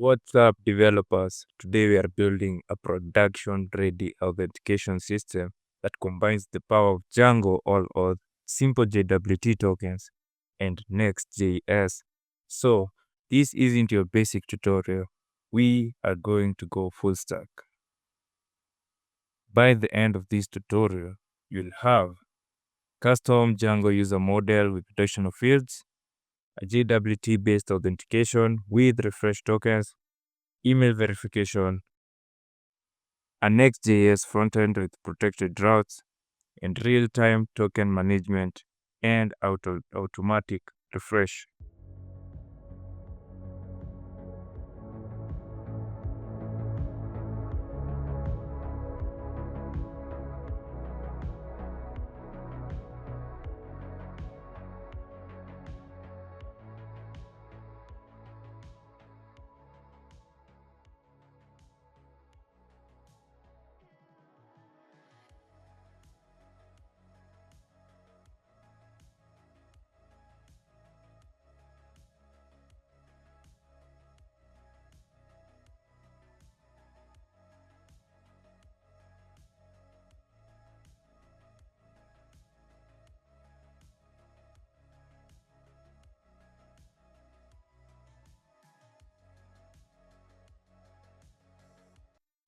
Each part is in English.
What's up, developers? Today we are building a production-ready authentication system that combines the power of Django-allauth, SimpleJWT tokens, and Next.js. So, this isn't your basic tutorial. We are going to go full stack. By the end of this tutorial, you'll have custom Django user model with rotational fields, a JWT-based authentication with refresh tokens, email verification, a Next.js frontend with protected routes, and real-time token management and automatic refresh.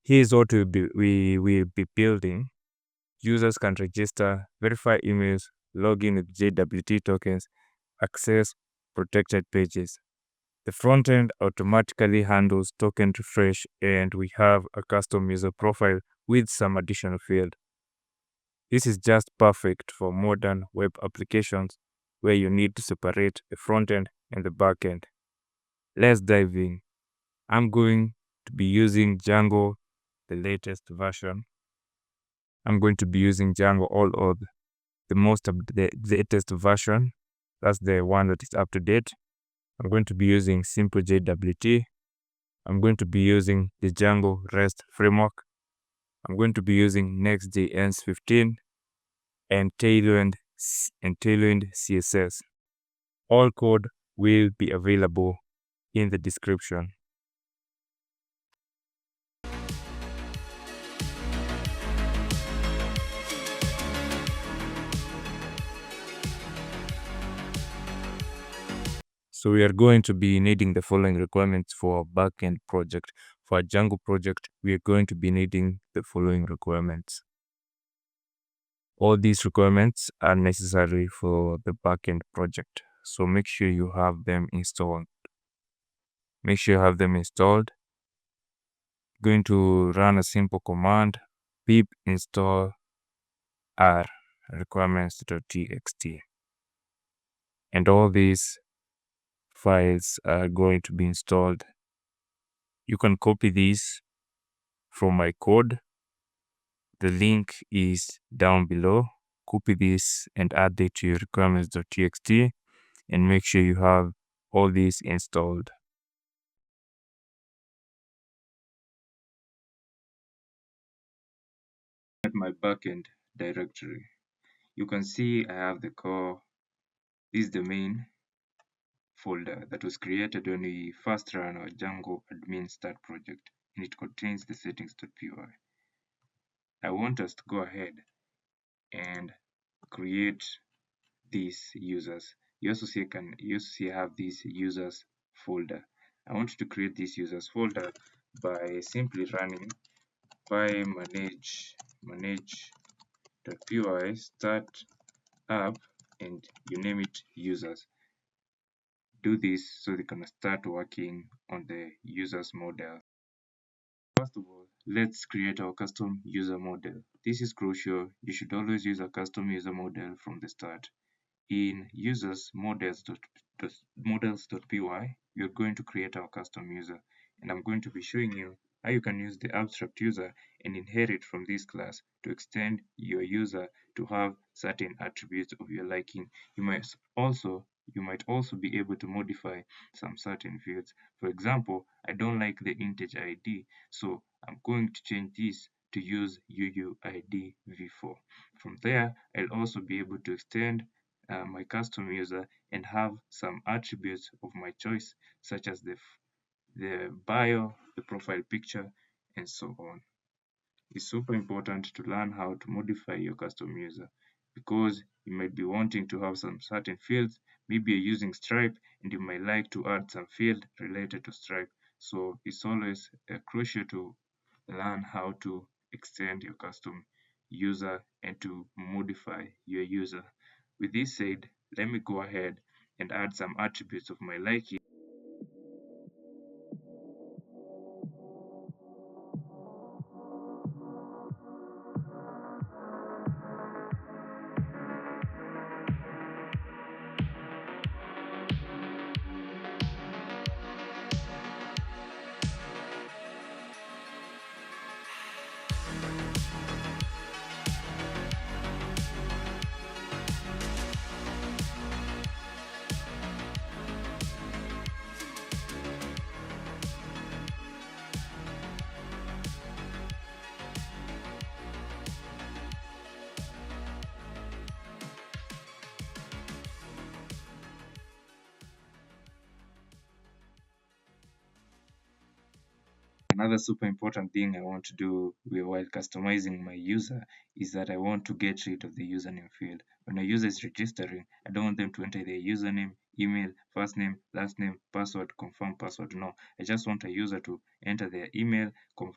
Here's what we will be building. Users can register, verify emails, log in with JWT tokens, access protected pages. The frontend automatically handles token refresh, and we have a custom user profile with some additional field. This is just perfect for modern web applications where you need to separate the frontend and the backend. Let's dive in. I'm going to be using Django, the latest version. I'm going to be using Django-allauth, the latest version. That's the one that is up to date. I'm going to be using SimpleJWT. I'm going to be using the Django REST framework. I'm going to be using Next.js 15 and Tailwind CSS. All code will be available in the description. So we are going to be needing the following requirements for a backend project. For a Django project, we are going to be needing the following requirements. All these requirements are necessary for the backend project. So make sure you have them installed. Going to run a simple command, pip install r requirements.txt. And all these files are going to be installed. You can copy these from my code. The link is down below. Copy this and add it to your requirements.txt and make sure you have all these installed. At my backend directory, you can see I have the core. This is the main folder that was created when we first ran our Django admin start project, and it contains the settings.py. I want us to go ahead and create these users. You also see I have this users folder. I want to create this users folder by simply running py manage.py start up and you name it users. Do this so they can start working on the users model. First of all, let's create our custom user model. This is crucial. You should always use a custom user model from the start. In users models.py, we are going to create our custom user, and I'm going to be showing you how you can use the abstract user and inherit from this class to extend your user to have certain attributes of your liking. You might also be able to modify some certain fields. For example, I don't like the integer ID, so I'm going to change this to use UUID v4. From there, I'll also be able to extend my custom user and have some attributes of my choice, such as the the bio, the profile picture, and so on. It's super important to learn how to modify your custom user because you might be wanting to have some certain fields. Maybe you're using Stripe and you might like to add some field related to Stripe. So it's always crucial to learn how to extend your custom user and to modify your user. With this said, let me go ahead and add some attributes of my liking. Another super important thing I want to do while customizing my user is that I want to get rid of the username field. When a user is registering, I don't want them to enter their username, email, first name, last name, password, confirm password. No, I just want a user to enter their email,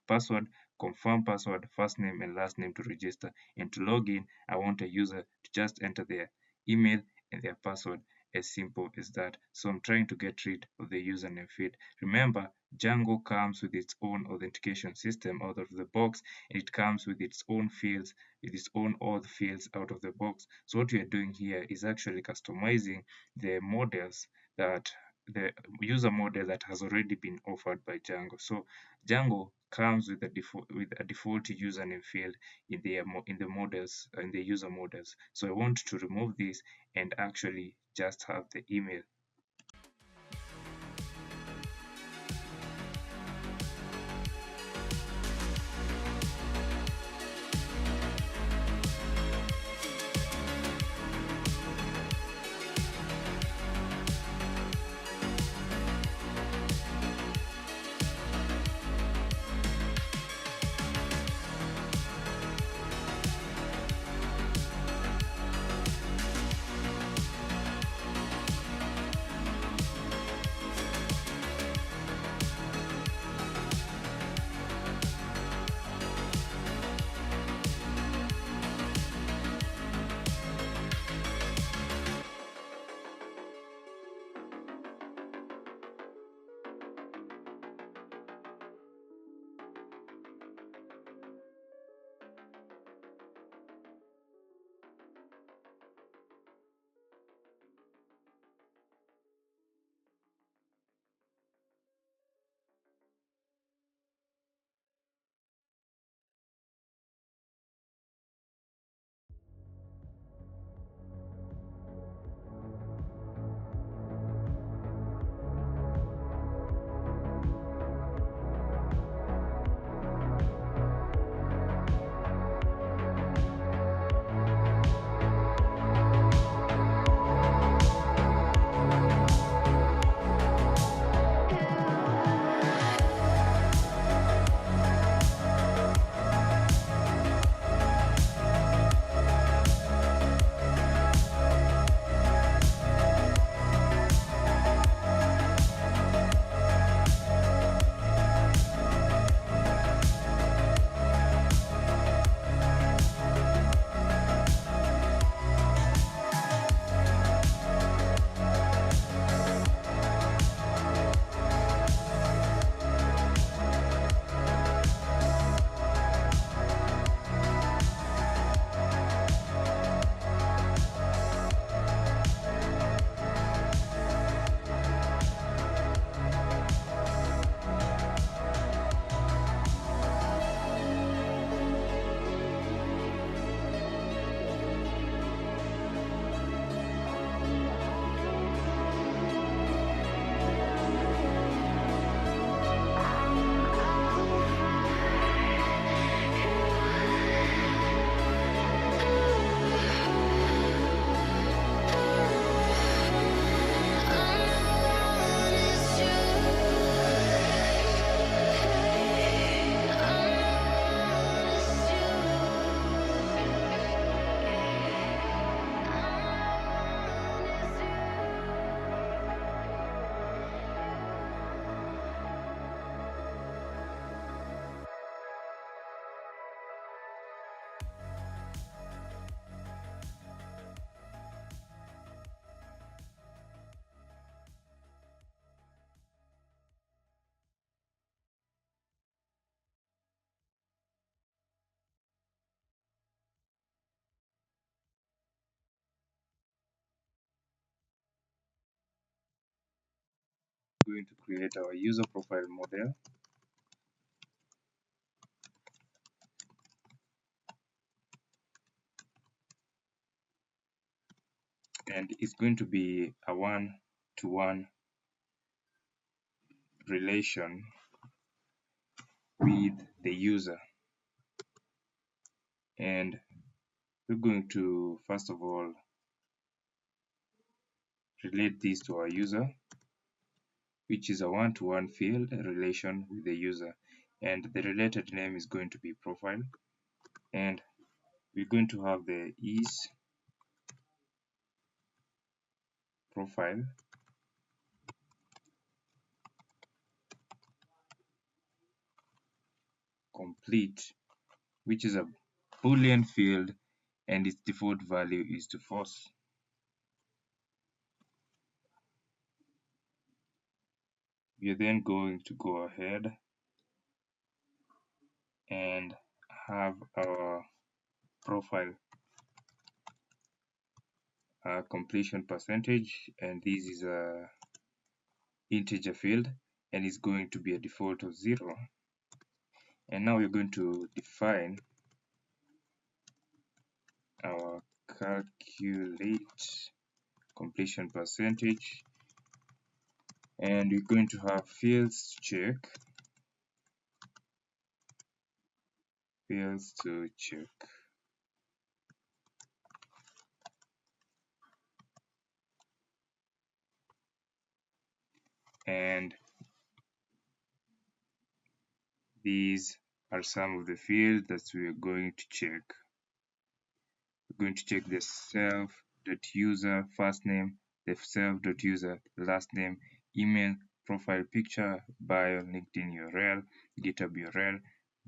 password, confirm password, first name, and last name to register. And to log in, I want a user to just enter their email and their password. As simple as that. So I'm trying to get rid of the username field. Remember, Django comes with its own authentication system out of the box, and it comes with its own fields, with its own auth fields out of the box. So what we are doing here is actually customizing the models that the user model that has already been offered by Django. So Django comes with a default username field in the models in the user models. So I want to remove this and actually just have the email. going to create our user profile model. And it's going to be a one-to-one relation with the user. And we're going to, first of all, relate this to our user, which is a one-to-one field relation with the user. And the related name is going to be profile. And we're going to have the is profile complete, which is a Boolean field, and its default value is to false. We are then going to go ahead and have our profile completion percentage, and this is a integer field, and it's going to be a default of 0. And now we're going to define our calculate completion percentage, and we're going to have fields to check. And these are some of the fields that we are going to check. We're going to check the self.user first name, the self.user last name, email, profile picture, bio, LinkedIn URL, GitHub URL,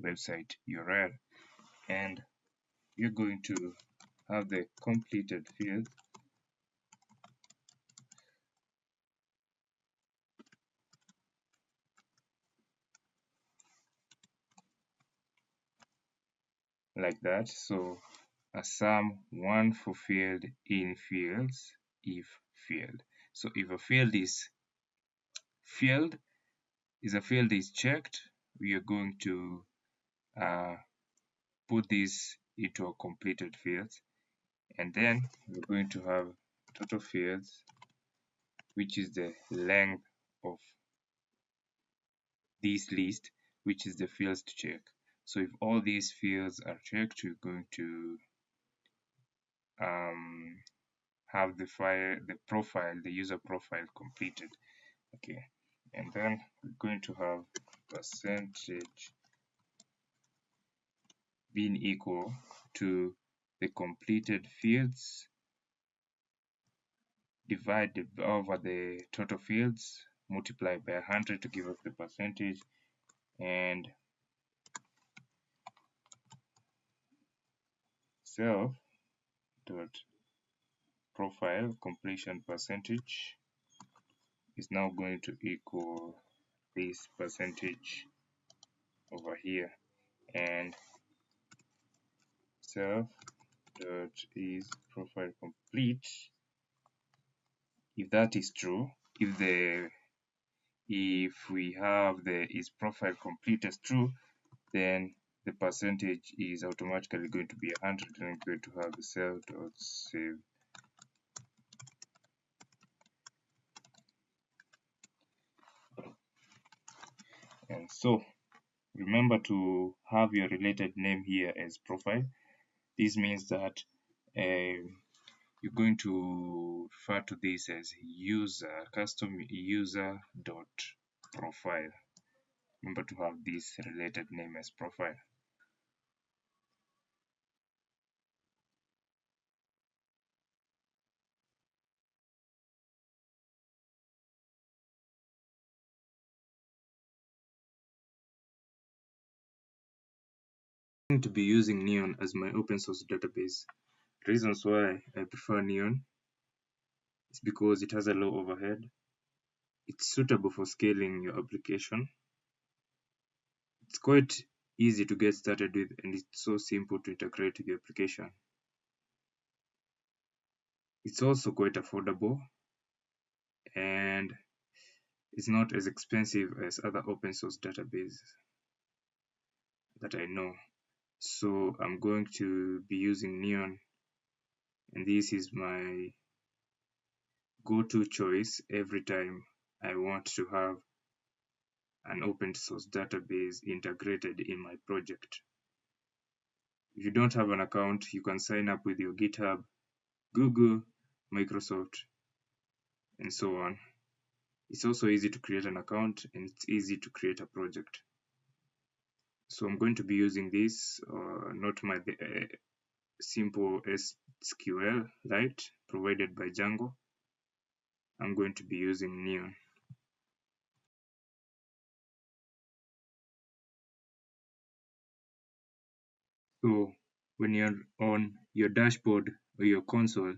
website URL. And we're going to have the completed field like that. So a sum one for field in fields if field. So if a field is checked, we are going to put this into a completed fields, and then we're going to have total fields, which is the length of this list, which is the fields to check. So if all these fields are checked, we're going to have the user profile completed. Okay, and then we're going to have percentage being equal to the completed fields divided over the total fields, multiplied by 100 to give us the percentage, and self dot profile completion percentage is now going to equal this percentage over here, and self dot is profile complete. If that is true, if we have the is profile complete as true, then the percentage is automatically going to be 100, and I'm going to have the self dot save. And so remember to have your related name here as profile. This means that you're going to refer to this as custom user dot profile. Remember to have this related name as profile. I'm going to be using Neon as my open source database. Reasons why I prefer Neon is because it has a low overhead. It's suitable for scaling your application. It's quite easy to get started with, and it's so simple to integrate with the application. It's also quite affordable, and It's not as expensive as other open source databases that I know. So I'm going to be using Neon, and this is my go-to choice every time I want to have an open source database integrated in my project. If you don't have an account, you can sign up with your GitHub, Google, Microsoft, and so on. It's also easy to create an account, and it's easy to create a project. So I'm going to be using this, not my simple SQLite provided by Django. I'm going to be using Neon. So when you're on your dashboard or your console,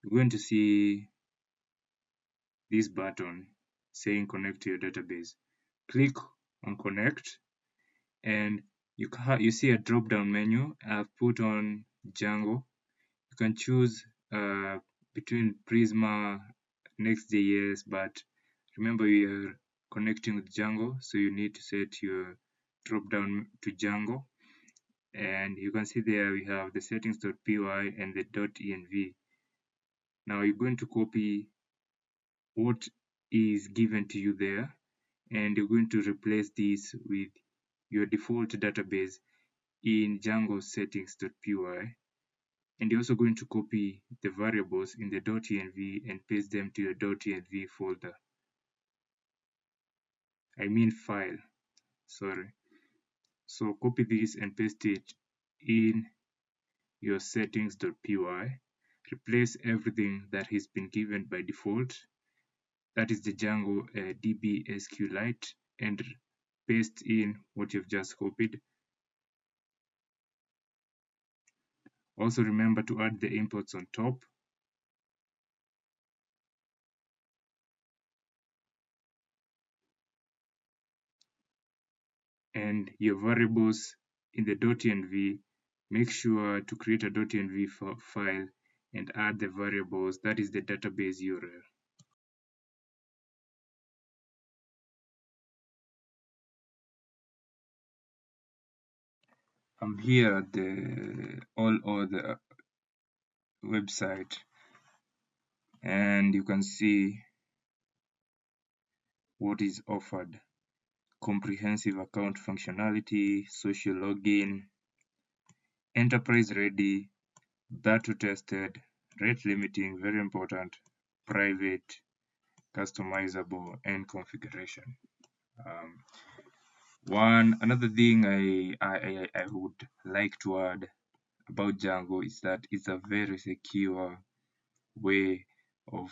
you're going to see this button saying connect to your database. Click on connect, and you see a drop down menu. I've put on Django. You can choose between Prisma, Next.js, but remember you're connecting with Django, so you need to set your drop down to Django. And you can see there we have the settings.py and the .env. Now you're going to copy what is given to you there, and you're going to replace this with your default database in Django settings.py. And you're also going to copy the variables in the .env and paste them to your .env folder. I mean file, sorry. So copy this and paste it in your settings.py. Replace everything that has been given by default, that is the Django DB SQLite, and paste in what you've just copied. Also remember to add the imports on top. And your variables in the .env, make sure to create a .env file and add the variables, that is the database URL. I'm here at the all other website, and you can see what is offered. Comprehensive account functionality, social login, enterprise ready, battle tested, rate limiting, very important, private, customizable, and configuration. Another thing I would like to add about Django is that it's a very secure way of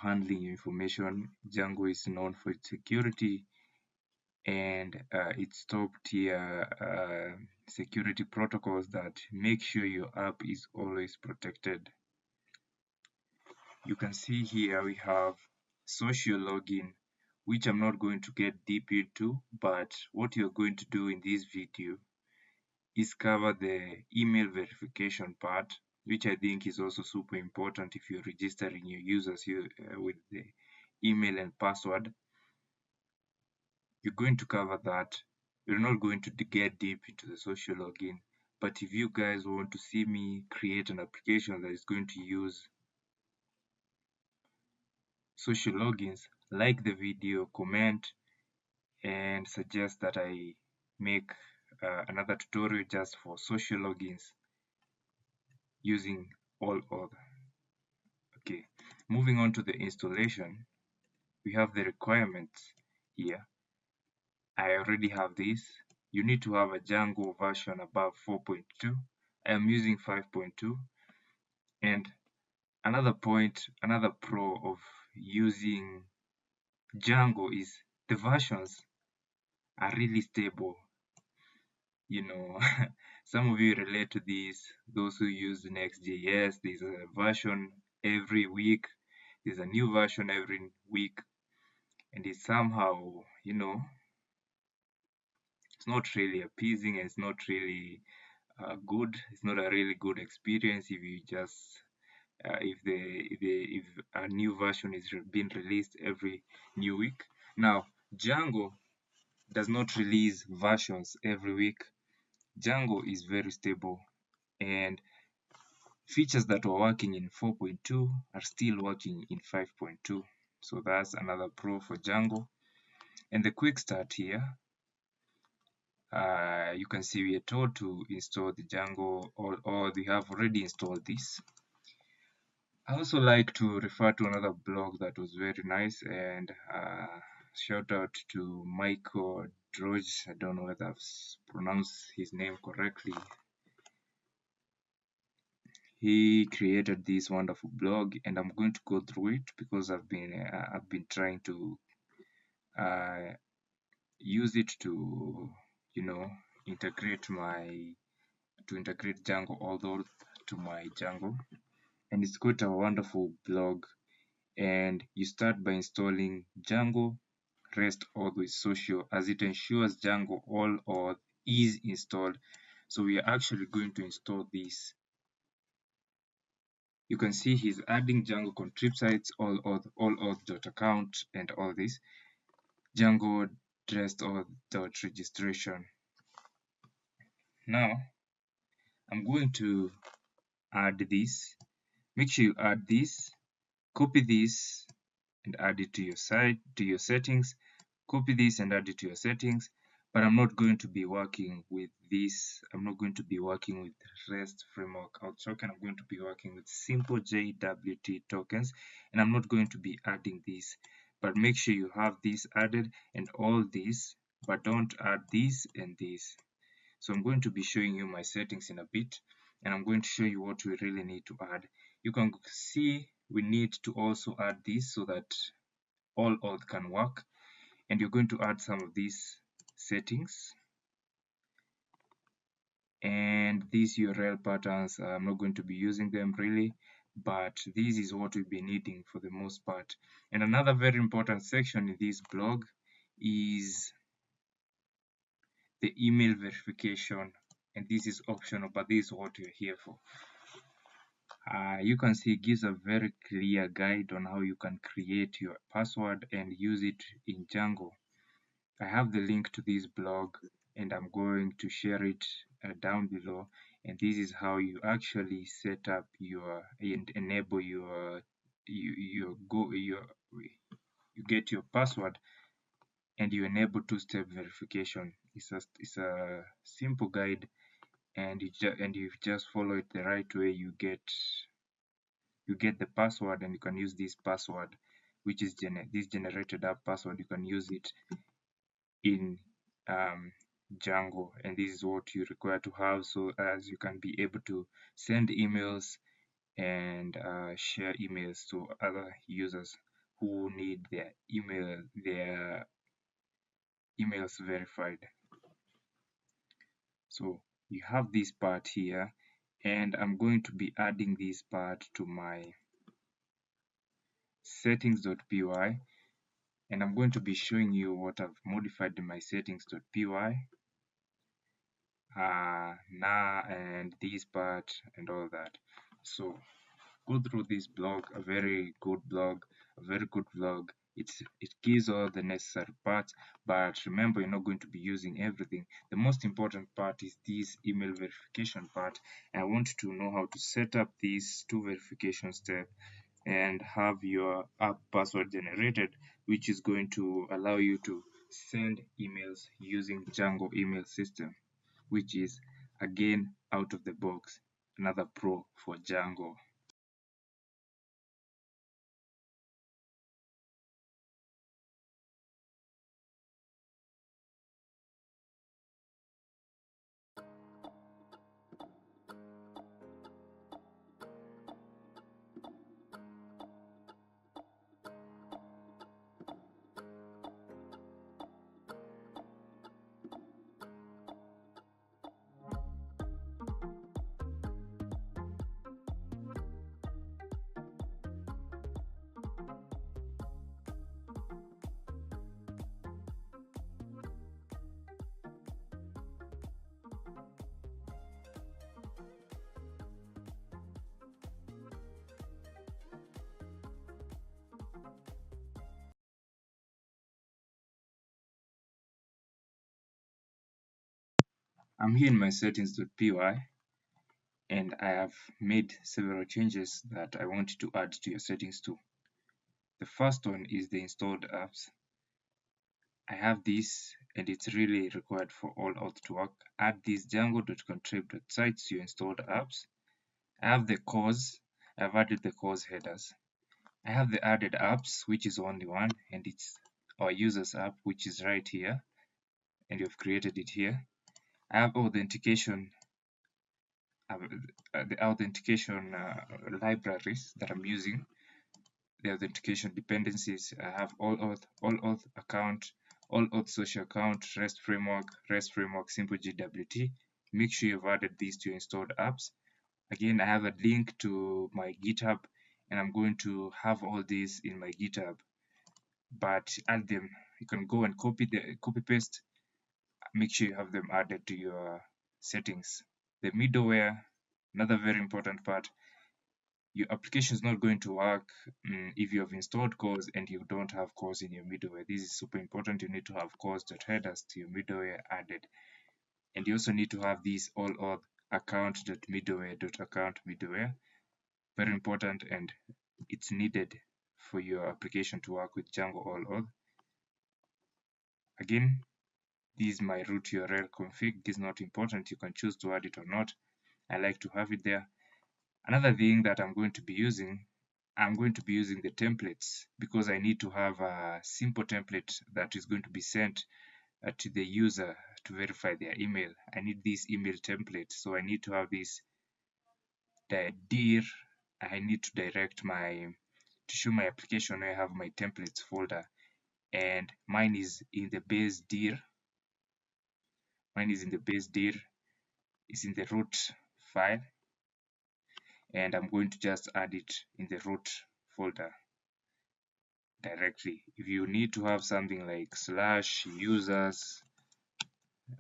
handling information. Django is known for its security and its top tier security protocols that make sure your app is always protected. You can see here we have social login, which I'm not going to get deep into, but what you're going to do in this video is cover the email verification part, which I think is also super important if you're registering your users here with the email and password. You're going to cover that. We're not going to get deep into the social login, but if you guys want to see me create an application that is going to use social logins, like the video, comment, and suggest that I make another tutorial just for social logins using all other. Okay, moving on to the installation, we have the requirements here. I already have this. You need to have a Django version above 4.2. I am using 5.2. And another pro of using Django is the versions are really stable. Some of you relate to this. Those who use Next.js, there's a version every week. There's a new version every week. And it's somehow, it's not really appeasing and it's not really good. It's not a really good experience if you just if a new version is being released every new week. Now, Django does not release versions every week. Django is very stable, and features that were working in 4.2 are still working in 5.2. So that's another pro for Django. And the quick start here, you can see we are told to install the Django, or we have already installed this. I also like to refer to another blog that was very nice, and shout out to Michael Droge. I don't know whether I've pronounced his name correctly. He created this wonderful blog, and I'm going to go through it because I've been trying to use it to integrate Django-allauth to my Django, and it's got a wonderful blog. And you start by installing Django REST auth with social, as it ensures Django-allauth is installed. So we are actually going to install this. You can see he's adding Django contrib sites, allauth.account, and all this. Django REST auth.registration. Now, I'm going to add this. Make sure you add this, copy this, and add it to your site, to your settings. Copy this and add it to your settings. But I'm not going to be working with this. I'm not going to be working with REST framework token. I'm going to be working with SimpleJWT tokens, and I'm not going to be adding this. But make sure you have this added and all this, but don't add this and this. So I'm going to be showing you my settings in a bit, and I'm going to show you what we really need to add. You can see we need to also add this so that allauth can work, and you're going to add some of these settings. And these URL patterns, I'm not going to be using them really, but this is what we'll be needing for the most part. And another very important section in this blog is the email verification, and this is optional, but this is what you're here for. You can see it gives a very clear guide on how you can create your password and use it in Django. I have the link to this blog, and I'm going to share it down below. And this is how you actually set up your and enable your you get your password, and you enable two-step verification. It's a simple guide, and you just follow it the right way, you get the password, and you can use this password, which is this generated up password. You can use it in Django, and this is what you require to have, so as you can be able to send emails and share emails to other users who need their emails verified. So you have this part here, and I'm going to be adding this part to my settings.py, and I'm going to be showing you what I've modified in my settings.py now, and this part and all that. So go through this blog, a very good blog, a very good vlog. It gives all the necessary parts, but remember, you're not going to be using everything. The most important part is this email verification part. I want you to know how to set up these two verification steps and have your app password generated, which is going to allow you to send emails using Django email system, which is again out of the box, another pro for Django. I'm here in my settings.py and I have made several changes that I want to add to your settings too. The first one is the installed apps. I have this and it's really required for all auth to work. Add this Django.contrib.sites to your installed apps. I have the cause. I've added the cause headers. I have the added apps, which is only one, and it's our users app, which is right here, and you've created it here. I have authentication, the authentication libraries that I'm using, the authentication dependencies. I have all auth account, all auth social account, REST framework, SimpleJWT. Make sure you've added these to your installed apps. Again, I have a link to my GitHub, and I'm going to have all these in my GitHub. But add them. You can go and copy paste. Make sure you have them added to your settings. The middleware, another very important part. Your application is not going to work if you have installed cores and you don't have cores in your middleware. This is super important. You need to have cores.headers to your middleware added, and you also need to have this all auth account.middleware.account middleware. Very important, and it's needed for your application to work with Django-allauth. Again, this is my root URL config. This is not important. You can choose to add it or not. I like to have it there. Another thing that I'm going to be using the templates, because I need to have a simple template that is going to be sent to the user to verify their email. I need this email template, so I need to have this dir. I need to direct to show my application where I have my templates folder, and mine is in the base dir. It's in the root file, and I'm going to just add it in the root folder directly. If you need to have something like /users,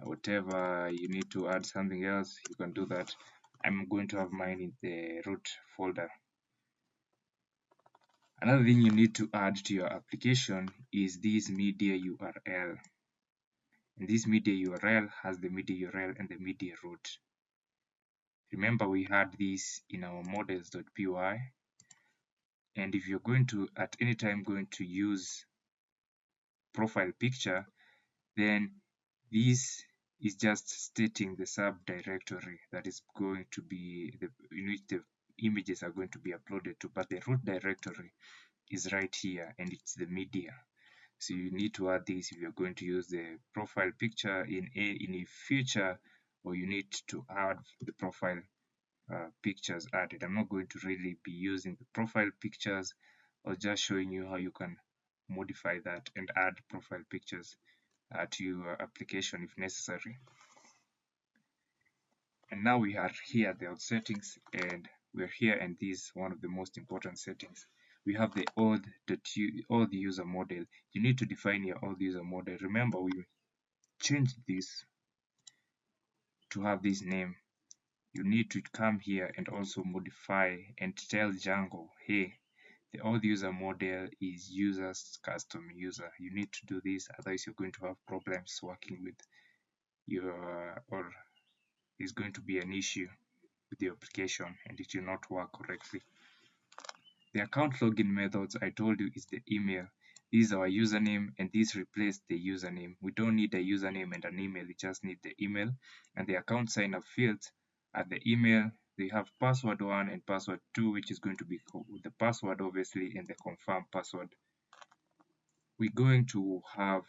whatever, you need to add something else, you can do that. I'm going to have mine in the root folder. Another thing you need to add to your application is this media URL. And this media URL has the media URL and the media root. Remember, we had this in our models.py. And if you're going to at any time going to use profile picture, then this is just stating the subdirectory that is going to be in which the images are going to be uploaded to, but the root directory is right here and it's the media. So you need to add this if you're going to use the profile picture in a future, or you need to add the profile pictures added. I'm not going to really be using the profile pictures. I'll just showing you how you can modify that and add profile pictures to your application if necessary. And now we are here at the settings, and we're here, and this is one of the most important settings. We have the auth user model. You need to define your auth user model. Remember, we changed this to have this name. You need to come here and also modify and tell Django, hey, the auth user model is user's custom user. You need to do this, otherwise you're going to have problems working with your, or is going to be an issue with the application and it will not work correctly. The account login methods I told you is the email. This is our username, and this replaced the username. We don't need a username and an email, we just need the email. And the account sign up fields at the email, they have password 1 and password 2, which is going to be the password obviously and the confirm password. We're going to have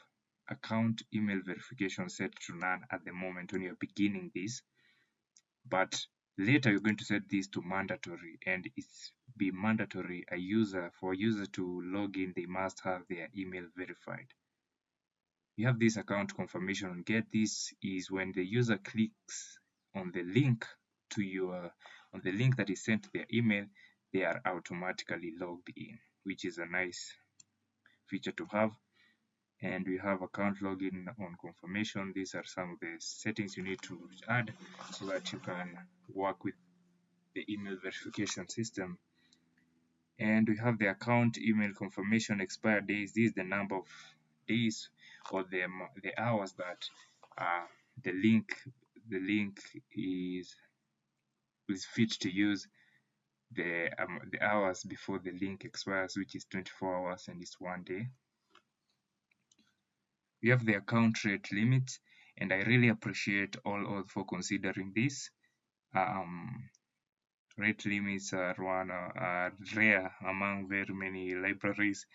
account email verification set to none at the moment when you're beginning this, but later you're going to set this to mandatory, and it's be mandatory for a user to log in, they must have their email verified. You have this account confirmation on get. This is when the user clicks on the link that is sent to their email, they are automatically logged in, which is a nice feature to have. And we have account login on confirmation. These are some of the settings you need to add so that you can work with the email verification system. And we have the account email confirmation expire days. This is the number of days or the hours that the link the link is fit to use, the hours before the link expires, which is 24 hours and it's 1 day. We have the account rate limit, and I really appreciate all for considering this. Rate limits are rare among very many libraries,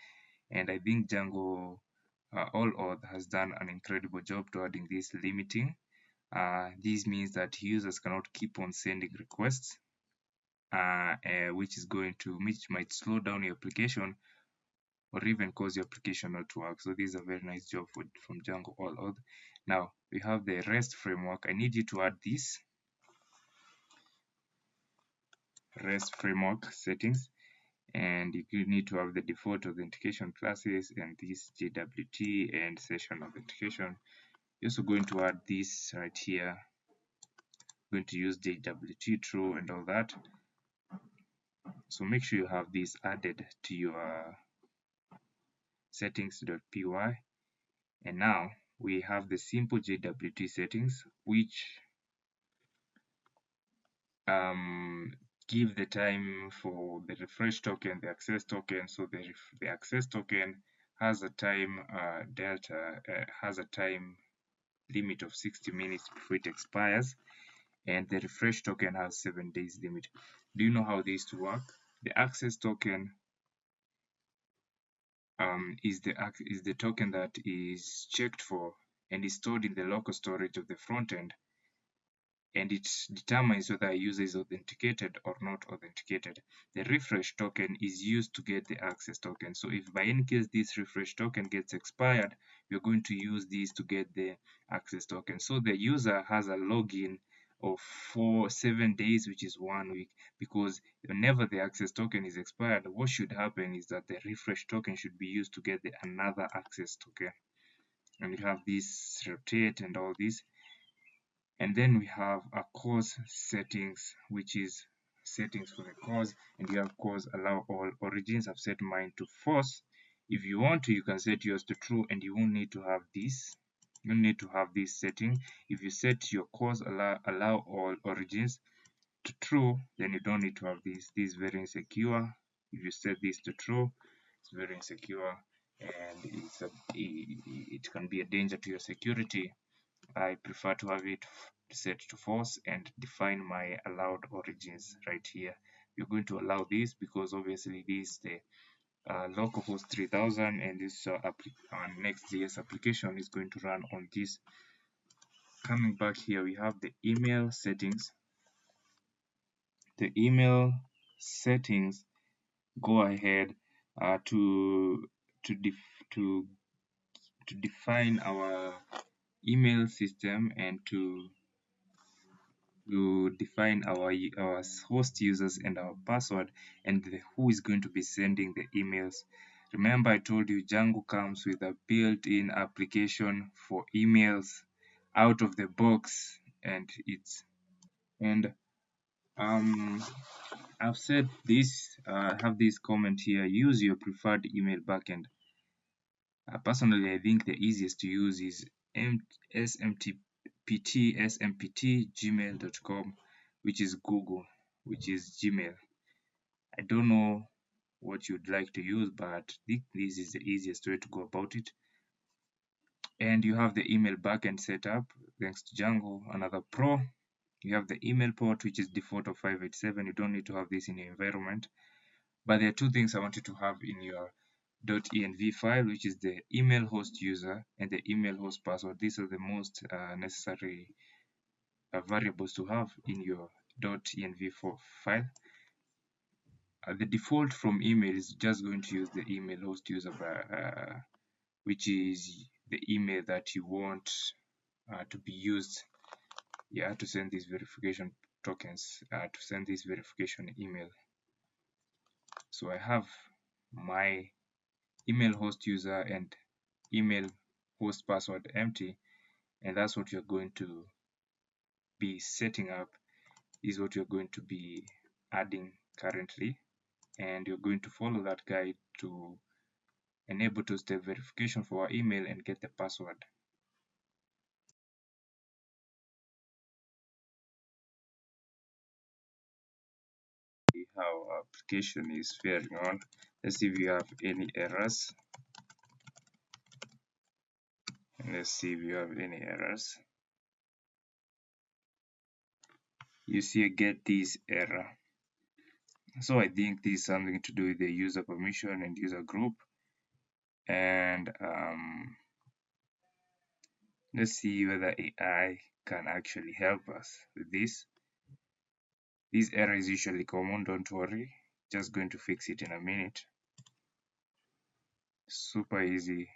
and I think Django-allauth has done an incredible job to adding this limiting. This means that users cannot keep on sending requests, which might slow down your application or even cause your application not to work. So this is a very nice job from Django-allauth. Now we have the REST framework. I need you to add this REST framework settings, and you need to have the default authentication classes and this JWT and session authentication. You're also going to add this right here. Going to use JWT true and all that. So make sure you have this added to your settings.py. And now we have the SimpleJWT settings, which give the time for the refresh token, the access token. So the access token has a time has a time limit of 60 minutes before it expires, and the refresh token has 7 days limit. Do you know how these to work? The access token is the token that is checked for and is stored in the local storage of the front end, and it determines whether a user is authenticated or not authenticated. The refresh token is used to get the access token. So if by any case this refresh token gets expired, you're going to use this to get the access token. So the user has a login of 7 days, which is 1 week, because whenever the access token is expired, what should happen is that the refresh token should be used to get another access token. And you have this rotate and all this. And then we have a course settings, which is settings for the course, and you have course allow all origins. I've set mine to false. If you want to, you can set yours to true, and you won't need to have this. You don't need to have this setting. If you set your course allow all origins to true, then you don't need to have this. This is very insecure. If you set this to true, it's very insecure, and it can be a danger to your security. I prefer to have it set to false and define my allowed origins right here. You're going to allow this because obviously this is the localhost 3000, and this Next.js application is going to run on this. Coming back here, we have the email settings. The email settings go ahead to define our email system and to define our host users and our password, and who is going to be sending the emails. Remember, I told you Django comes with a built-in application for emails out of the box, and I've said this. Have this comment here: use your preferred email backend. Personally, I think the easiest to use is smptgmail.com, which is Google, which is Gmail. I don't know what you'd like to use, but this is the easiest way to go about it. And you have the email backend setup thanks to Django, another pro. You have the email port, which is default of 587. You don't need to have this in your environment. But there are two things I want you to have in your .env file, which is the email host user and the email host password. These are the most necessary variables to have in your .env file. The default from email is just going to use the email host user, which is the email that you want to be used to send these verification tokens, to send this verification email. So I have my email host user and email host password empty, and that's what you're going to be setting up, is what you're going to be adding currently, and you're going to follow that guide to enable two-step verification for our email and get the password. how our application is faring on. Let's see if we have any errors. Let's see if you have any errors. You see I get this error. So I think this is something to do with the user permission and user group. And let's see whether AI can actually help us with this. This error is usually common, don't worry. Just going to fix it in a minute. Super easy.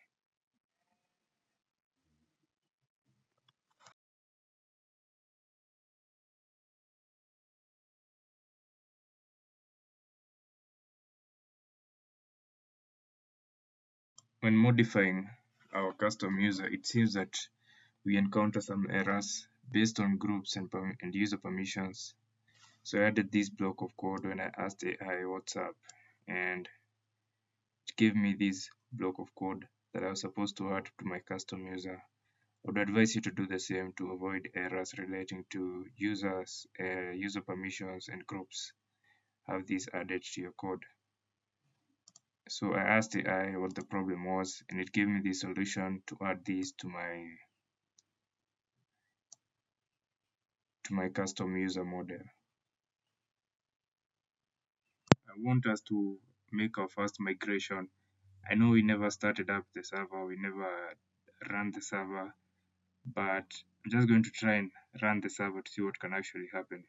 When modifying our custom user, it seems that we encounter some errors based on groups and user permissions. So I added this block of code when I asked AI what's up, and it gave me this block of code that I was supposed to add to my custom user. I would advise you to do the same to avoid errors relating to users, user permissions, and groups. Have these added to your code. So I asked AI what the problem was, and it gave me the solution to add this to my custom user model. I want us to make our first migration. I know we never started up the server, we never ran the server, but I'm just going to try and run the server to see what can actually happen.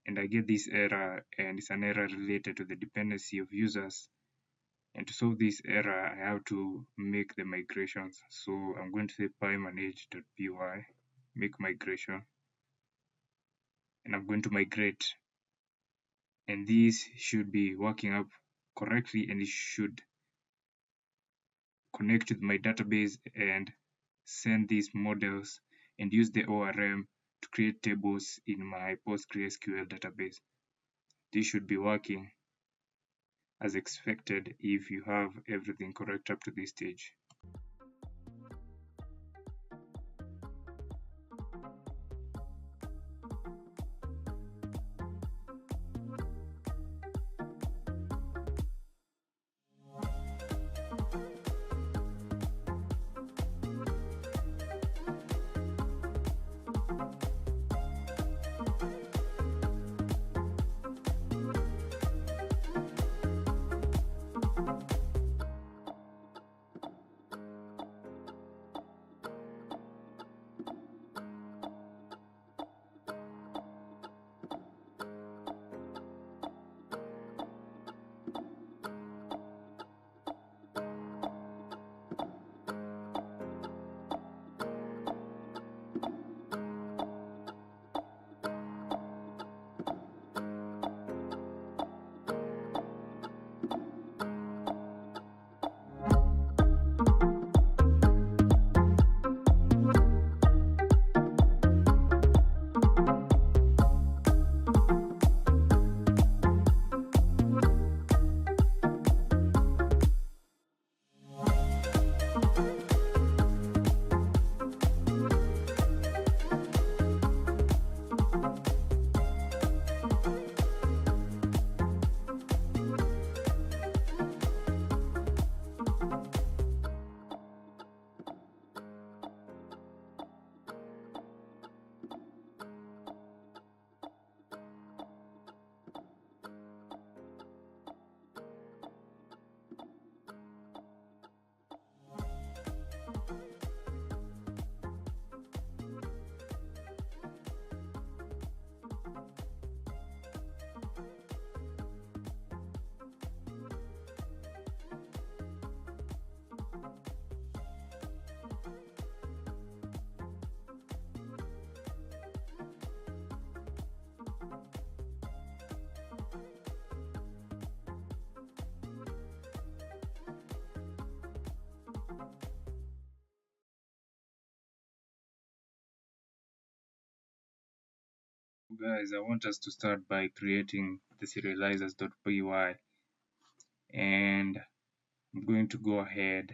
And I get this error, and it's an error related to the dependency of users. And to solve this error, I have to make the migrations. So I'm going to say py-manage.py, make migration, and I'm going to migrate. And this should be working up correctly, and it should connect with my database and send these models and use the ORM to create tables in my PostgreSQL database. This should be working as expected if you have everything correct up to this stage. Guys, I want us to start by creating the serializers.py, and I'm going to go ahead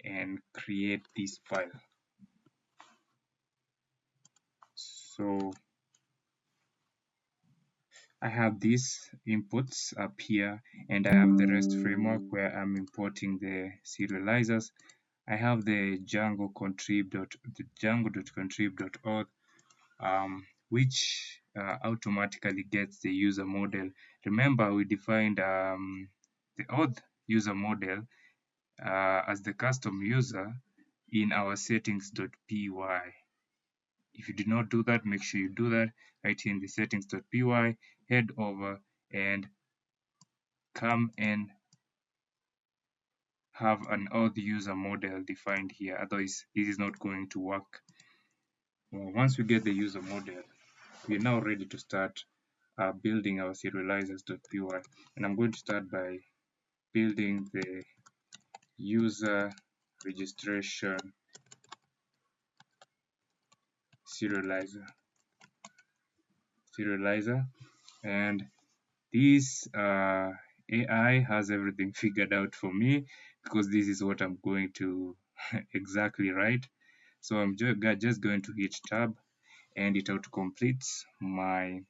and create this file. So I I have these inputs up here, and I have the REST framework where I'm importing the serializers. I have the Django.contrib.auth, which automatically gets the user model. Remember, we defined the auth user model as the custom user in our settings.py. If you did not do that, make sure you do that right here in the settings.py. Head over and come and have an auth user model defined here. Otherwise, this is not going to work. Well, once we get the user model, we are now ready to start building our serializers.py. And I'm going to start by building the user registration serializer, and this AI has everything figured out for me because this is what I'm going to exactly write. So I'm just going to hit tab and it auto completes my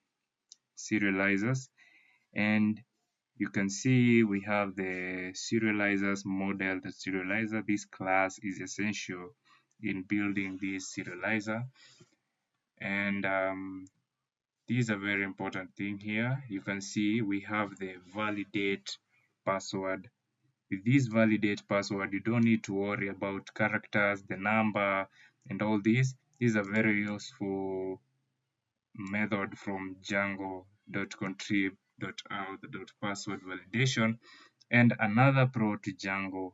serializers, and you can see we have the serializers model. The serializer, this class is essential in building this serializer, and this is a very important thing here. You can see we have the validate password. With this validate password, you don't need to worry about characters, the number, and all this. This is a very useful method from Django.contrib.auth.password validation. And another pro to Django,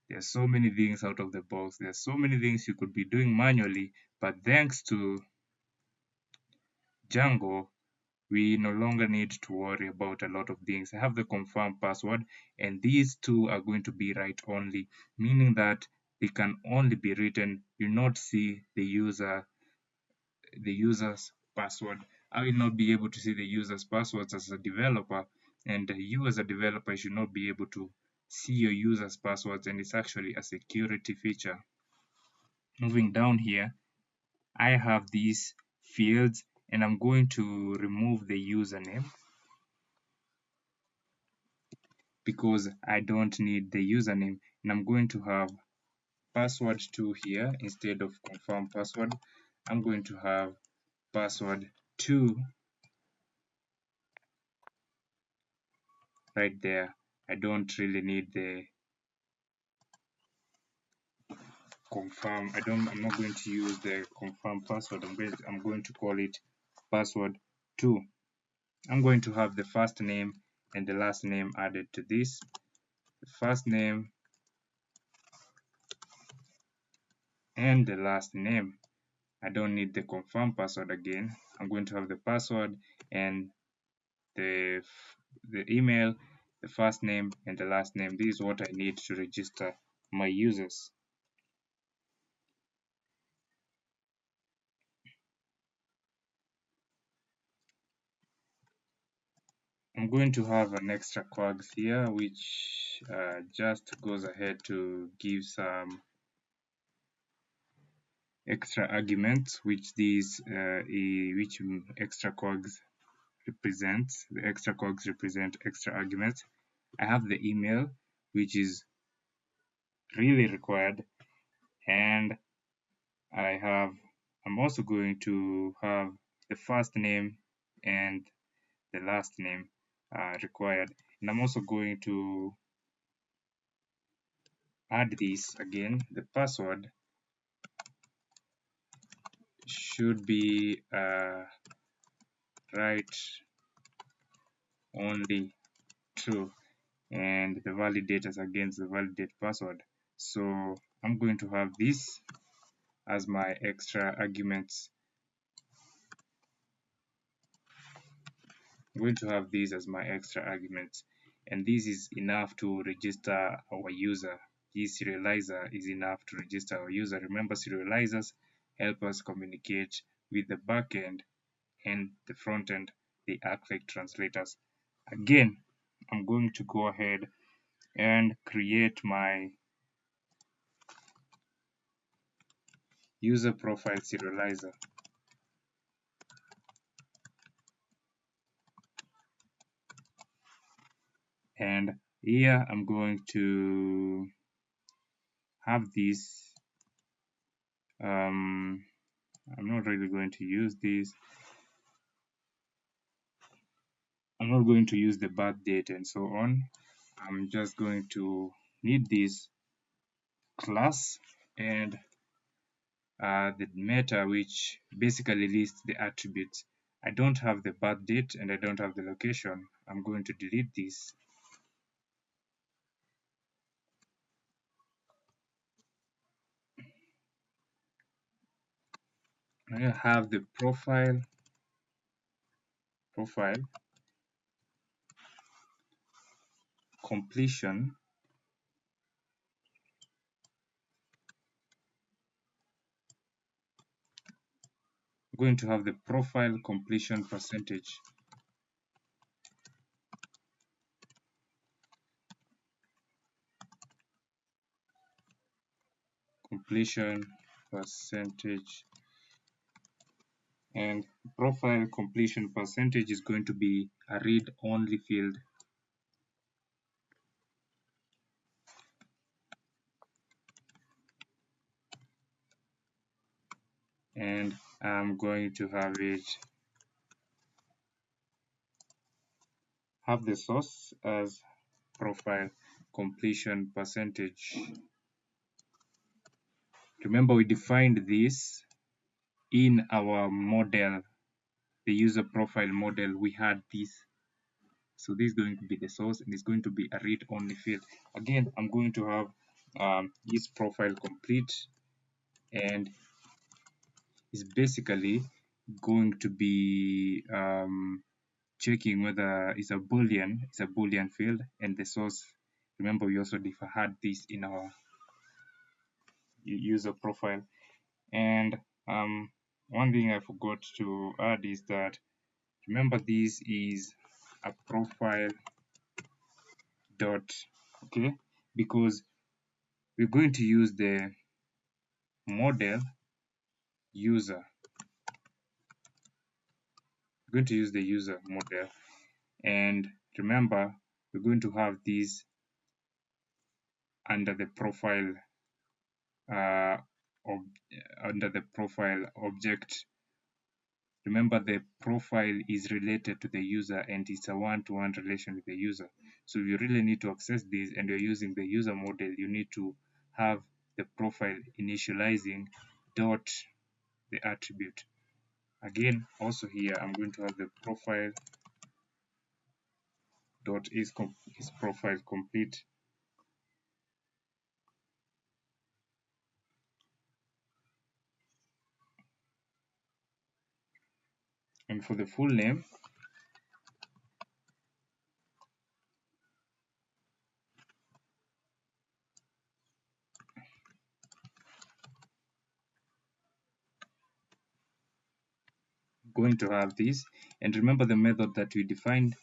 there's so many things out of the box. There's so many things you could be doing manually, but thanks to Django, we no longer need to worry about a lot of things. I have the confirm password, and these two are going to be write only, meaning that they can only be written. You not see the user's password. I will not be able to see the user's passwords as a developer, and you as a developer should not be able to see your user's passwords, and it's actually a security feature. Moving down here, I have these fields, and I'm going to remove the username because I don't need the username, and I'm going to have password 2 here instead of confirm password. I'm going to have password 2 right there. I don't really need the confirm. I'm not going to use the confirm password. I'm going to call it password 2. I'm going to have the first name and the last name added to this. The first name and the last name. I don't need the confirm password again. I'm going to have the password and the email, the first name and the last name. This is what I need to register my users. I'm going to have an extra quags here, which just goes ahead to give some extra arguments, which extra quags represents. The extra quags represent extra arguments. I have the email, which is really required, and I'm also going to have the first name and the last name required, and I'm also going to add this again. The password should be write only true, and the validators against the validate password. So I'm going to have this as my extra arguments. I'm going to have these as my extra arguments, and this is enough to register our user. This serializer is enough to register our user. Remember, serializers help us communicate with the backend and the front end. They act like translators. Again, I'm going to go ahead and create my user profile serializer. And here I'm going to have this. I'm not really going to use this. I'm not going to use the birth date and so on. I'm just going to need this class and the meta, which basically lists the attributes. I don't have the birth date and I don't have the location. I'm going to delete this. I have the profile completion. I'm going to have the profile completion percentage. Completion percentage. And profile completion percentage is going to be a read-only field. And I'm going to have the source as profile completion percentage. Remember, we defined this in our model, the user profile model. We had this. So this is going to be the source and it's going to be a read-only field. Again, I'm going to have this profile complete, and it's basically going to be checking whether it's a boolean field, and the source. Remember, we also had this in our user profile. And one thing I forgot to add is that, remember, this is a profile dot, okay, because we're going to use the model user. We're going to use the user model, and remember, we're going to have this under the profile under the profile object. Remember, the profile is related to the user and it's a one-to-one relation with the user. So if you really need to access this and you're using the user model, you need to have the profile initializing dot the attribute. Again, also here, I'm going to have the profile dot is profile complete. And for the full name, going to have this. And remember the method that we defined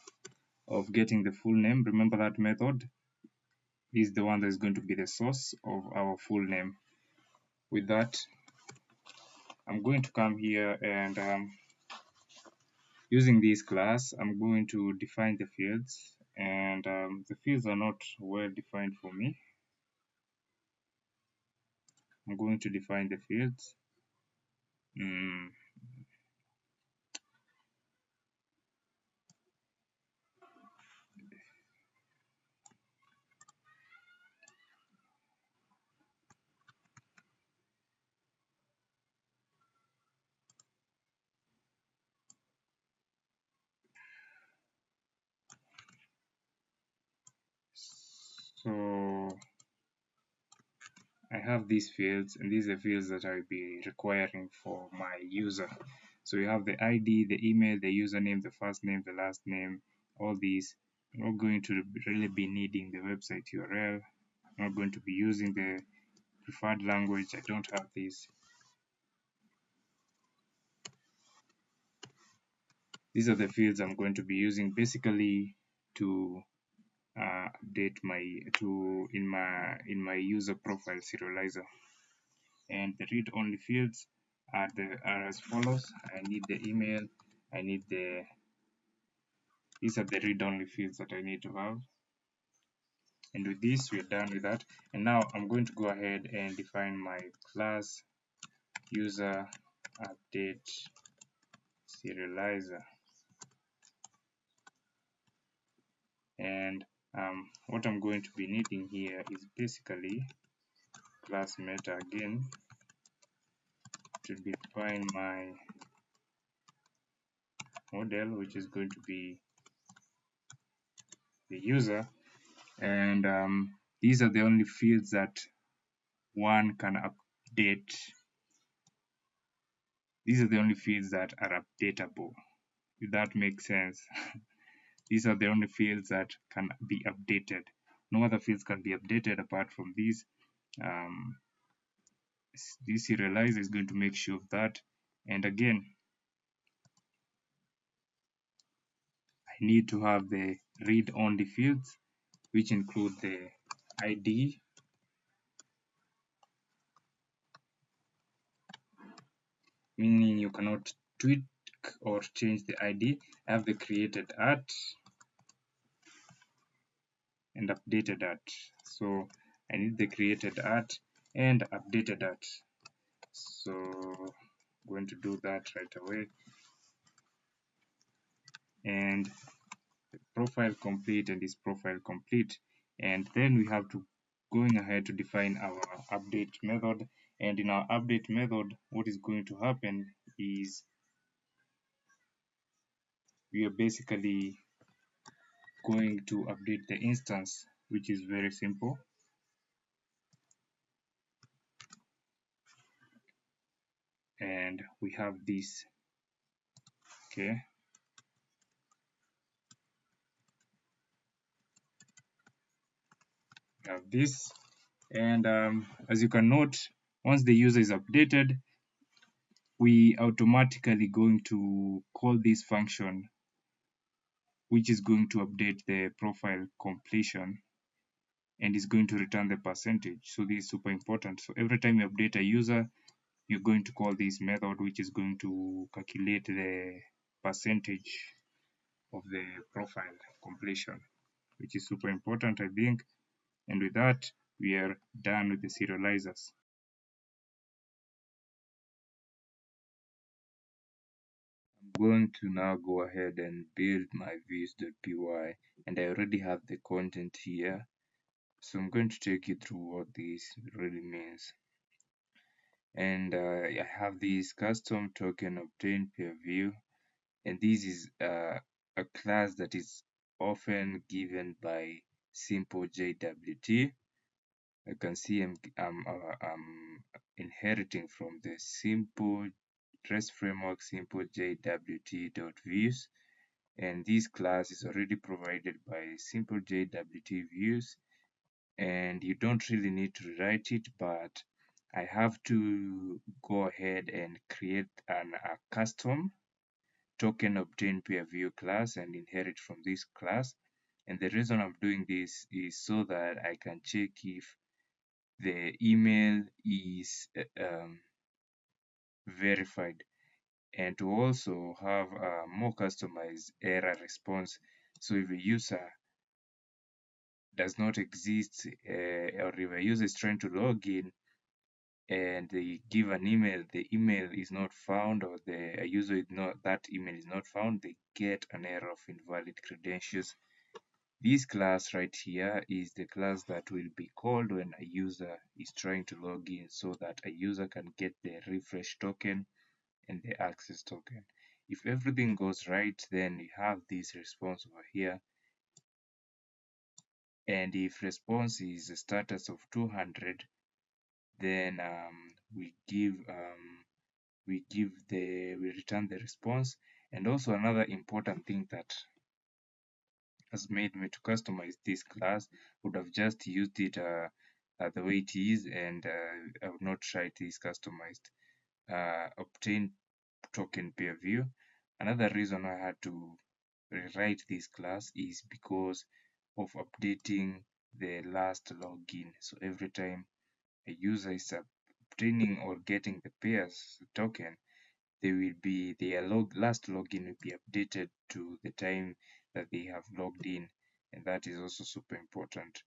of getting the full name. Remember that method is the one that is going to be the source of our full name. With that, I'm going to come here and using this class, I'm going to define the fields, and the fields are not well defined for me. I'm going to define the fields. So I have these fields, and these are fields that I'll be requiring for my user. So you have the ID, the email, the username, the first name, the last name, all these. I'm not going to really be needing the website URL. I'm not going to be using the preferred language. I don't have these. These are the fields I'm going to be using basically to update in my user profile serializer. And the read-only fields are as follows. I need the email. I need these are the read-only fields that I need to have. And with this, we're done with that. And now I'm going to go ahead and define my class user update serializer. And what I'm going to be needing here is basically class meta again to define my model, which is going to be the user. And these are the only fields that one can update. These are the only fields that are updatable, if that makes sense. These are the only fields that can be updated. No other fields can be updated apart from these. This serializer is going to make sure of that. And again, I need to have the read-only fields, which include the ID, meaning you cannot tweak or change the ID. I have the created at and updated at. So I need the created at and updated at. So I'm going to do that right away. And profile complete and is profile complete. And then we have to going ahead to define our update method. And in our update method, what is going to happen is we are basically going to update the instance, which is very simple. And we have this, okay. We have this, and as you can note, once the user is updated, we automatically going to call this function, which is going to update the profile completion and is going to return the percentage. So this is super important. So every time you update a user, you're going to call this method, which is going to calculate the percentage of the profile completion, which is super important, I think. And with that, we are done with the serializers. I'm going to now go ahead and build my views.py, and I already have the content here. So I'm going to take you through what this really means. And I have this custom token obtained per view, and this is a class that is often given by SimpleJWT. I can see I'm inheriting from the simple REST framework SimpleJWT.views, and this class is already provided by SimpleJWT views, and you don't really need to rewrite it, but I have to go ahead and create a custom token obtained per view class and inherit from this class. And the reason I'm doing this is so that I can check if the email is verified, and to also have a more customized error response. So if a user does not exist, or if a user is trying to log in and they give an email, the email is not found, or the user is not, that email is not found, they get an error of invalid credentials. This class right here is the class that will be called when a user is trying to log in, so that a user can get the refresh token and the access token. If everything goes right, then we have this response over here. And if response is a status of 200, then we return the response. And also another important thing that has made me to customize this class, would have just used it the way it is, and I would not try this customized obtain token per view. Another reason I had to rewrite this class is because of updating the last login. So every time a user is obtaining or getting the pairs token, they will be their last login will be updated to the time that they have logged in, and that is also super important.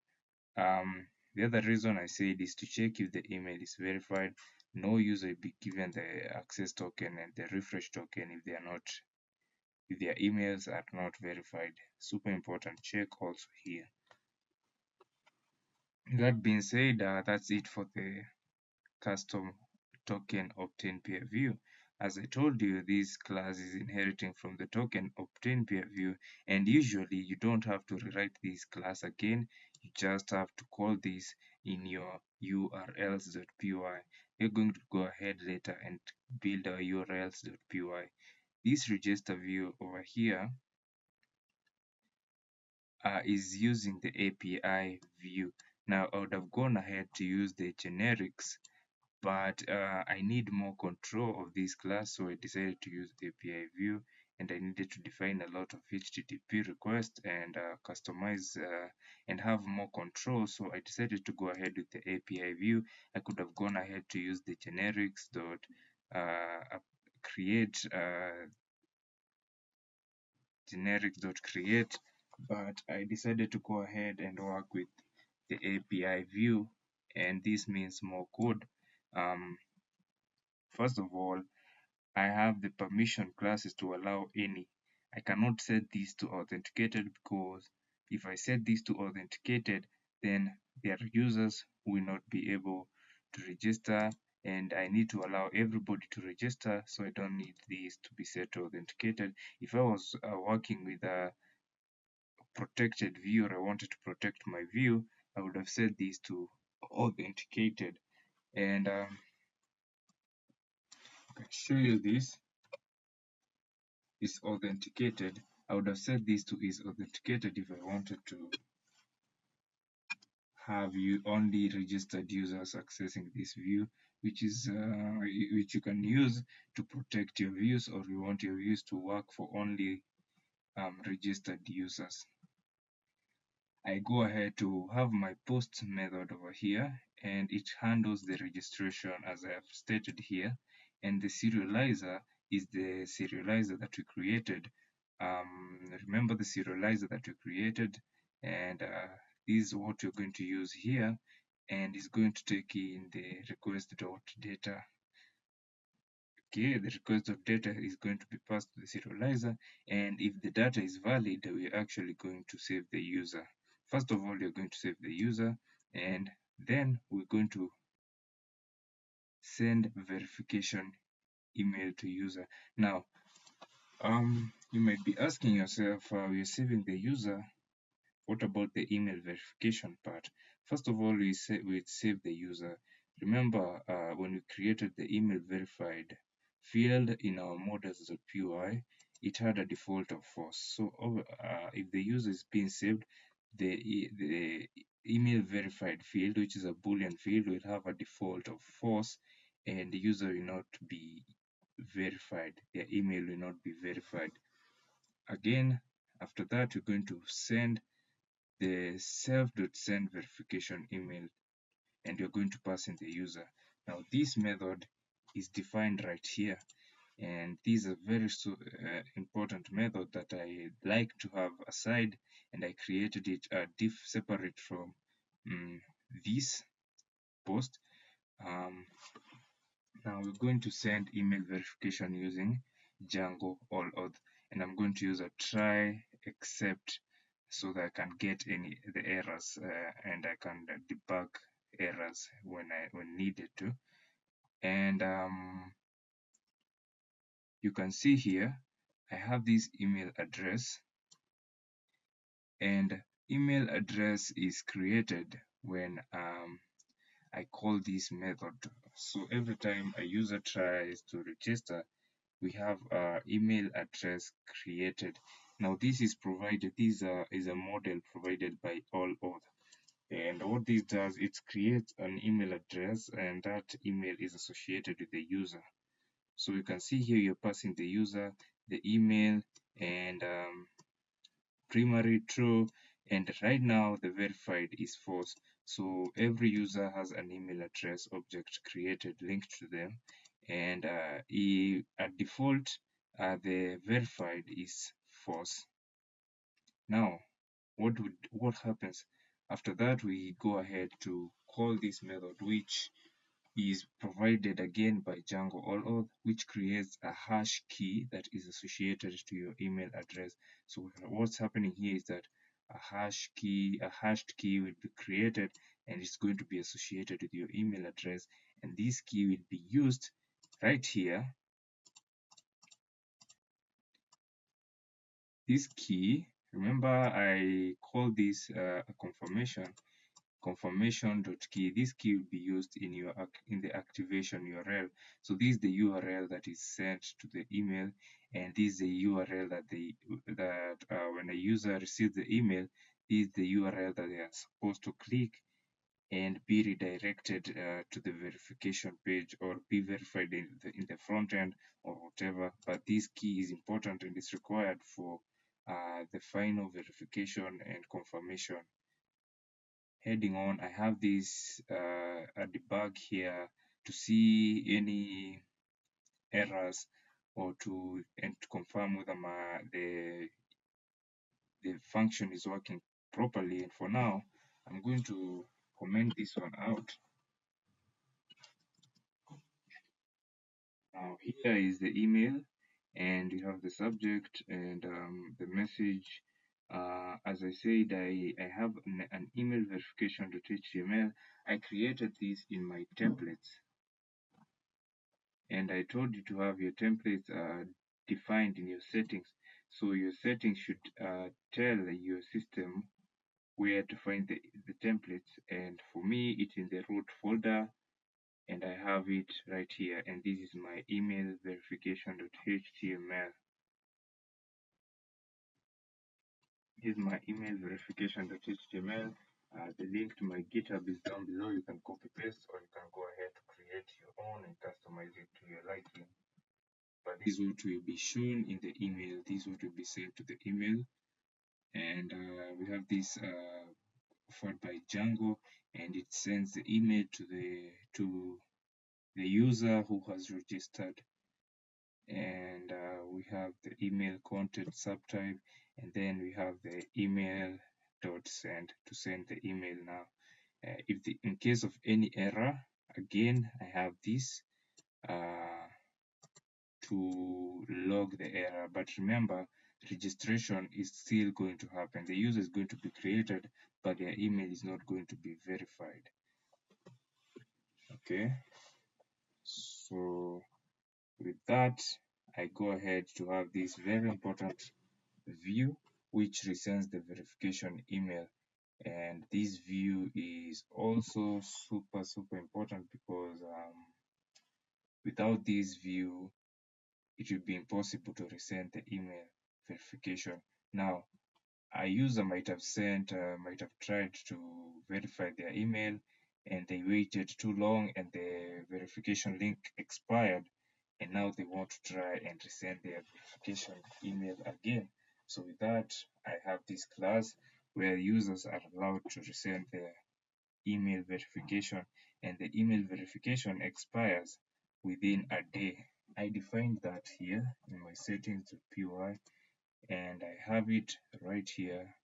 The other reason I say it is to check if the email is verified. No user will be given the access token and the refresh token if if their emails are not verified. Super important. Check also here. That being said, that's it for the custom token obtain peer view. As I told you, this class is inheriting from the token obtain peer view, and usually you don't have to rewrite this class again. You just have to call this in your urls.py. You're going to go ahead later and build a urls.py. This register view over here is using the API view. Now I would have gone ahead to use the generics, but I need more control of this class, so I decided to use API view, and I needed to define a lot of HTTP requests and customize and have more control, so I decided to go ahead with the API view. I could have gone ahead to use the generics dot create generics.create, but I decided to go ahead and work with the API view, and this means more code. First of all, I have the permission classes to allow any. I cannot set this to authenticated because if I set this to authenticated, then their users will not be able to register, and I need to allow everybody to register, so I don't need this to be set to authenticated. If I was working with a protected view, or I wanted to protect my view, I would have set these to authenticated. And I can show you this is authenticated. I would have set this to is authenticated if I wanted to have you only registered users accessing this view, which you can use to protect your views, or you want your views to work for only registered users. I go ahead to have my post method over here, and it handles the registration as I have stated here, and the serializer is the serializer that we created. Remember the serializer that we created, and this is what you're going to use here, and it's going to take in the request.data. Okay, the request of data is going to be passed to the serializer, and if the data is valid, we're actually going to save the user. First of all, you're going to save the user, and then we're going to send verification email to user. Now, you might be asking yourself, we're saving the user. What about the email verification part? First of all, we save the user. Remember, when we created the email verified field in our models.py, it had a default of false. So if the user is being saved, the email verified field, which is a Boolean field, will have a default of false, and the user will not be verified. Their email will not be verified. Again, after that, we're going to send the self.send verification email, and you're going to pass in the user. Now this method is defined right here, and this is a very important method that I like to have aside, and I created it separate from this post. Now we're going to send email verification using Django-allauth, and I'm going to use a try except so that I can get the errors and I can debug errors when needed to. And you can see here I have this email address, and email address is created when I call this method. So every time a user tries to register, we have our email address created. Now this is provided, this is a model provided by allauth. And what this does, it creates an email address, and that email is associated with the user. So you can see here you're passing the user, the email, and primary true, and right now the verified is false. So every user has an email address object created linked to them, and at default the verified is false. Now what happens? After that, we go ahead to call this method, which is provided again by Django-allauth, which creates a hash key that is associated to your email address. So what's happening here is that a hashed key will be created, and it's going to be associated with your email address, and this key will be used right here. This key, remember I called this a confirmation.key. This key will be used in the activation URL. So this is the URL that is sent to the email, and this is the URL that when a user receives the email, this is the URL that they are supposed to click and be redirected to the verification page, or be verified in the front end or whatever. But this key is important and is required for the final verification and confirmation. Heading on, I have this a debug here to see any errors, or to confirm whether the function is working properly. And for now, I'm going to comment this one out. Now here is the email, and you have the subject and the message. As I said, I have an email verification.html. I created this in my templates, and I told you to have your templates defined in your settings. So your settings should tell your system where to find the templates, and for me it's in the root folder, and I have it right here, and this is my email verification.html. Here's my email verification.html. The link to my GitHub is down below. You can copy paste, or you can go ahead to create your own and customize it to your liking. But this is what will be shown in the email. This is what will be sent to the email, and we have this offered by Django, and it sends the email to the user who has registered. And we have the email content subtype, and then we have the email dot send to send the email. Now in case of any error, again I have this to log the error. But remember, registration is still going to happen. The user is going to be created, but their email is not going to be verified. Okay, so with that, I go ahead to have this very important view which resends the verification email. And this view is also super important, because without this view it will be impossible to resend the email verification. Now a user might have tried to verify their email, and they waited too long and the verification link expired, and now they want to try and resend their verification email again. So with that, I have this class where users are allowed to resend their email verification, and the email verification expires within a day. I defined that here in my settings.py, and I have it right here,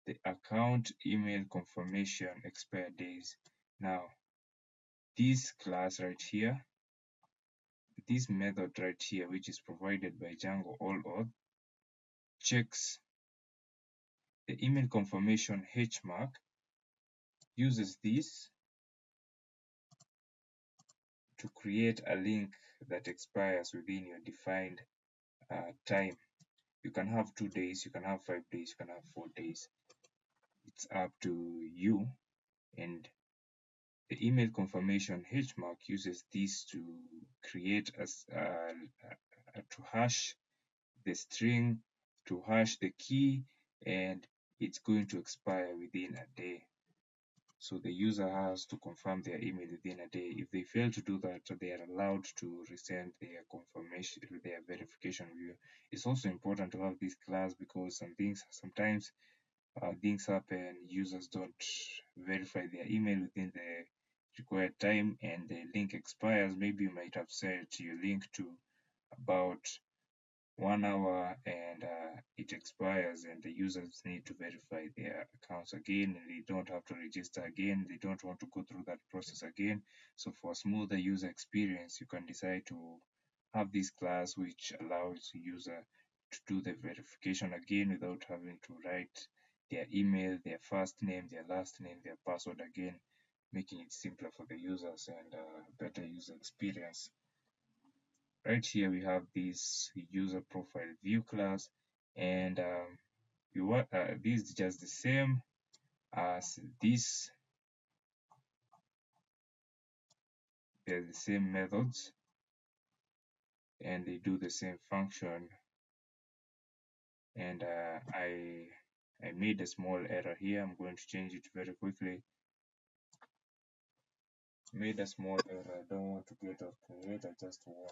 the account email confirmation expire days. Now this class right here, this method right here, which is provided by Django-allauth, checks the email confirmation hmark, uses this to create a link that expires within your defined time. You can have 2 days, you can have 5 days, you can have 4 days. It's up to you. And the email confirmation hmark uses this to create to hash the string, to hash the key, and it's going to expire within a day. So the user has to confirm their email within a day. If they fail to do that, they are allowed to resend their confirmation, their verification view. It's also important to have this class, because sometimes things happen. Users don't verify their email within the required time, and the link expires. Maybe you might have set your link to about 1 hour, and it expires, and the users need to verify their accounts again, and they don't have to register again. They don't want to go through that process again. So for a smoother user experience, you can decide to have this class which allows the user to do the verification again without having to write their email, their first name, their last name, their password again, making it simpler for the users and better user experience. Right here we have this user profile view class, and this is just the same as this. They're the same methods and they do the same function, and I made a small error here. I'm going to change it very quickly. Made a small error. I don't want to get off create. I just want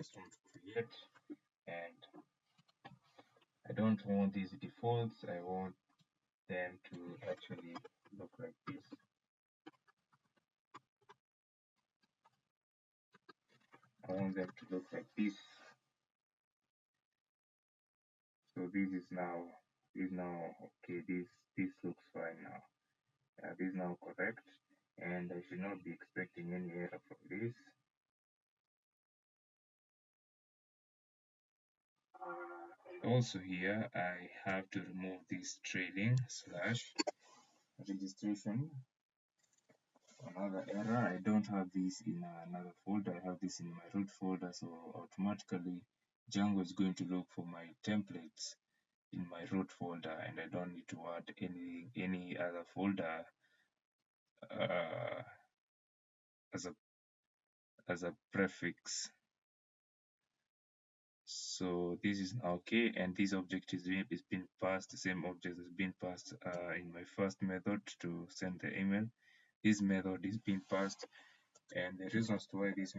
to create. And I don't want these defaults. I want them to actually look like this. I want them to look like this. So this is now okay. This looks fine now. This is now correct, and I should not be expecting any error from this. Also here, I have to remove this trailing / registration. Another error, I don't have this in another folder. I have this in my root folder, so automatically Django is going to look for my templates in my root folder, and I don't need to add any other folder uh, as a prefix. So this is okay, and this object is been passed. The same object has been passed in my first method to send the email. This method is being passed, and the reasons to why this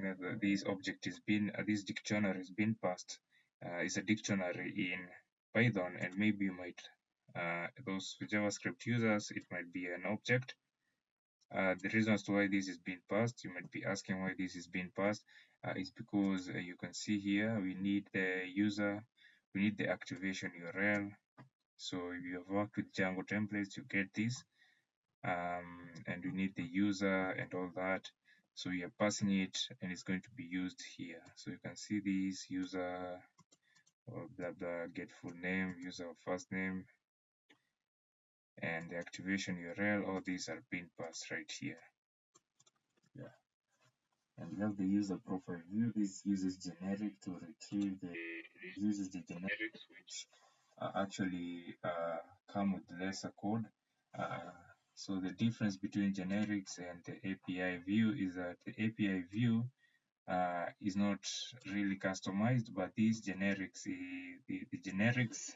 object is being this dictionary is being passed is a dictionary in Python, and maybe you might those JavaScript users, it might be an object. The reasons to why this is being passed, you might be asking why this is being passed, is because you can see here we need the activation URL. So if you have worked with Django templates, you get this, and you need the user and all that. So we are passing it, and it's going to be used here. So you can see this user or blah blah, get full name, user first name, and the activation URL. All these are being passed right here. Yeah. And we have the user profile view. This uses generic to retrieve uses the generics which actually come with lesser code. So the difference between generics and the API view is that the API view is not really customized, but these generics, the generics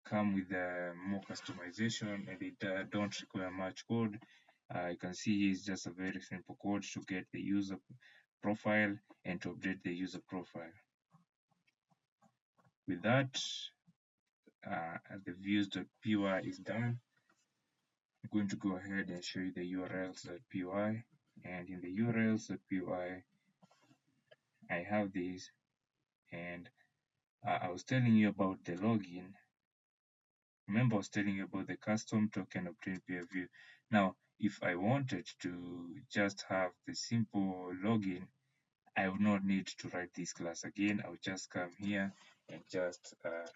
come with more customization, and it don't require much code. You can see it's just a very simple code to get the user profile and to update the user profile. With that, the views.py is done. I'm going to go ahead and show you the urls.py, and in the urls.py I have this, and I was telling you about the login. Remember, I was telling you about the custom token obtained via view. Now, if I wanted to just have the simple login, I would not need to write this class again. I would just come here and just have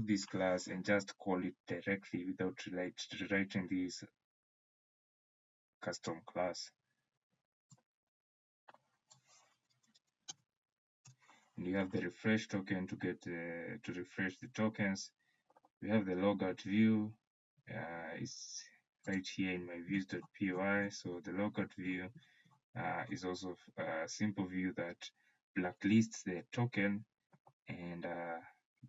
this class and just call it directly without rewriting this custom class. And you have the refresh token to get to refresh the tokens. We have the logout view. It's right here in my views.py. So the logout view is also a simple view that blacklists the token and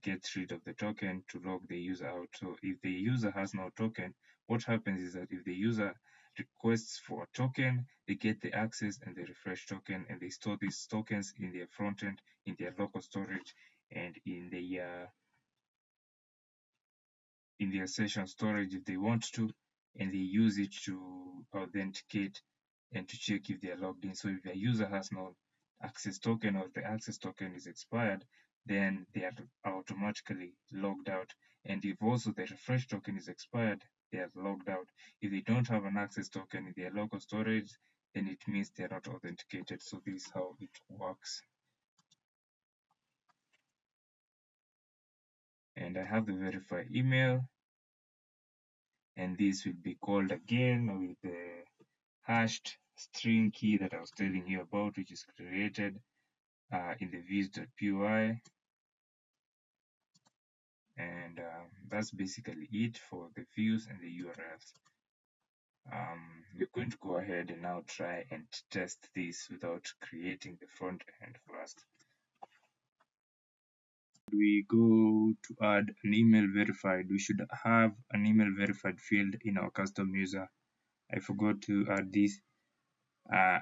gets rid of the token to log the user out. So if the user has no token, what happens is that if the user requests for a token, they get the access and the refresh token, and they store these tokens in their frontend, in their local storage, and in their session storage if they want to, and they use it to authenticate and to check if they are logged in. So if a user has no access token or the access token is expired, then they are automatically logged out. And if also the refresh token is expired, they are logged out. If they don't have an access token in their local storage, then it means they're not authenticated. So this is how it works. And I have the verify email, and this will be called again with the hashed string key that I was telling you about, which is created in the views.py. And that's basically it for the views and the URLs. We're going to go ahead and now try and test this without creating the front end first. We go to add an email verified. We should have an email verified field in our custom user. I forgot to add this. I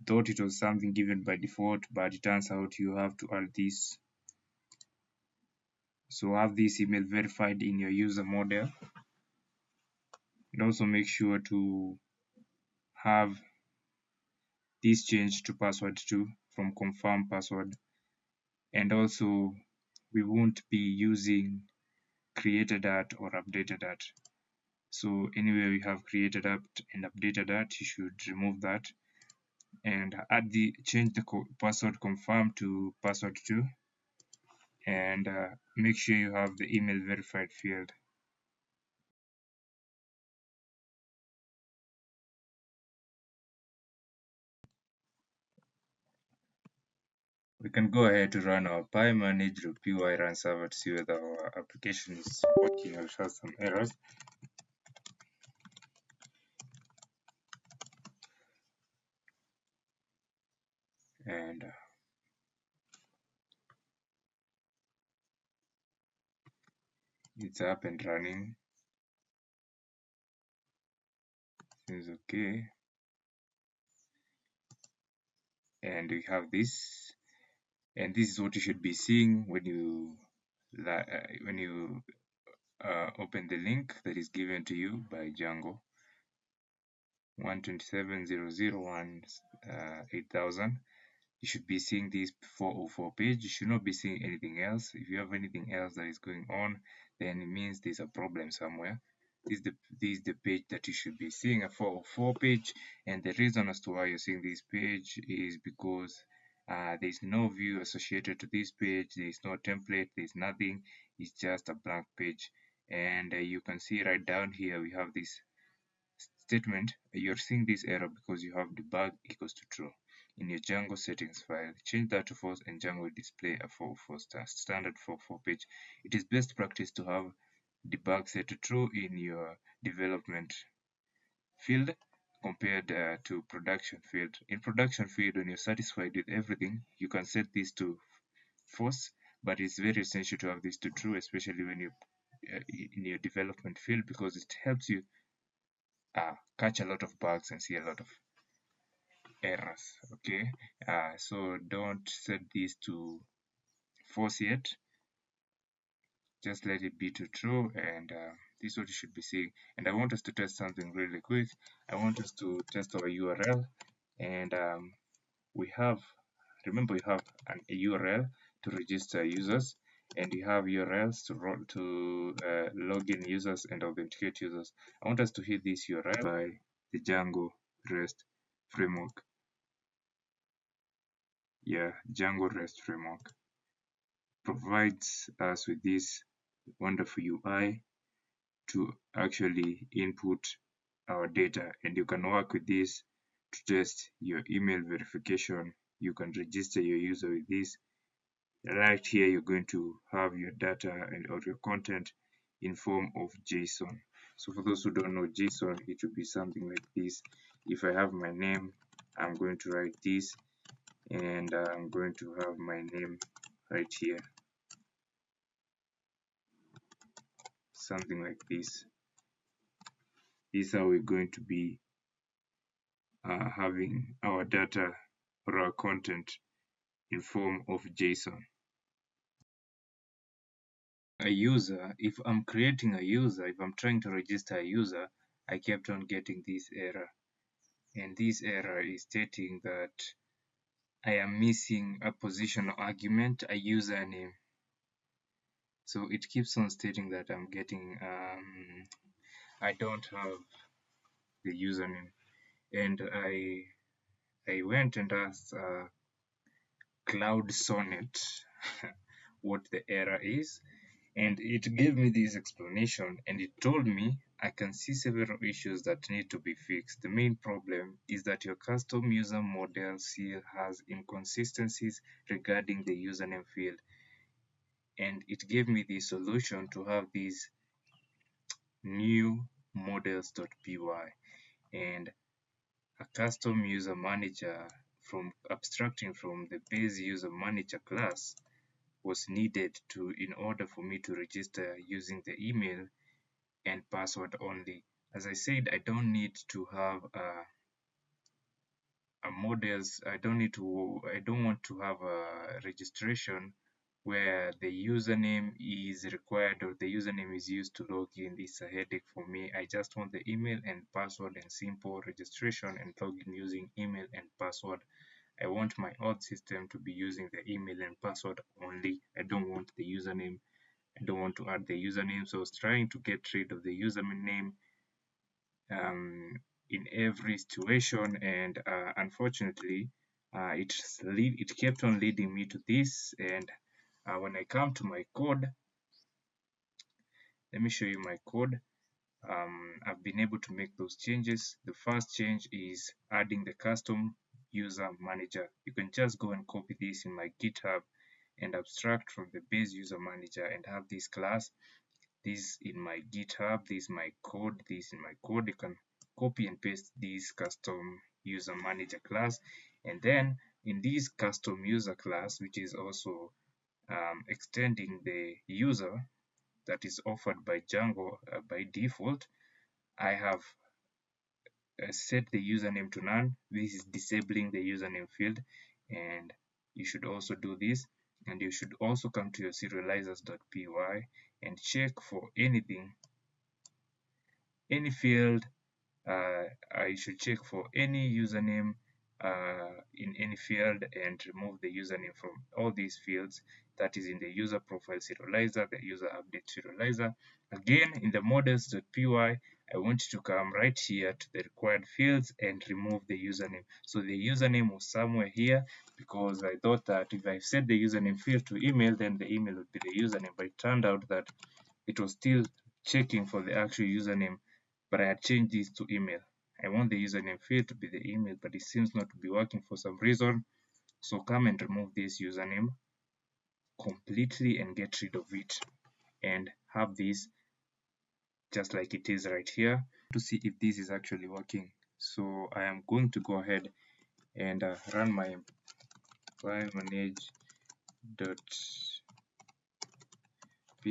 thought it was something given by default, but it turns out you have to add this. So have this email verified in your user model, and also make sure to have this changed to password too from confirm password. And also we won't be using created at or updated at. So anywhere we have created at and updated at, you should remove that and add the change the password confirm to password 2, and make sure you have the email verified field. We can go ahead to run our py run server to see whether our application is working or has some errors. And it's up and running. Seems okay. And we have this, and this is what you should be seeing when you open the link that is given to you by Django 127.0.0.1 you should be seeing this 404 page. You should not be seeing anything else. If you have anything else that is going on, then it means there's a problem somewhere. This is the page that you should be seeing, a 404 page. And the reason as to why you're seeing this page is because there's no view associated to this page. There's no template. There's nothing. It's just a blank page. And you can see right down here we have this statement. You're seeing this error because you have debug equals to true. In your Django settings file, change that to false and Django will display a 404 standard 404 page. It is best practice to have debug set to true in your development field compared to production field. In production field, when you're satisfied with everything, you can set this to false, but it's very essential to have this to true, especially when you in your development field, because it helps you catch a lot of bugs and see a lot of errors. Okay, so don't set this to false yet, just let it be to true, and this is what you should be seeing. And I want us to test something really quick. I want us to test our URL, and we have, remember, you have a URL to register users, and you have URLs to log in users and authenticate users. I want us to hit this URL by the Django REST framework. Yeah, Django REST framework provides us with this wonderful UI to actually input our data, and you can work with this to test your email verification. You can register your user with this. Right here you're going to have your data and or your content in form of JSON. So for those who don't know JSON, it will be something like this. If I have my name, I'm going to write this, and I'm going to have my name right here, something like this. This is how we're going to be having our data or our content in form of JSON. A user, if I'm creating a user, if I'm trying to register a user, I kept on getting this error, and this error is stating that I am missing a positional argument, a username. So it keeps on stating that I'm getting I don't have the username, and I went and asked Cloud Sonnet what the error is, and it gave me this explanation, and it told me I can see several issues that need to be fixed. The main problem is that your custom user model still has inconsistencies regarding the username field, and it gave me the solution to have these new models.py and a custom user manager from abstracting from the base user manager class was needed in order for me to register using the email and password only. As I said, I don't need to have a models. I don't want to have a registration where the username is required or the username is used to log in. It's a headache for me. I just want the email and password and simple registration and login using email and password. I want my auth system to be using the email and password only. I don't want the username. I don't want to add the username. So I was trying to get rid of the username in every situation, and unfortunately it kept on leading me to this. And when I come to my code, let me show you my code. I've been able to make those changes. The first change is adding the custom user manager. You can just go and copy this in my GitHub and abstract from the base user manager and have this class. This in my GitHub, this is my code, this in my code. You can copy and paste this custom user manager class, and then in this custom user class, which is also extending the user that is offered by Django by default, I have set the username to none. This is disabling the username field, and you should also do this. And you should also come to your serializers.py and check for anything, any field. I should check for any username in any field and remove the username from all these fields. That is in the user profile serializer, the user update serializer. Again, in the models.py, I want you to come right here to the required fields and remove the username. So the username was somewhere here because I thought that if I set the username field to email, then the email would be the username. But it turned out that it was still checking for the actual username, but I had changed this to email. I want the username field to be the email, but it seems not to be working for some reason. So come and remove this username completely and get rid of it and have this just like it is right here to see if this is actually working. So I am going to go ahead and run my file manage.py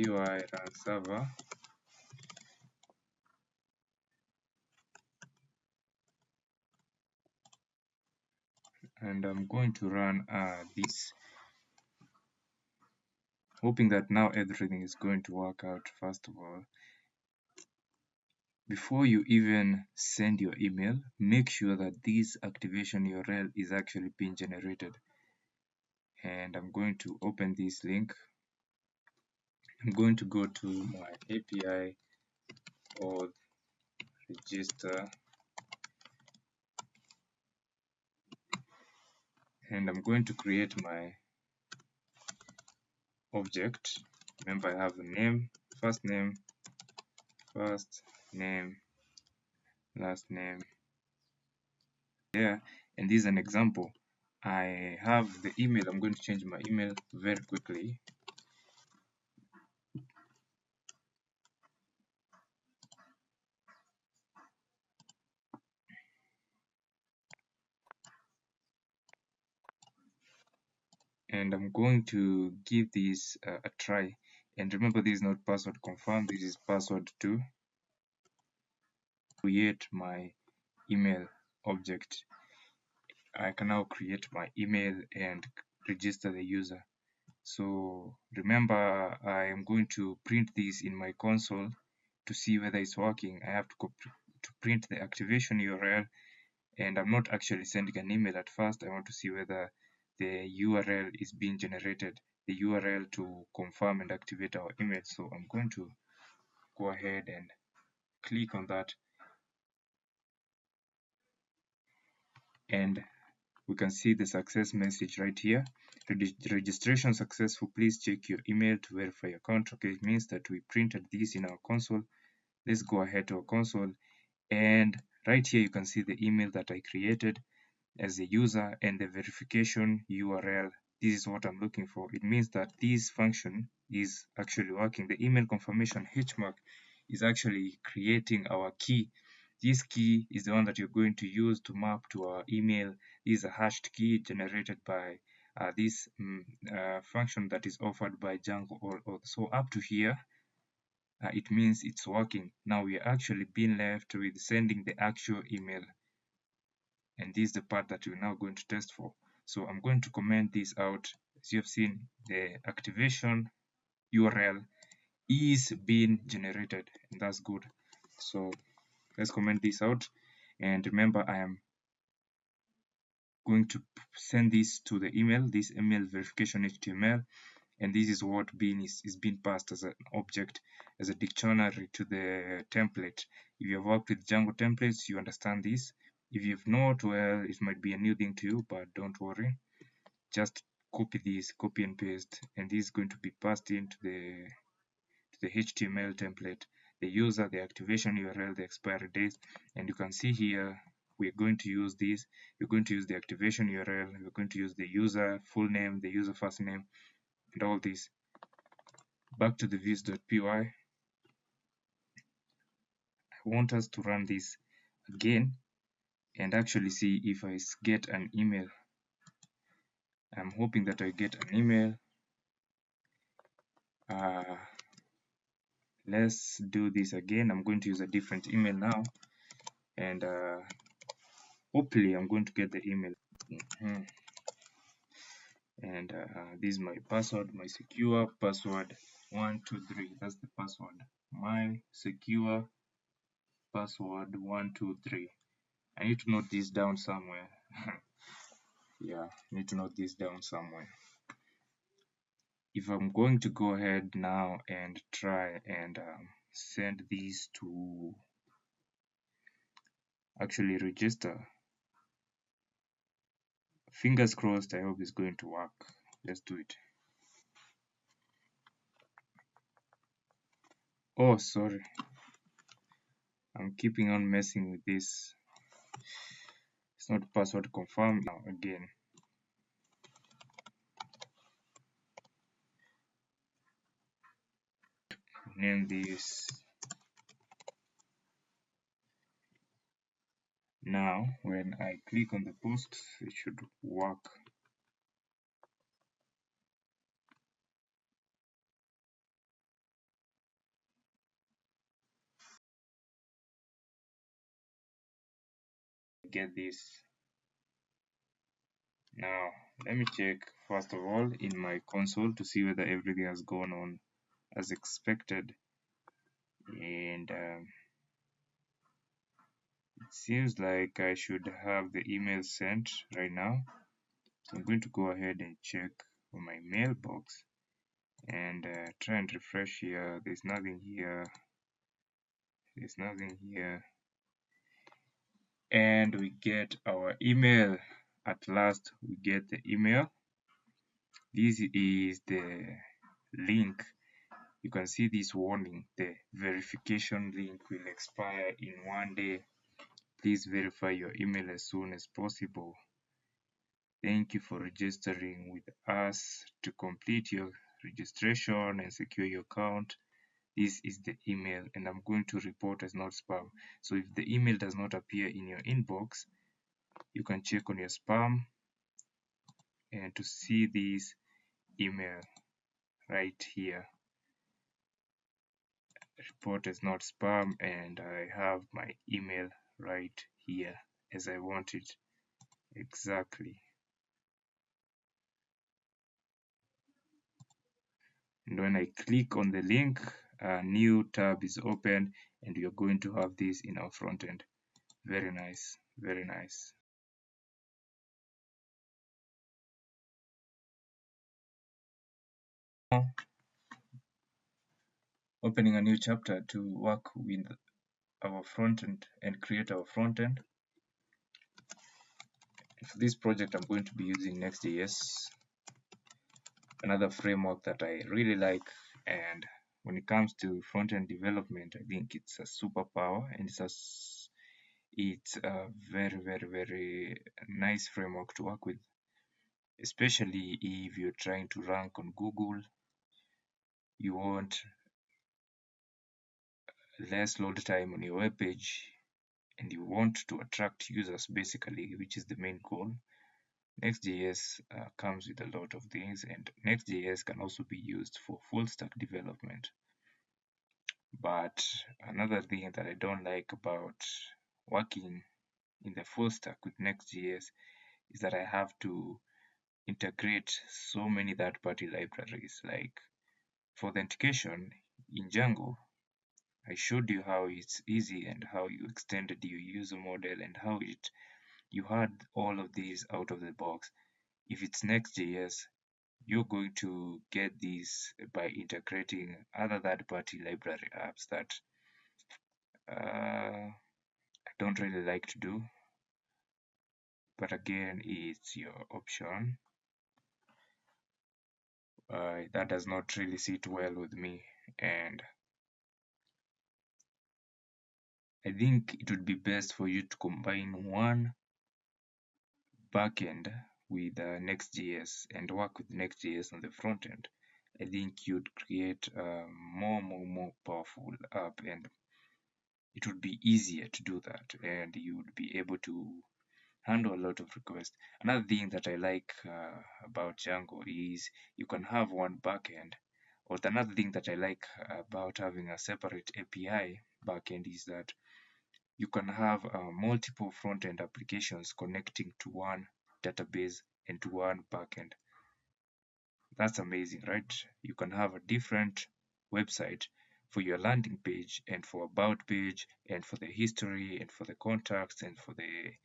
run server, and I'm going to run this, hoping that now everything is going to work out. First of all, before you even send your email, make sure that this activation URL is actually being generated. And I'm going to open this link. I'm going to go to my API or register, and I'm going to create my object. Remember, I have a name, first name, last name there, and this is an example. I have the email. I'm going to change my email very quickly. And I'm going to give this a try. And remember, this is not password confirmed, this is password to create my email object. I can now create my email and register the user. So remember, I am going to print this in my console to see whether it's working. I have to to print the activation URL, and I'm not actually sending an email at first. I want to see whether the URL is being generated, the URL to confirm and activate our email. So I'm going to go ahead and click on that, and we can see the success message right here. Registration successful. Please check your email to verify your account. Okay, it means that we printed this in our console. Let's go ahead to our console, and right here you can see the email that I created as a user and the verification URL. This is what I'm looking for. It means that this function is actually working. The email confirmation HMark is actually creating our key. This key is the one that you're going to use to map to our email. This is a hashed key generated by this function that is offered by Django-allauth. So up to here, it means it's working. Now we are actually being left with sending the actual email, and this is the part that we're now going to test for. So I'm going to comment this out. As you have seen, the activation URL is being generated, and that's good. So let's comment this out, and remember, I am going to send this to the email, this email verification HTML, and this is what is being passed as an object, as a dictionary to the template. If you have worked with Django templates, you understand this. If you've not, well, it might be a new thing to you, but don't worry. Just copy this, copy and paste, and this is going to be passed into the HTML template, the user, the activation URL, the expiry date, and you can see here we're going to use this. We're going to use the activation URL, we're going to use the user full name, the user first name, and all this. Back to the views.py. I want us to run this again and actually see if I get an email. I'm hoping that I get an email. Let's do this again. I'm going to use a different email now, and hopefully I'm going to get the email. And this is my password, my secure password 123. That's the password, my secure password 123. I need to note this down somewhere. Yeah, I need to note this down somewhere. If I'm going to go ahead now and try and send these to actually register, fingers crossed, I hope it's going to work. Let's do it. Oh, sorry, I'm keeping on messing with this. It's not password confirmed now again. Name this. Now when I click on the post, it should work. Get this. Now let me check first of all in my console to see whether everything has gone on as expected, and it seems like I should have the email sent right now. So I'm going to go ahead and check on my mailbox and try and refresh here. There's nothing here. There's nothing here. And we get our email. At last, we get the email. This is the link. You can see this warning. The verification link will expire in 1 day. Please verify your email as soon as possible. Thank you for registering with us. To complete your registration and secure your account, this is the email, and I'm going to report as not spam. So if the email does not appear in your inbox, you can check on your spam and to see this email right here. Report as not spam, and I have my email right here as I want it exactly. And when I click on the link, a new tab is open, and we are going to have this in our front end. Very nice, very nice. Now, opening a new chapter to work with our front end and create our front end. For this project, I'm going to be using Next.js, another framework that I really like. And when it comes to front-end development, I think it's a superpower, and it's a very, very, very nice framework to work with, especially if you're trying to rank on Google. You want less load time on your web page, and you want to attract users, basically, which is the main goal. Next.js comes with a lot of things, and Next.js can also be used for full stack development. But another thing that I don't like about working in the full stack with Next.js is that I have to integrate so many third-party libraries. Like for authentication in Django, I showed you how it's easy and how you extended your user model and how you had all of these out of the box. If it's Next.js, you're going to get these by integrating other third-party library apps that I don't really like to do. But again, it's your option. That does not really sit well with me, and I think it would be best for you to combine one backend with Next.js and work with Next.js on the front end. I think you'd create a more powerful app, and it would be easier to do that, and you would be able to handle a lot of requests. Another thing that I like about Django is you can have one backend. Or another thing that I like about having a separate API backend is that you can have multiple front-end applications connecting to one database and to one backend. That's amazing, right? You can have a different website for your landing page and for about page and for the history and for the contacts and for the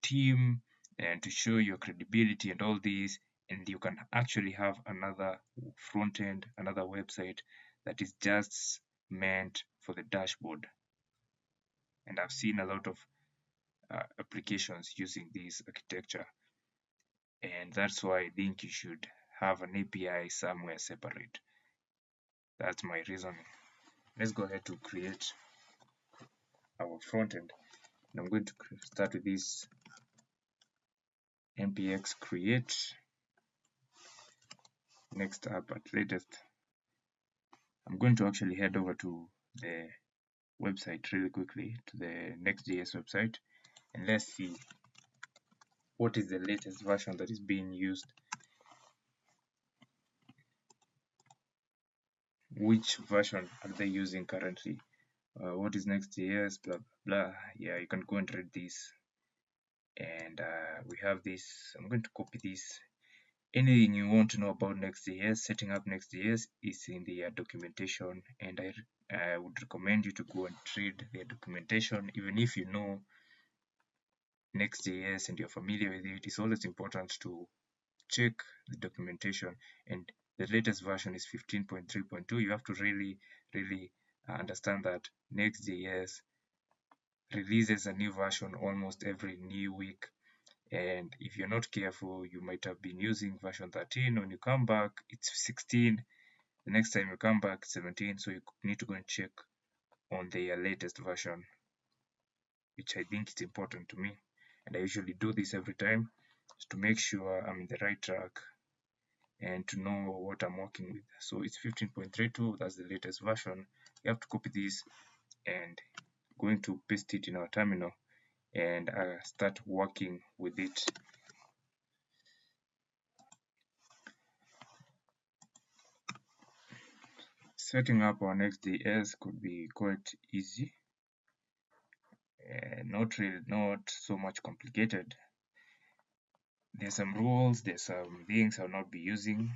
team and to show your credibility and all these. And you can actually have another front end, another website that is just meant for the dashboard. And I've seen a lot of applications using this architecture, and that's why I think you should have an API somewhere separate. That's my reasoning. Let's go ahead to create our front end. And I'm going to start with this npx create next app at latest. I'm going to actually head over to the website really quickly, to the Next.js website, and let's see what is the latest version that is being used. Which version are they using currently? What is Next.js, blah, blah, blah. Yeah, you can go and read this. And we have this. I'm going to copy this. Anything you want to know about Next.js, setting up Next.js is in the documentation, and I would recommend you to go and read the documentation. Even if you know Next.js and you're familiar with it, it's always important to check the documentation. And the latest version is 15.3.2. You have to really understand that Next.js releases a new version almost every new week. And if you're not careful, you might have been using version 13. When you come back, it's 16. The next time you come back, 17. So you need to go and check on the latest version, which I think is important to me. And I usually do this every time just to make sure I'm in the right track and to know what I'm working with. So it's 15.32, that's the latest version. You have to copy this and going to paste it in our terminal and start working with it. Setting up our Next.js could be quite easy, not so much complicated. There's some rules, there's some things I'll not be using,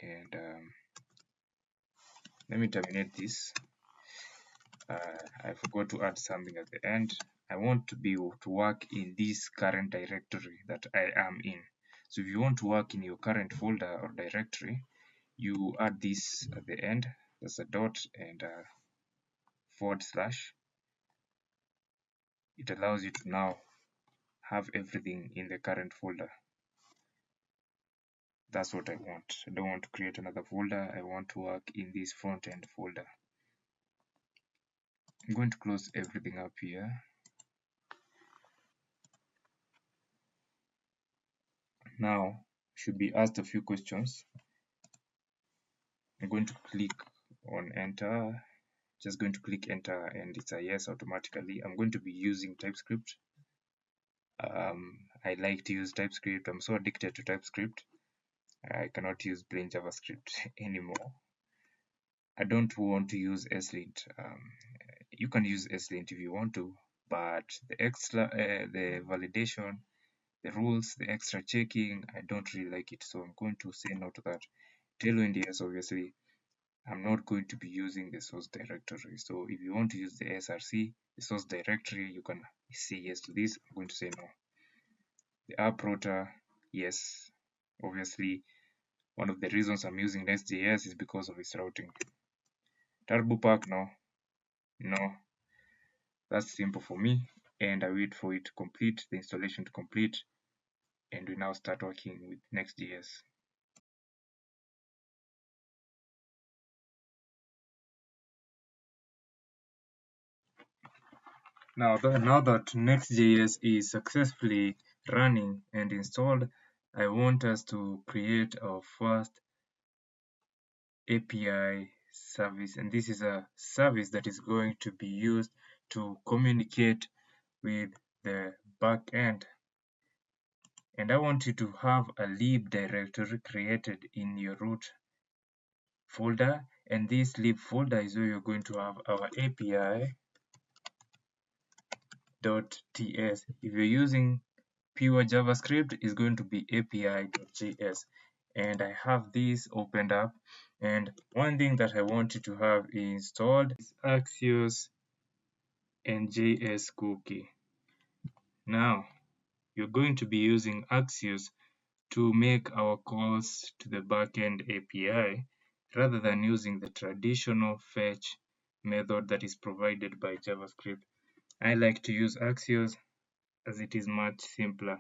and Let me terminate this. I forgot to add something at the end. I want to work in this current directory that I am in. So if you want to work in your current folder or directory, you add this at the end. There's a dot and a /. It allows you to now have everything in the current folder. That's what I want. I don't want to create another folder. I want to work in this front-end folder. I'm going to close everything up here. Now, should be asked a few questions. I'm going to click on enter. Just going to click enter and it's a yes automatically. I'm going to be using TypeScript. I like to use TypeScript. I'm so addicted to TypeScript. I cannot use plain JavaScript anymore. I don't want to use SLint. You can use SLint if you want to, but the extra, the validation, the rules, the extra checking, I don't really like it. So I'm going to say no to that. Tailwind, yes, obviously. I'm not going to be using the source directory. So if you want to use the SRC, the source directory, you can say yes to this. I'm going to say no. The app router, yes. Obviously, one of the reasons I'm using Next.js is because of its routing. Turbo pack, no. No. That's simple for me. And I wait for it to complete, the installation to complete. And we now start working with Next.js. Now that Next.js is successfully running and installed, I want us to create our first API service, and this is a service that is going to be used to communicate with the backend. And I want you to have a lib directory created in your root folder, and this lib folder is where you're going to have our API.ts. If you're using pure JavaScript, is going to be API.js, and I have this opened up. And one thing that I want you to have installed is Axios and JS cookie. Now you're going to be using Axios to make our calls to the backend API rather than using the traditional fetch method that is provided by JavaScript. I like to use Axios as it is much simpler.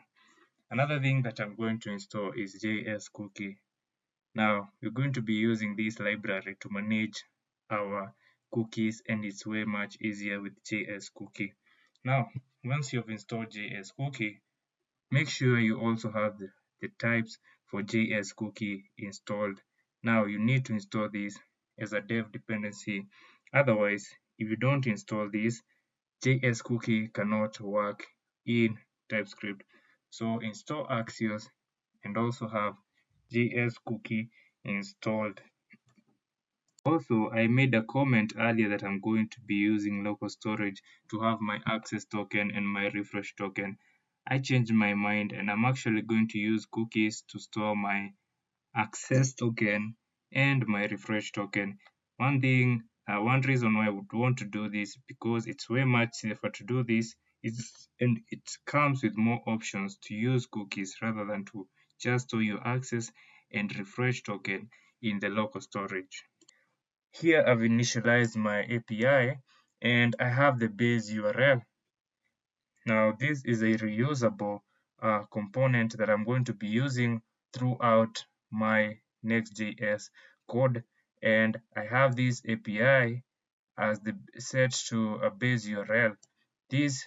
Another thing that I'm going to install is JS cookie. Now, we're going to be using this library to manage our cookies, and it's way much easier with JS cookie. Now, once you've installed JS cookie, make sure you also have the types for JS cookie installed. Now, you need to install this as a dev dependency. Otherwise, if you don't install this, JS cookie cannot work in TypeScript. So install Axios and also have JS cookie installed. Also, I made a comment earlier that I'm going to be using local storage to have my access token and my refresh token. I changed my mind and I'm actually going to use cookies to store my access token and my refresh token. One reason why I would want to do this because it's way much safer to do this and it comes with more options to use cookies rather than to just store your access and refresh token in the local storage. Here I've initialized my API and I have the base URL. Now this is a reusable component that I'm going to be using throughout my Next.js code, and I have this API as the set to a base URL. This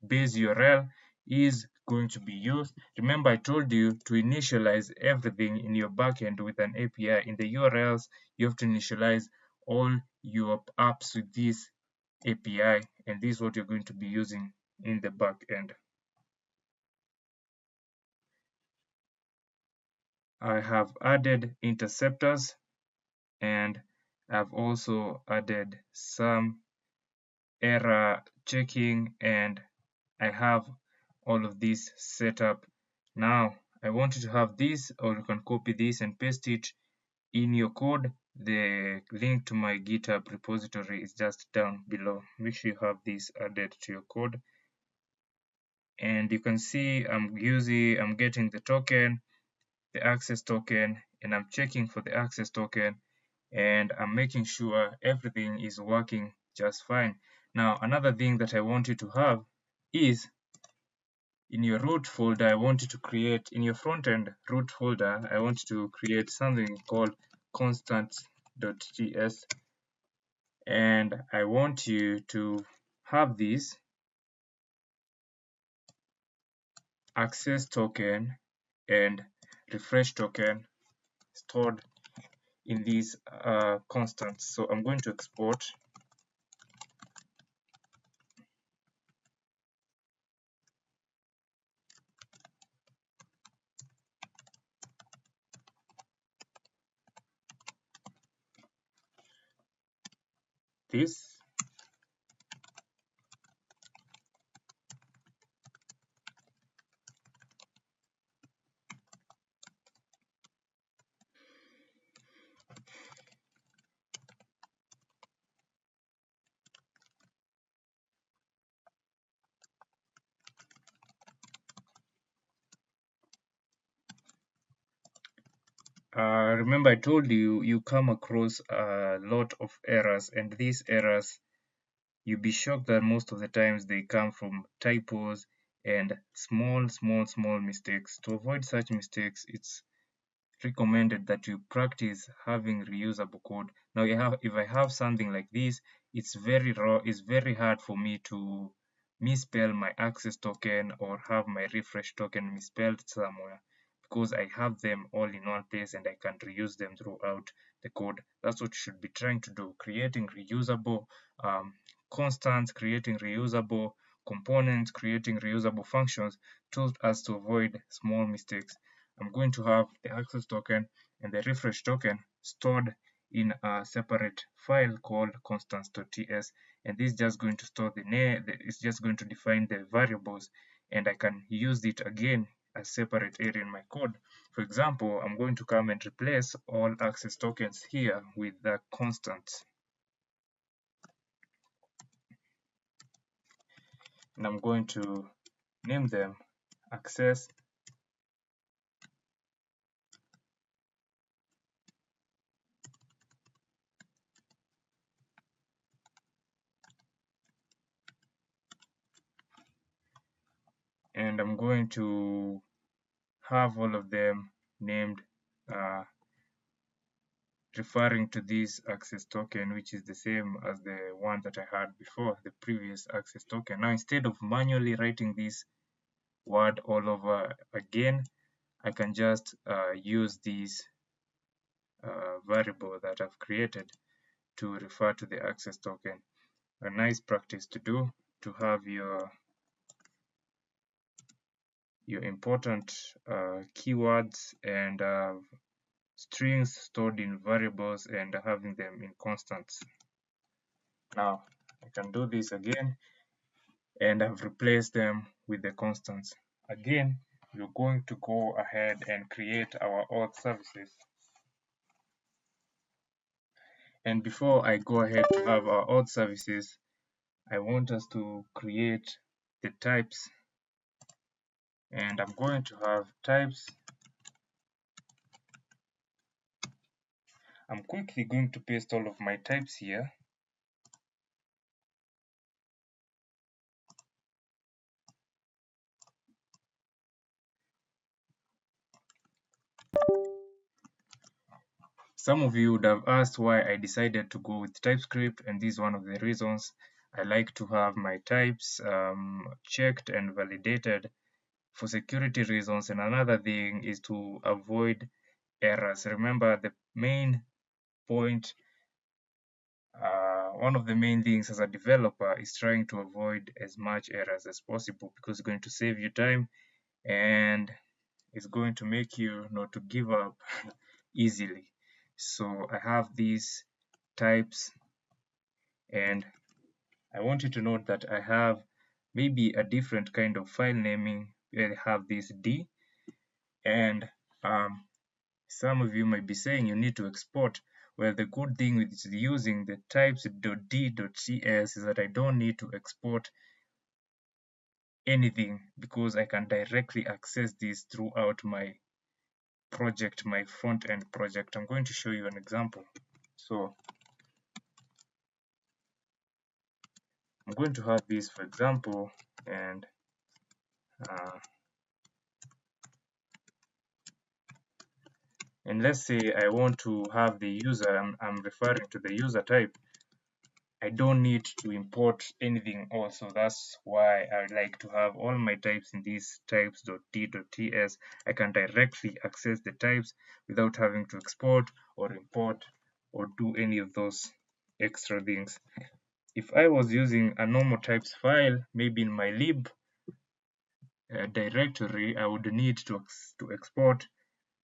base URL is going to be used. Remember, I told you to initialize everything in your backend with an API. In the URLs, you have to initialize all your apps with this API, and this is what you're going to be using in the backend. I have added interceptors and I've also added some error checking, and I have all of this set up. Now I want you to have this, or you can copy this and paste it in your code The link to my GitHub repository is just down below. Make sure you have this added to your code. And you can see I'm getting the token, the access token, and I'm checking for the access token, and I'm making sure everything is working just fine. Now, another thing that I want you to have is in your root folder, I want you to create, in your frontend root folder, I want you to create something called constant.js, and I want you to have this access token and refresh token stored in these constants. So I'm going to export this. Remember I told you you come across a lot of errors, and these errors, you'll be shocked that most of the times they come from typos and small mistakes. To avoid such mistakes, it's recommended that you practice having reusable code. Now, if I have something like this, it's very raw, it's very hard for me to misspell my access token or have my refresh token misspelled somewhere, because I have them all in one place and I can reuse them throughout the code. That's what you should be trying to do, creating reusable constants, creating reusable components, creating reusable functions to us to avoid small mistakes. I'm going to have the access token and the refresh token stored in a separate file called constants.ts, and this is just going to store the name, it's just going to define the variables, and I can use it again as separate area in my code. For example, I'm going to come and replace all access tokens here with the constants, and I'm going to name them access and I'm going to have all of them named referring to this access token, which is the same as the one that I had before, the previous access token. Now, instead of manually writing this word all over again, I can just use this variable that I've created to refer to the access token. A nice practice to do, to have your important keywords and strings stored in variables and having them in constants. Now I can do this again, and I've replaced them with the constants. Again, we're going to go ahead and create our auth services. And before I go ahead to have our auth services, I want us to create the types, and I'm going to have types. I'm quickly going to paste all of my types here. Some of you would have asked why I decided to go with TypeScript, and this is one of the reasons. I like to have my types checked and validated for security reasons, and another thing is to avoid errors. Remember, the main point, one of the main things as a developer is trying to avoid as much errors as possible, because it's going to save you time and it's going to make you not to give up easily. So I have these types, and I want you to note that I have maybe a different kind of file naming. I have this D, and some of you might be saying you need to export. Well, the good thing with using the types.d.cs is that I don't need to export anything because I can directly access this throughout my project, my front-end project. I'm going to show you an example. So I'm going to have this, for example, and let's say I want to have the user, I'm referring to the user type. I don't need to import anything also. That's why I like to have all my types in this types.d.ts. I can directly access the types without having to export or import or do any of those extra things. If I was using a normal types file, maybe in my lib directory, I would need to export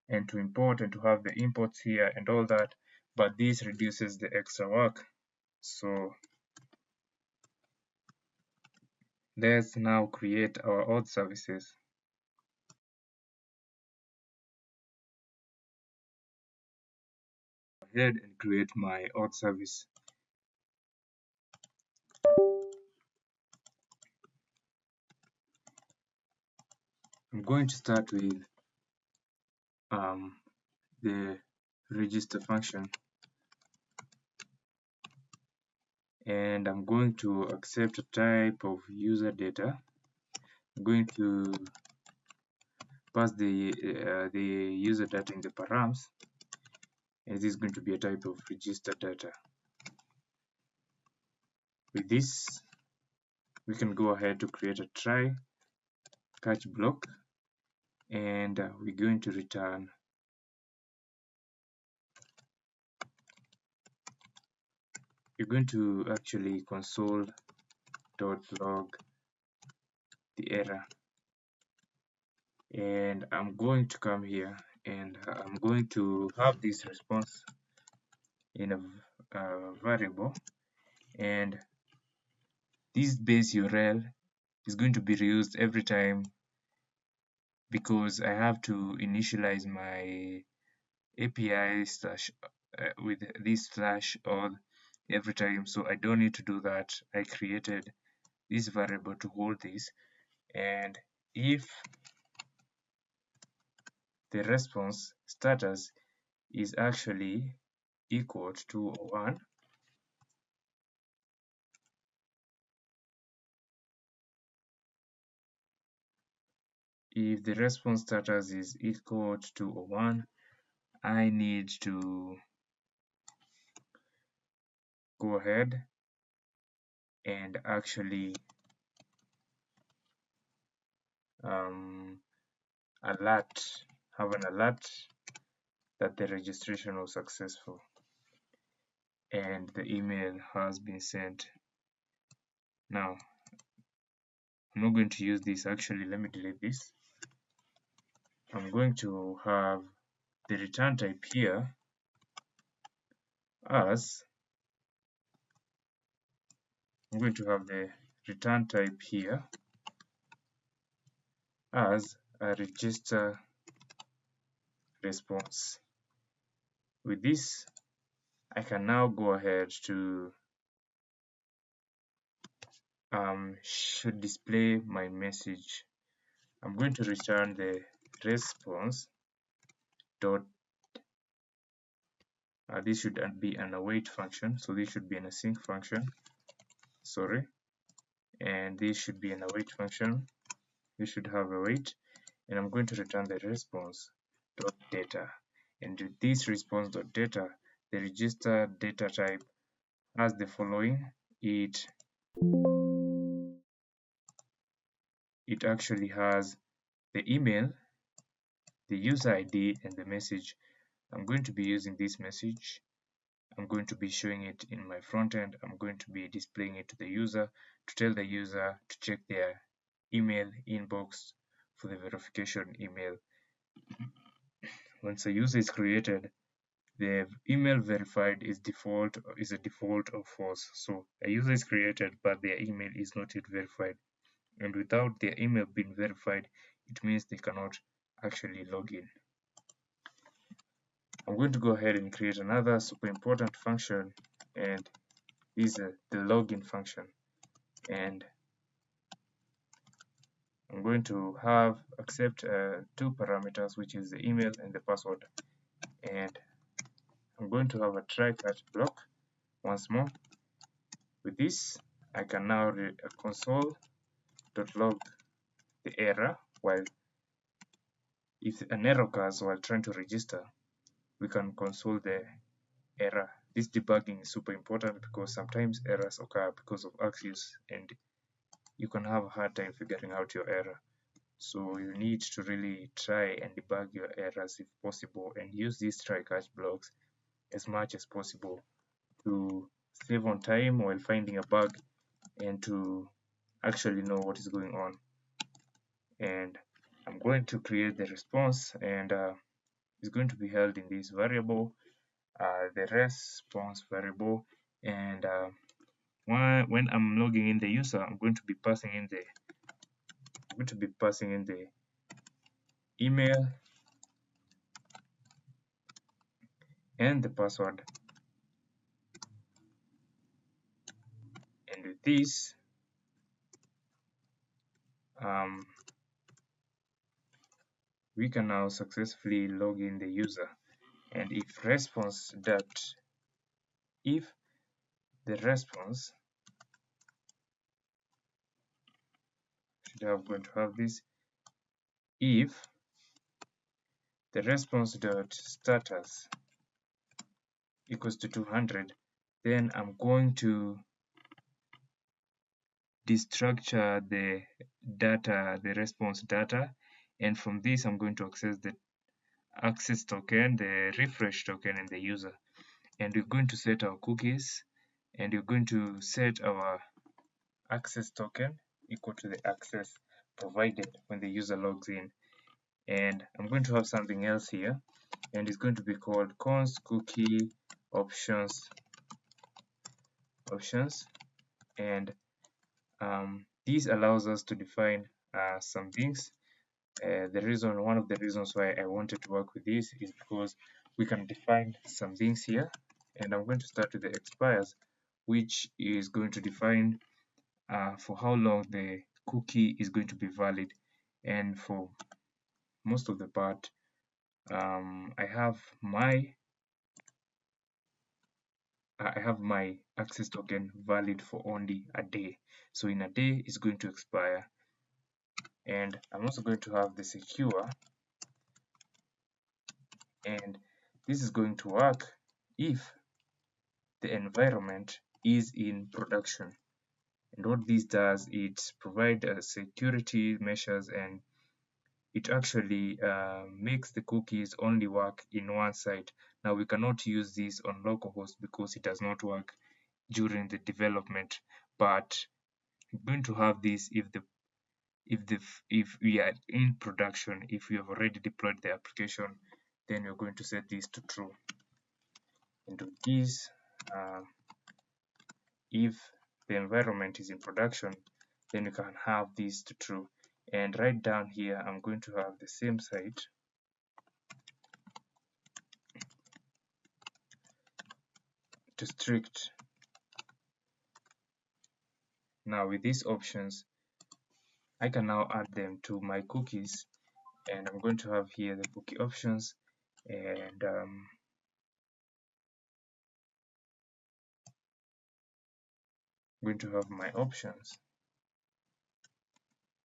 and to import and to have the imports here and all that, but this reduces the extra work. So let's now create our auth services. Go ahead and create my auth service. I'm going to start with the register function, and I'm going to accept a type of user data. I'm going to pass the user data in the params, and this is going to be a type of register data. With this, we can go ahead to create a try catch block, and we're going to return you're going to actually console.log the error, and I'm going to come here and I'm going to have this response in a variable, and this base URL is going to be reused every time because I have to initialize my API slash with this slash all every time, so I don't need to do that. I created this variable to hold this, and if the response status is actually equal to 1, if the response status is equal to 1, I need to go ahead and actually have an alert that the registration was successful and the email has been sent. Now, I'm not going to use this. Actually, let me delete this. I'm going to have the return type here as I'm going to have the return type here as a register response. With this, I can now go ahead to should display my message. I'm going to return the response dot this should be an await function, so this should be an async function, sorry, and this should be an await function. We should have await, and I'm going to return the response dot data, and with this response dot data, the register data type has the following. It actually has the email, the user ID, and the message. I'm going to be using this message. I'm going to be showing it in my front end. I'm going to be displaying it to the user to tell the user to check their email inbox for the verification email. Once a user is created, the email verified is a default of false. So a user is created, but their email is not yet verified. And without their email being verified, it means they cannot actually log in. I'm going to go ahead and create another super important function, and this is the login function, and I'm going to have accept two parameters, which is the email and the password, and I'm going to have a try catch block once more. With this, I can now console.log the error. While if an error occurs while trying to register, we can console the error. This debugging is super important because sometimes errors occur because of access, and you can have a hard time figuring out your error. So you need to really try and debug your errors if possible, and use these try catch blocks as much as possible to save on time while finding a bug and to actually know what is going on. And I'm going to create the response, and it's going to be held in this variable, the response variable. And when I'm logging in the user, I'm going to be passing in the email and the password. And with this, we can now successfully log in the user. And if the response going to have this, if the response dot status equals to 200, then I'm going to destructure the data, the response data, and from this I'm going to access the access token, the refresh token, and the user. And we're going to set our cookies, and we're going to set our access token equal to the access provided when the user logs in. And I'm going to have something else here, and it's going to be called const cookie options, and this allows us to define some things. One of the reasons why I wanted to work with this is because we can define some things here, and I'm going to start with the expires, which is going to define for how long the cookie is going to be valid. And for most of the part, I have my access token valid for only a day. So in a day, it's going to expire. And I'm also going to have the secure, and this is going to work if the environment is in production. And what this does, it provides security measures, and it actually makes the cookies only work in one site. Now we cannot use this on localhost because it does not work during the development, but we're going to have this if we are in production. If we have already deployed the application, then we're going to set this to true. And with this, if the environment is in production, then you can have this to true. And right down here, I'm going to have the same site to strict. Now with these options, I can now add them to my cookies, and I'm going to have here the cookie options, and I'm going to have my options.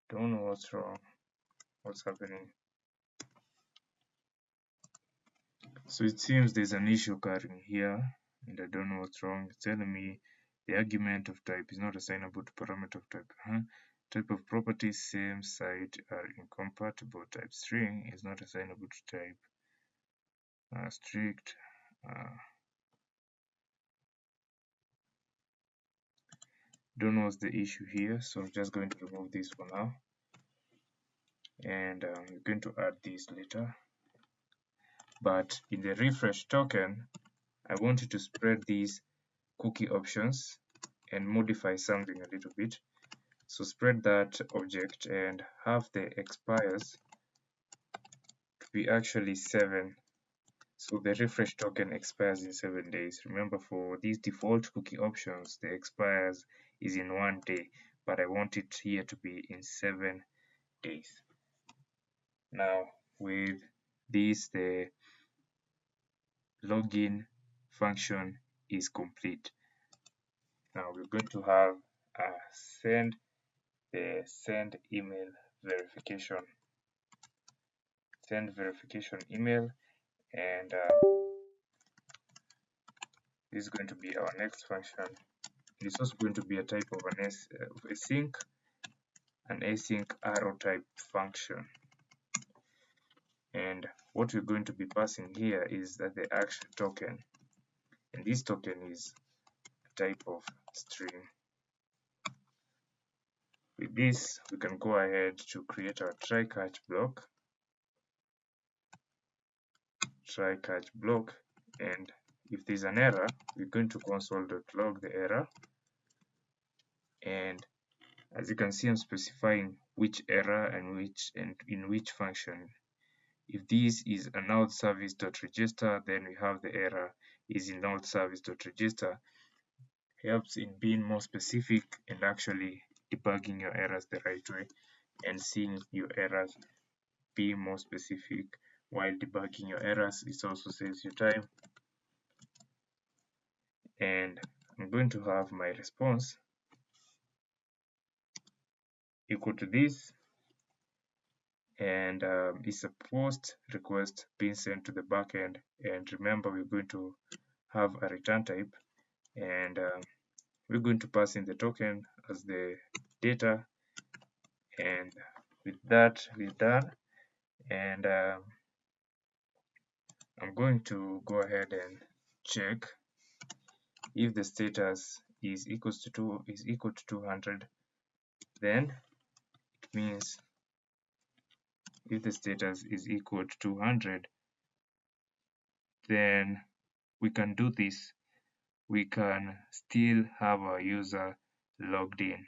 Don't know what's wrong, what's happening. So it seems there's an issue occurring here, and I don't know what's wrong. It's telling me the argument of type is not assignable to parameter of type. Type of properties, same site are incompatible. Type string is not assignable to type strict. Don't know what's the issue here, so I'm just going to remove this for now, and I'm going to add this later. But in the refresh token, I wanted to spread these cookie options and modify something a little bit. So spread that object and have the expires to be actually 7. So the refresh token expires in 7 days. Remember, for these default cookie options, the expires is in 1 day, but I want it here to be in 7 days. Now with this, the login function is complete. Now we're going to have send email verification, send verification email, and this is going to be our next function. It is also going to be a type of an async arrow type function. And what we're going to be passing here is that the action token, and this token is a type of string. With this, we can go ahead to create our try-catch block, and if there's an error, we're going to console.log the error, and as you can see, I'm specifying which error and in which function. If this is an auth service.register, then we have the error is in auth service.register. Helps in being more specific and actually debugging your errors the right way and seeing your errors be more specific while debugging your errors. It also saves you time. And I'm going to have my response equal to this, and it's a post request being sent to the backend. And remember, we're going to have a return type, and we're going to pass in the token as the data. And with that, we're done. And I'm going to go ahead and check if the status is equal to 200. Then it means if the status is equal to 200, then we can do this. We can still have our user logged in.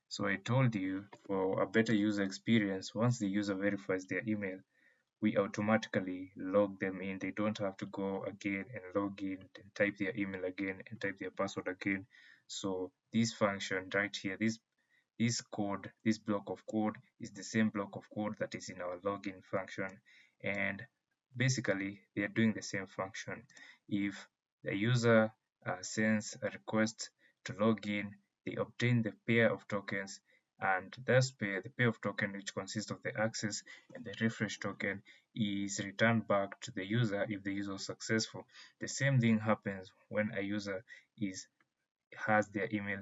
So I told you, for a better user experience, once the user verifies their email, we automatically log them in. They don't have to go again and log in and type their email again and type their password again. So this function right here, this code, this block of code is the same block of code that is in our login function, and basically they are doing the same function. If the user sends a request to log in, they obtain the pair of tokens, and thus the pair of token, which consists of the access and the refresh token, is returned back to the user if the user is successful. The same thing happens when a user has their email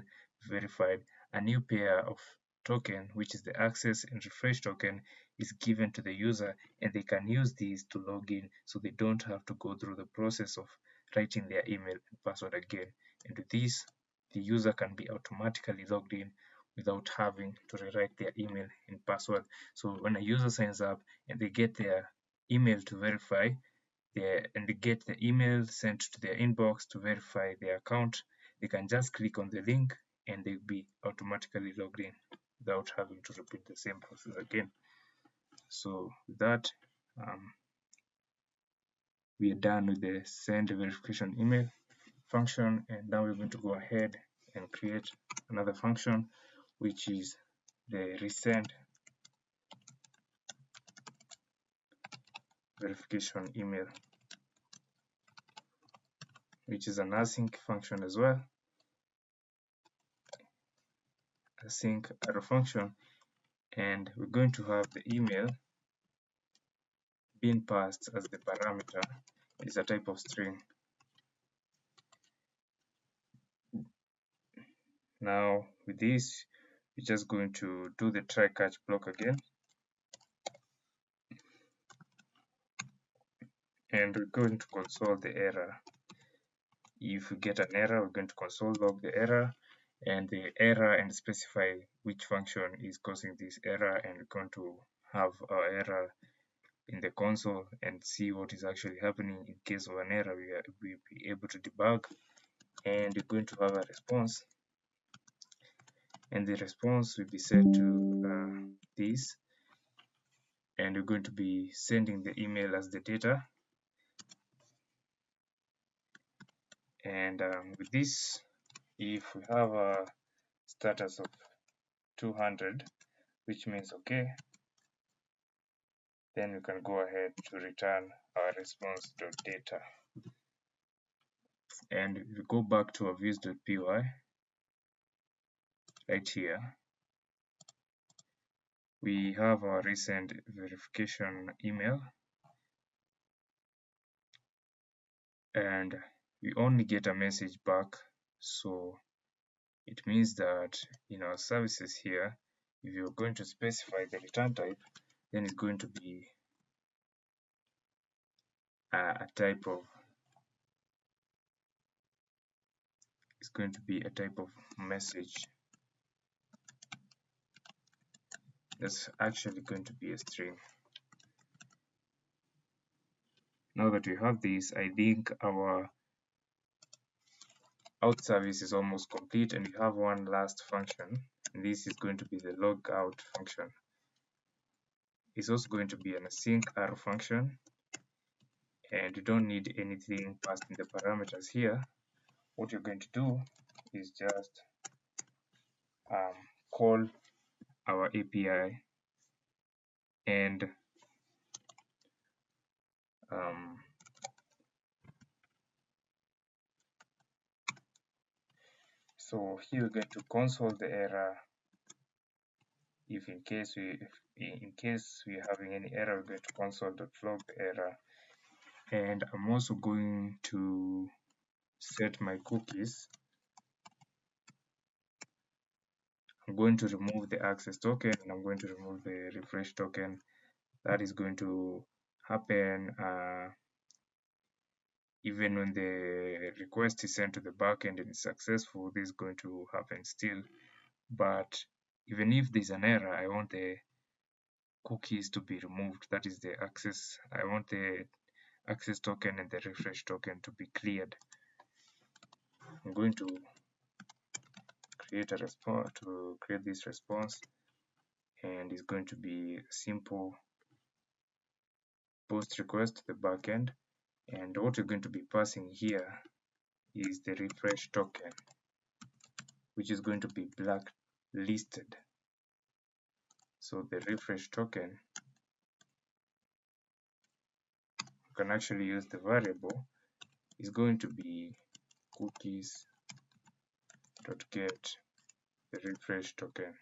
verified. A new pair of token, which is the access and refresh token, is given to the user, and they can use these to log in, so they don't have to go through the process of writing their email and password again. And with this, the user can be automatically logged in without having to rewrite their email and password. So when a user signs up and they get their email to verify, and they get the email sent to their inbox to verify their account, they can just click on the link and they'll be automatically logged in without having to repeat the same process again. So with that, we are done with the send verification email function, and now we're going to go ahead and create another function, which is the resend verification email, which is an async function as well, async arrow function, and we're going to have the email being passed as the parameter. Is a type of string. Now with this, we're just going to do the try catch block again, and we're going to console the error. If we get an error, we're going to console log the error and specify which function is causing this error, and we're going to have our error in the console and see what is actually happening. In case of an error, we'll be able to debug, and we're going to have a response, and the response will be set to this, and we're going to be sending the email as the data. And with this, if we have a status of 200, which means okay, then we can go ahead to return our response.data. And if we go back to our views.py right here, we have our recent verification email, and we only get a message back. So it means that in our services here, if you're going to specify the return type, then it's going to be a type of message. That's actually going to be a string. Now that we have this, I think our out service is almost complete, and we have one last function, and this is going to be the logout function. It's also going to be an async arrow function, and you don't need anything passed in the parameters here. What you're going to do is just call our API and so here we're going to console the error. If in case we're having any error, we're going to console.log the error. And I'm also going to set my cookies. I'm going to remove the access token, and I'm going to remove the refresh token. That is going to happen even when the request is sent to the backend and is successful. This is going to happen still. But even if there's an error, I want the cookies to be removed. That is the access. I want the access token and the refresh token to be cleared. I'm going to create this response, and it's going to be a simple post request to the backend. And what we're going to be passing here is the refresh token, which is going to be blacklisted. So the refresh token, you can actually use the variable, is going to be cookies.get the refresh token.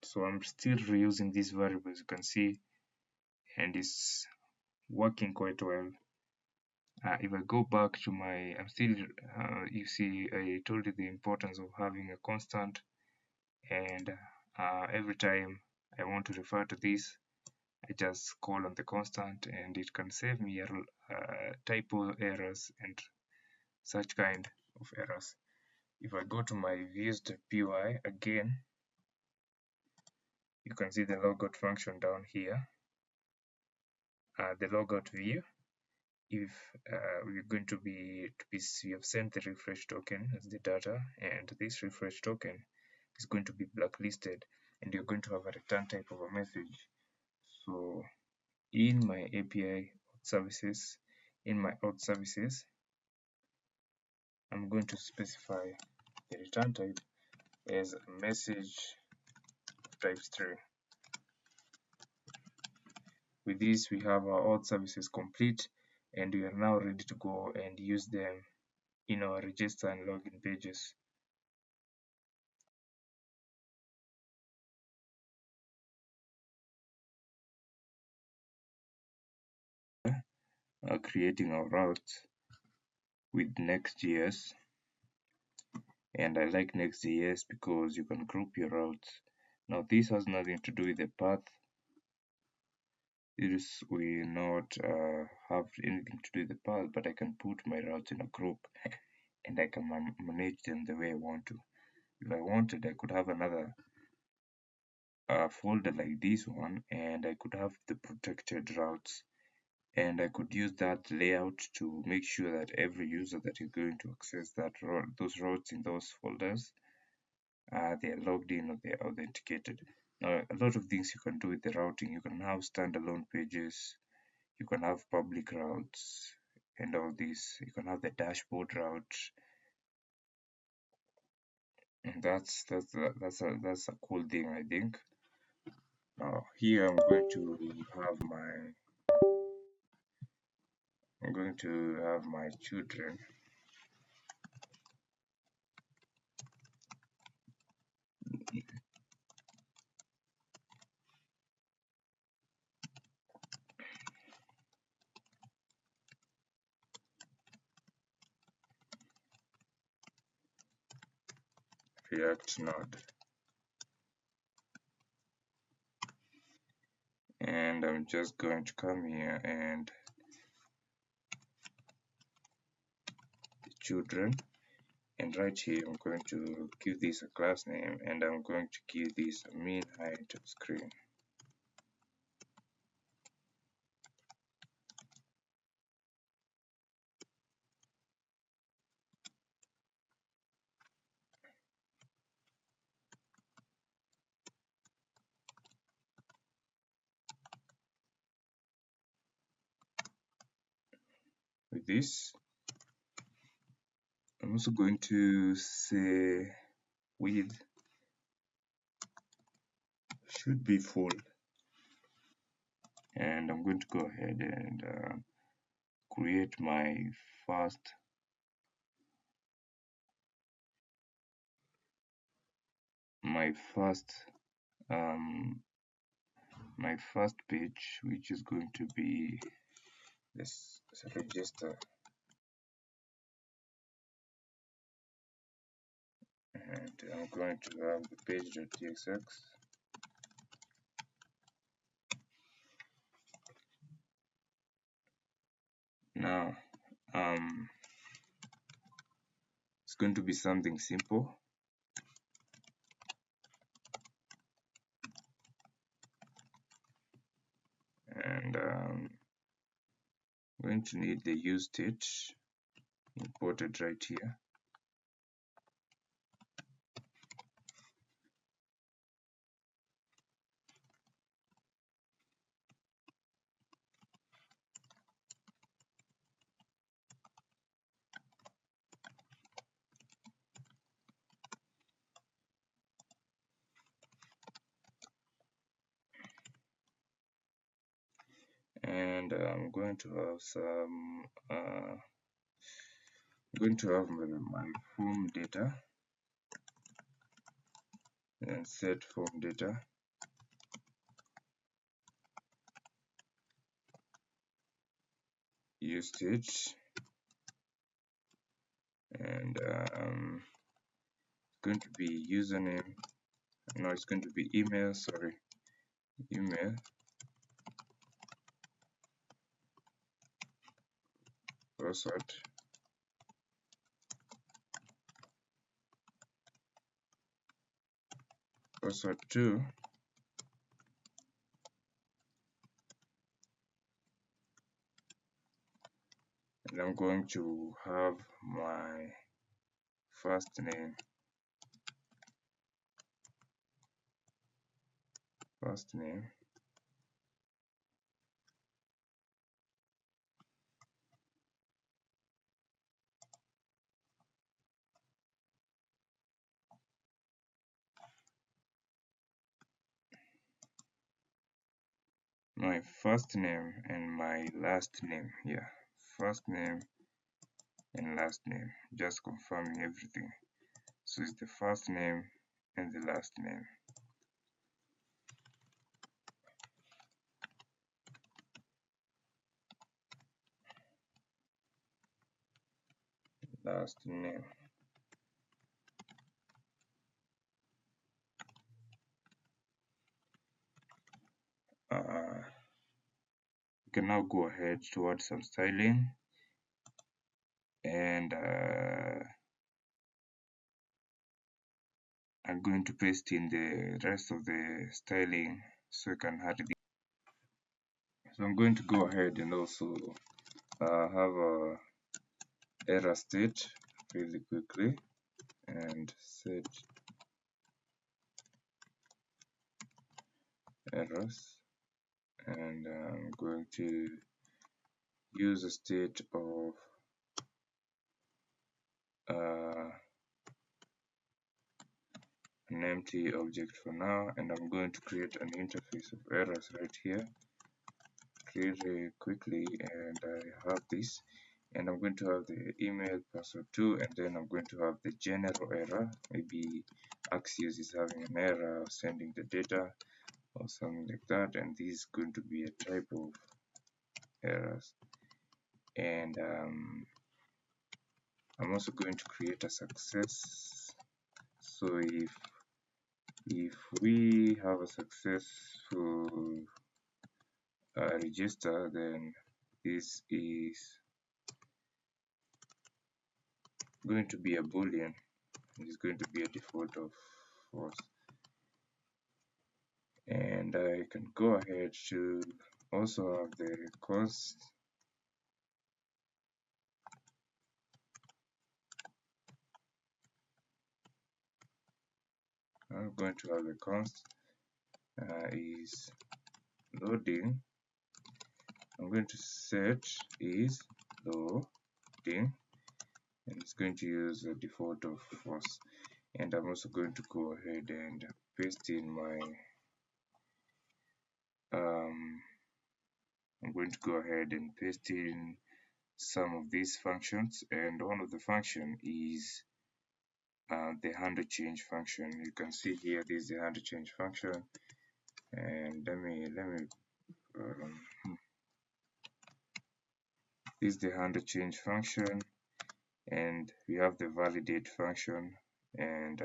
So I'm still reusing this variable, as you can see, and it's working quite well. If I go back to my, you see, I told you the importance of having a constant, and every time I want to refer to this, I just call on the constant, and it can save me typo errors and such kind of errors. If I go to my views.py again, you can see the logout function down here, the logout view. If we're going to be we have sent the refresh token as the data, and this refresh token is going to be blacklisted, and you're going to have a return type of a message. So in my API services, I'm going to specify the return type as a message type string. With this, we have our auth services complete, and we are now ready to go and use them in our register and login pages. Creating our routes with Next.js, and I like Next.js because you can group your routes. Now this has nothing to do with the path. This will not have anything to do with the path, but I can put my routes in a group and I can manage them the way I want to. If I wanted, I could have another folder like this one, and I could have the protected routes, and I could use that layout to make sure that every user that is going to access those routes in those folders they're logged in or they're authenticated. Now, a lot of things you can do with the routing. You can have standalone pages, you can have public routes, and all this. You can have the dashboard route, and that's a cool thing, I think. Now here I'm going to have my children. React node, and I'm just going to come here and children, and right here I'm going to give this a class name, and I'm going to give this a mean height of screen. With this, I'm also going to say width should be full, and I'm going to go ahead and create first my first um, my first page, which is going to be this register, and I'm going to have the page.tsx. Now it's going to be something simple, and I'm going to need the use state imported right here. And I'm going to have my form data, and set form data, use state, and going to be username. No, it's going to be email. Sorry, email. Password. Password 2. And I'm going to have my first name. My first name and my last name. Yeah, first name and last name, just confirming everything. So it's the first name and the last name. Last name. You can now go ahead towards some styling, and I'm going to paste in the rest of the styling so you can add it. So I'm going to go ahead and also have a error state really quickly, and set errors, and I'm going to use a state of an empty object for now, and I'm going to create an interface of errors right here really quickly, and I have this, and I'm going to have the email password too, and then I'm going to have the general error. Maybe Axios is having an error of sending the data or something like that, and this is going to be a type of errors. And I'm also going to create a success. So if we have a successful register, then this is going to be a boolean. It's going to be a default of false. And I can go ahead to also have the const. I'm going to have the const is loading. I'm going to set is loading, and it's going to use a default of false. And I'm also going to go ahead and paste in my I'm going to go ahead and paste in some of these functions, and one of the function is the handle change function. You can see here this is the handle change function, and let me this is the handle change function, and we have the validate function, and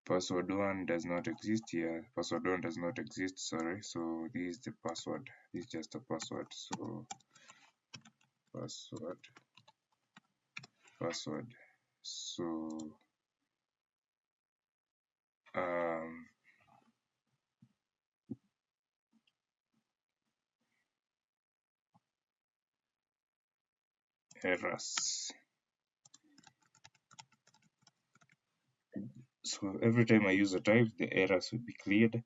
password one does not exist here. Password one does not exist, sorry. So this is the password. This is just a password. So password. So errors. So every time I use a type, the errors will be cleared.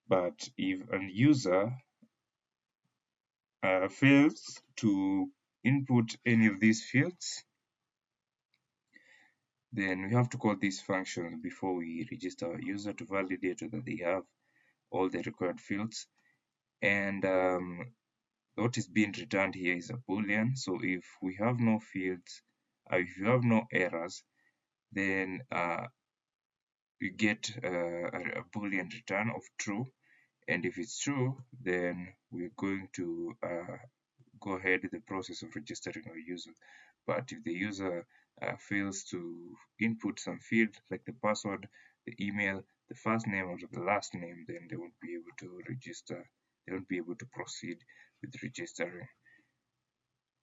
But if a user fails to input any of these fields, then we have to call this function before we register our user to validate that they have all the required fields. And what is being returned here is a boolean. So if we have no fields, if you have no errors, then we get a boolean return of true. And if it's true, then we're going to go ahead with the process of registering our user. But if the user fails to input some field like the password, the email, the first name, or the last name, then they won't be able to register. They won't be able to proceed with registering.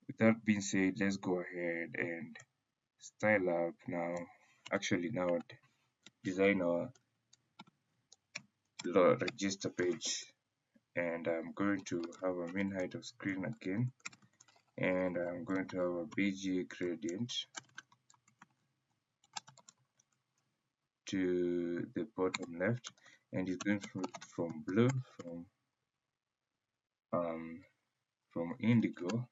With that being said, let's go ahead and style up now. Actually, now design our register page, and I'm going to have a main height of screen again, and I'm going to have a BG gradient to the bottom left, and it's going from blue from indigo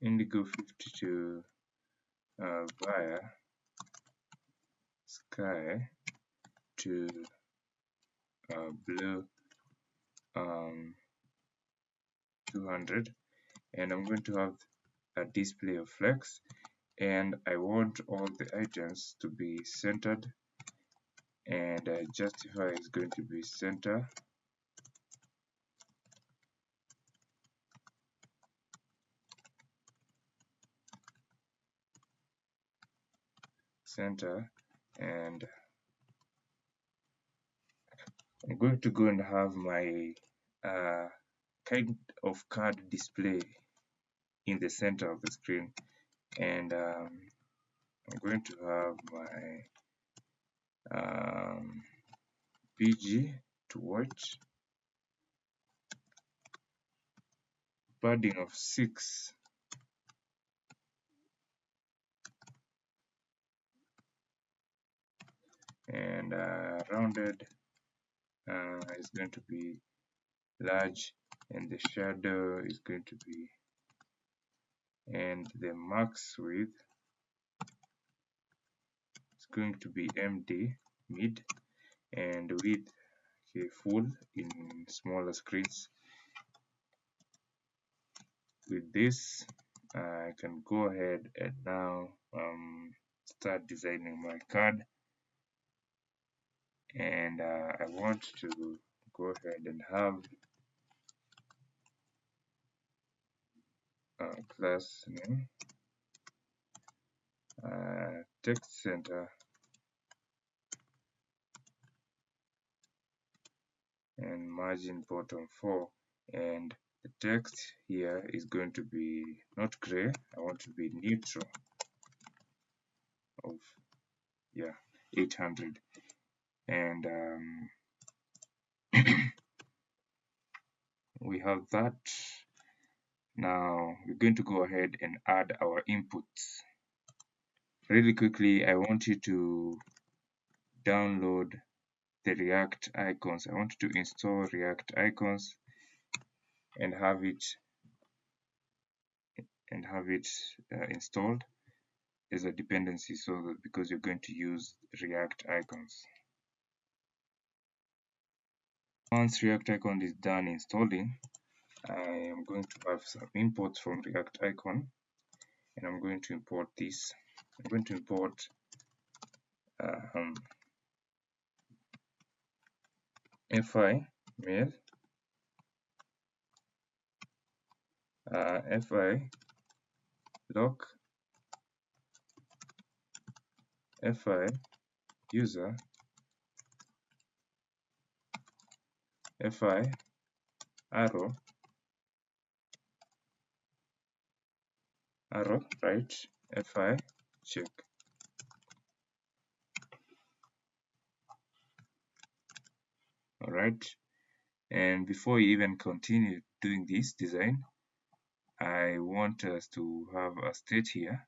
indigo 50 to via sky to blue 200, and I'm going to have a display of flex, and I want all the items to be centered, and justify is going to be center, and I'm going to go and have my kind of card display in the center of the screen, and I'm going to have my PG to watch, padding of 6. And rounded is going to be large, and the shadow is going to be, and the max width is going to be MD mid, and width full in smaller screens. With this, I can go ahead and now start designing my card. And I want to go ahead and have a class name, text center, and margin bottom 4. And the text here is going to be not gray, I want to be neutral of 800. And we have that. Now we're going to go ahead and add our inputs. Really quickly, I want you to download the React icons. I want you to install React icons and have it installed as a dependency, so that because you're going to use React icons. Once React icon is done installing, I am going to have some imports from React icon, and I'm going to import this. I'm going to import fi mail, fi lock, fi user, fi arrow right, fi check. Alright, and before you even continue doing this design, I want us to have a state here.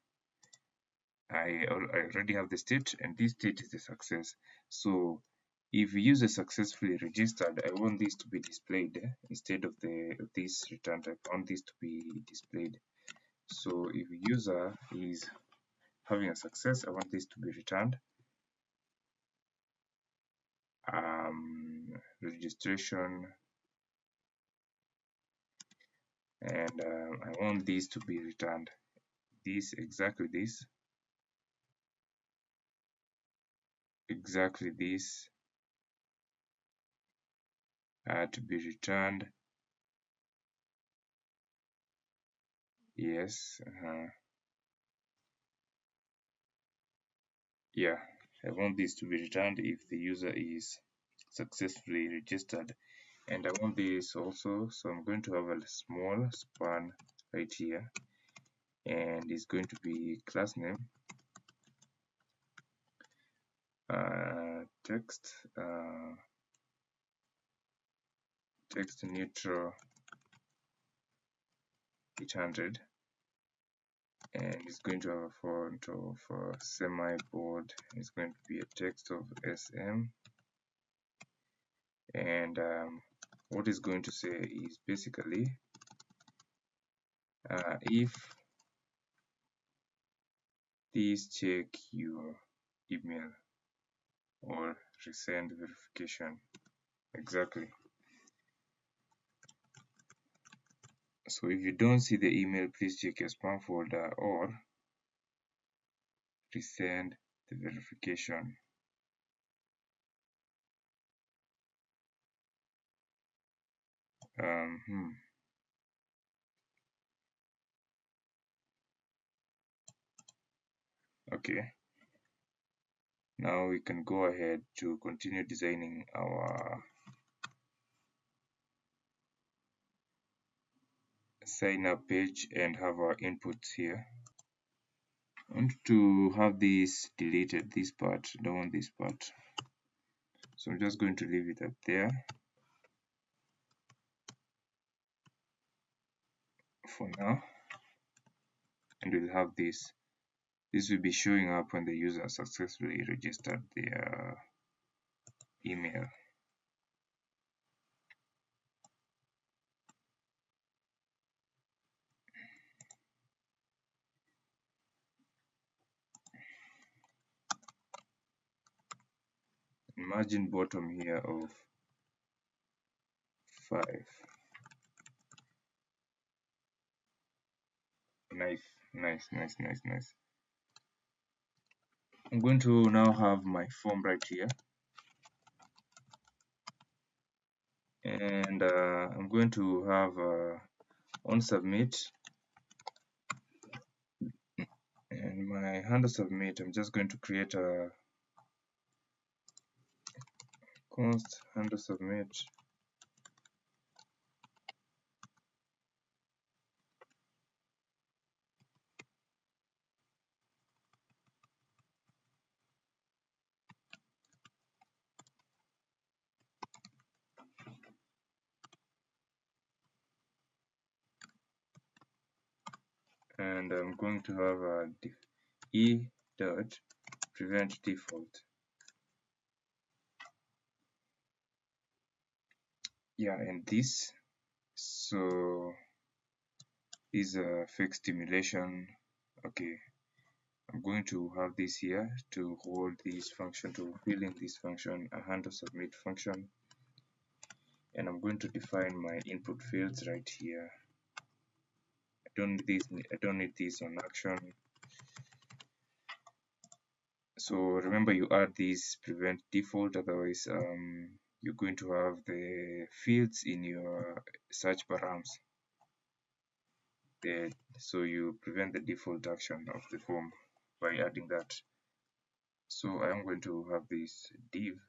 I already have the state, and this state is the success. So if user successfully registered, I want this to be displayed instead of this return type. I want this to be displayed. So if user is having a success, I want this to be returned. Registration, and I want this to be returned. Exactly this to be returned. Yes. Yeah, I want this to be returned if the user is successfully registered. And I want this also, so I'm going to have a small span right here, and it's going to be class name, text neutral 800, and it's going to have a font of semi-bold. It's going to be a text of SM, and what it's going to say is basically if please check your email or resend verification. Exactly. So if you don't see the email, please check your spam folder or resend the verification. Okay. Now we can go ahead to continue designing our sign up page and have our inputs here. I want to have this deleted, this part, I don't want this part. So I'm just going to leave it up there. for now, and we'll have this. This will be showing up when the user successfully registered their email. Margin bottom here of 5. Nice. I'm going to now have my form right here, and I'm going to have on submit, and my under submit, I'm just going to create a const under submit. And I'm going to have a e dot prevent default. Yeah, and this, so is a fake stimulation. Okay, I'm going to have this here to hold this function, to fill in this function, a handle submit function, and I'm going to define my input fields right here. I don't need this on action. So remember, you add this prevent default, otherwise you're going to have the fields in your search params. So you prevent the default action of the form by adding that. So I'm going to have this div,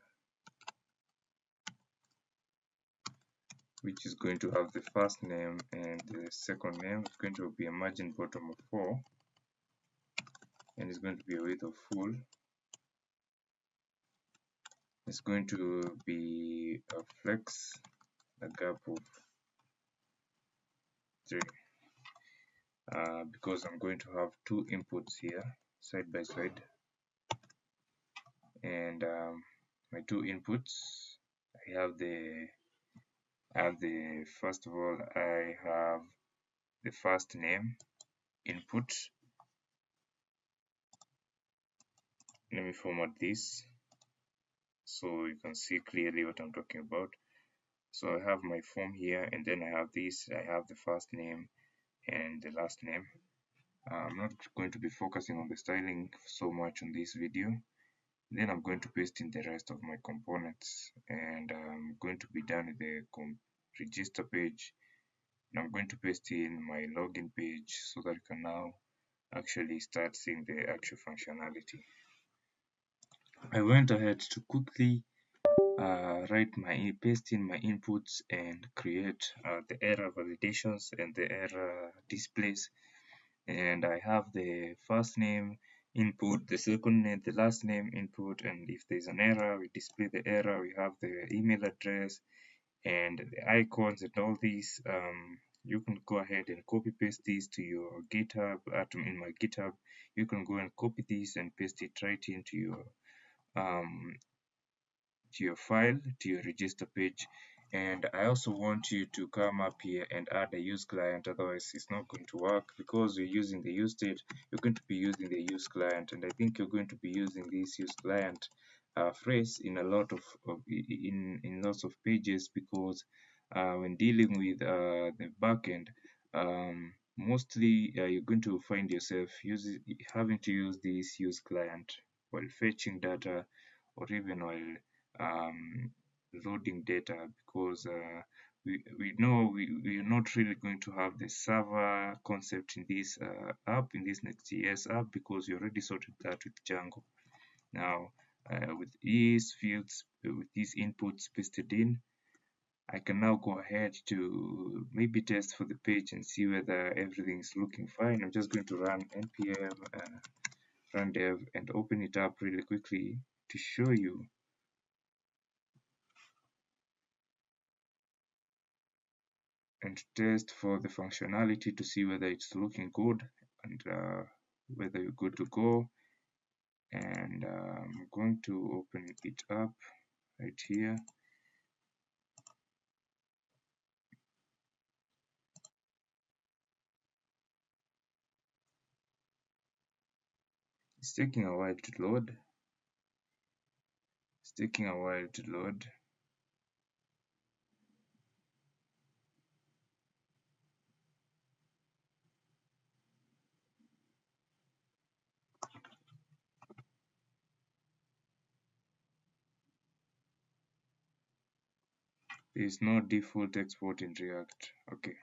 which is going to have the first name and the second name. It's going to be a margin bottom of 4, and it's going to be a width of full. It's going to be a flex, a gap of 3, because I'm going to have 2 inputs here side by side, and my 2 inputs, I have the first of all, I have the first name input. Let me format this so you can see clearly what I'm talking about. So I have my form here, and then I have this, I have the first name and the last name. I'm not going to be focusing on the styling so much on this video. Then I'm going to paste in the rest of my components, and I'm going to be done with the register page, and I'm going to paste in my login page so that you can now actually start seeing the actual functionality. I went ahead to quickly paste in my inputs and create the error validations and the error displays. And I have the first name input, the second name, the last name input, and if there's an error, we display the error. We have the email address and the icons and all these. You can go ahead and copy paste these to your GitHub. In my GitHub, you can go and copy these and paste it right into your file, to your register page. And I also want you to come up here and add a use client, otherwise it's not going to work, because you're using the use state. You're going to be using the use client, and I think you're going to be using this use client phrase in a lot of in lots of pages, because when dealing with the backend, mostly you're going to find yourself having to use this use client while fetching data, or even while loading data, because we know we're not really going to have the server concept in this app, in this Next.js app, because we already sorted that with Django. Now with these fields, with these inputs pasted in, I can now go ahead to maybe test for the page and see whether everything is looking fine. I'm just going to run npm run dev and open it up really quickly to show you. and test for the functionality to see whether it's looking good and whether you're good to go. And I'm going to open it up right here. It's taking a while to load. It's taking a while to load. There is no default export in React. Okay.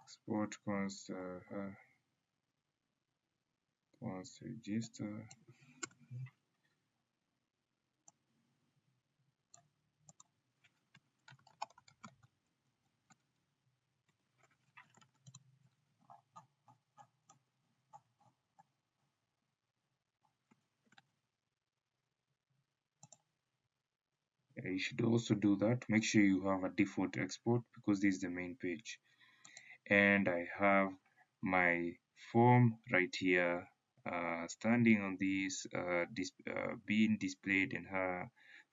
Export const register. You should also do that. Make sure you have a default export because this is the main page. And I have my form right here standing on this, being displayed and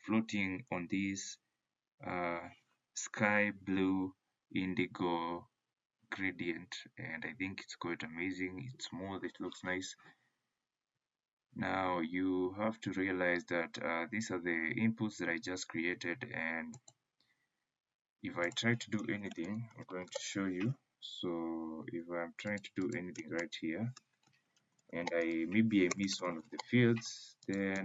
floating on this sky blue indigo gradient, and I think it's quite amazing. It's smooth, it looks nice. Now you have to realize that these are the inputs that I just created, and if I try to do anything, I'm going to show you. So if I'm trying to do anything right here, and maybe I miss one of the fields, then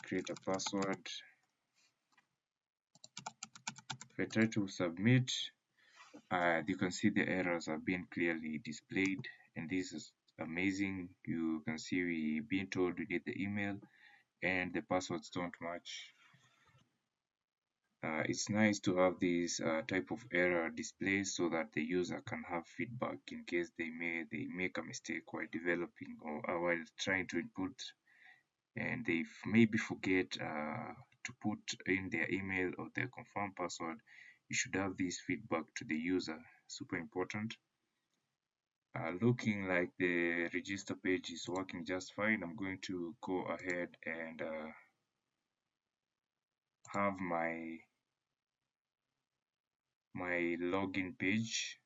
create a password. If I try to submit, you can see the errors are being clearly displayed, and this is amazing. You can see we being told we need the email and the passwords don't match. It's nice to have this type of error displayed so that the user can have feedback in case they make a mistake while developing or while trying to input, and they maybe forget to put in their email or their confirmed password. You should have this feedback to the user. Super important. Looking like the register page is working just fine, I'm going to go ahead and have my login page.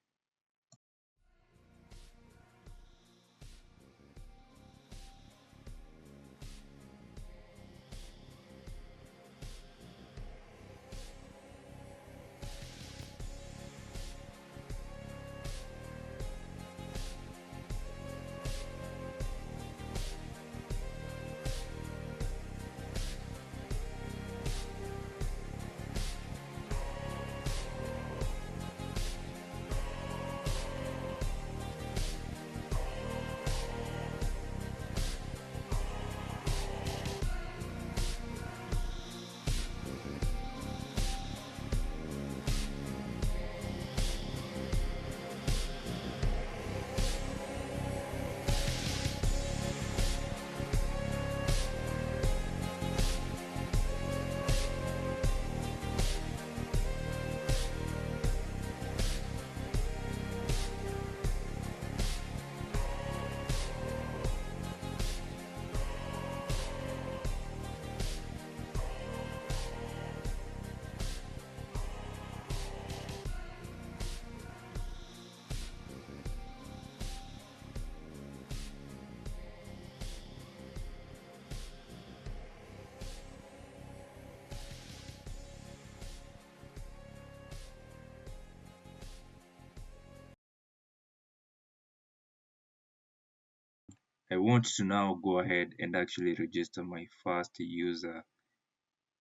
I want to now go ahead and actually register my first user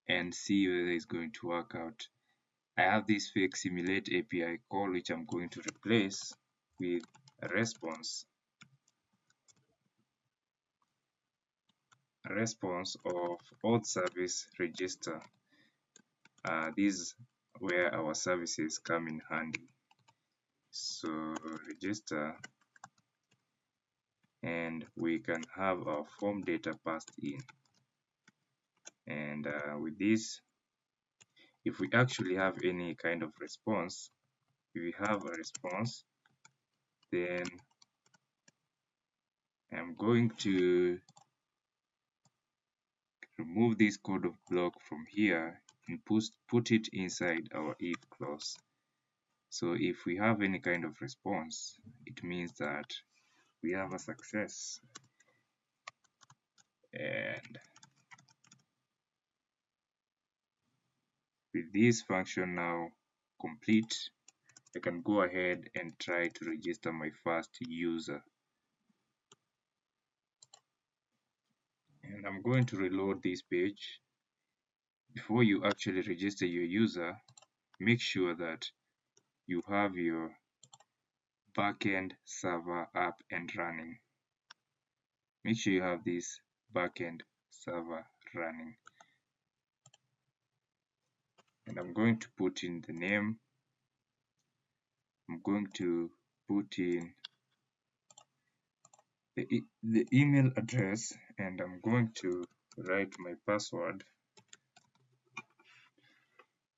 and see whether it's going to work out. I have this fake simulate API call which I'm going to replace with a response of auth service register. This is where our services come in handy. So register, and we can have our form data passed in, and with this if we actually have any kind of response, if we have a response, then I'm going to remove this code of block from here and put it inside our if clause. So if we have any kind of response, it means that we have a success. And with this function now complete, I can go ahead and try to register my first user. And I'm going to reload this page. Before you actually register your user, make sure that you have your backend server up and running. Make sure you have this backend server running. And I'm going to put in the name. I'm going to put in the email address, and I'm going to write my password,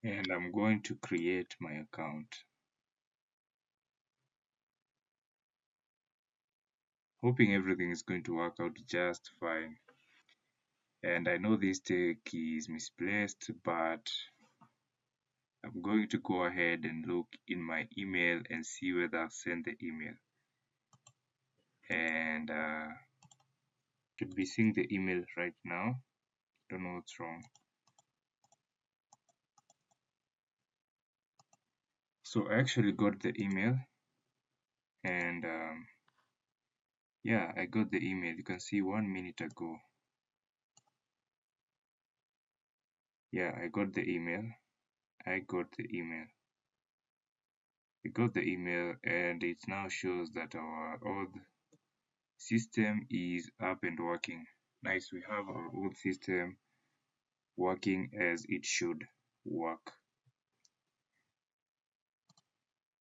and I'm going to create my account. Hoping everything is going to work out just fine. And I know this tag is misplaced, but I'm going to go ahead and look in my email and see whether I've sent the email. And should be seeing the email right now. Don't know what's wrong. So I actually got the email, and yeah, I got the email. You can see 1 minute ago. Yeah, I got the email. I got the email. We got the email, and it now shows that our old system is up and working. Nice, we have our old system working as it should work.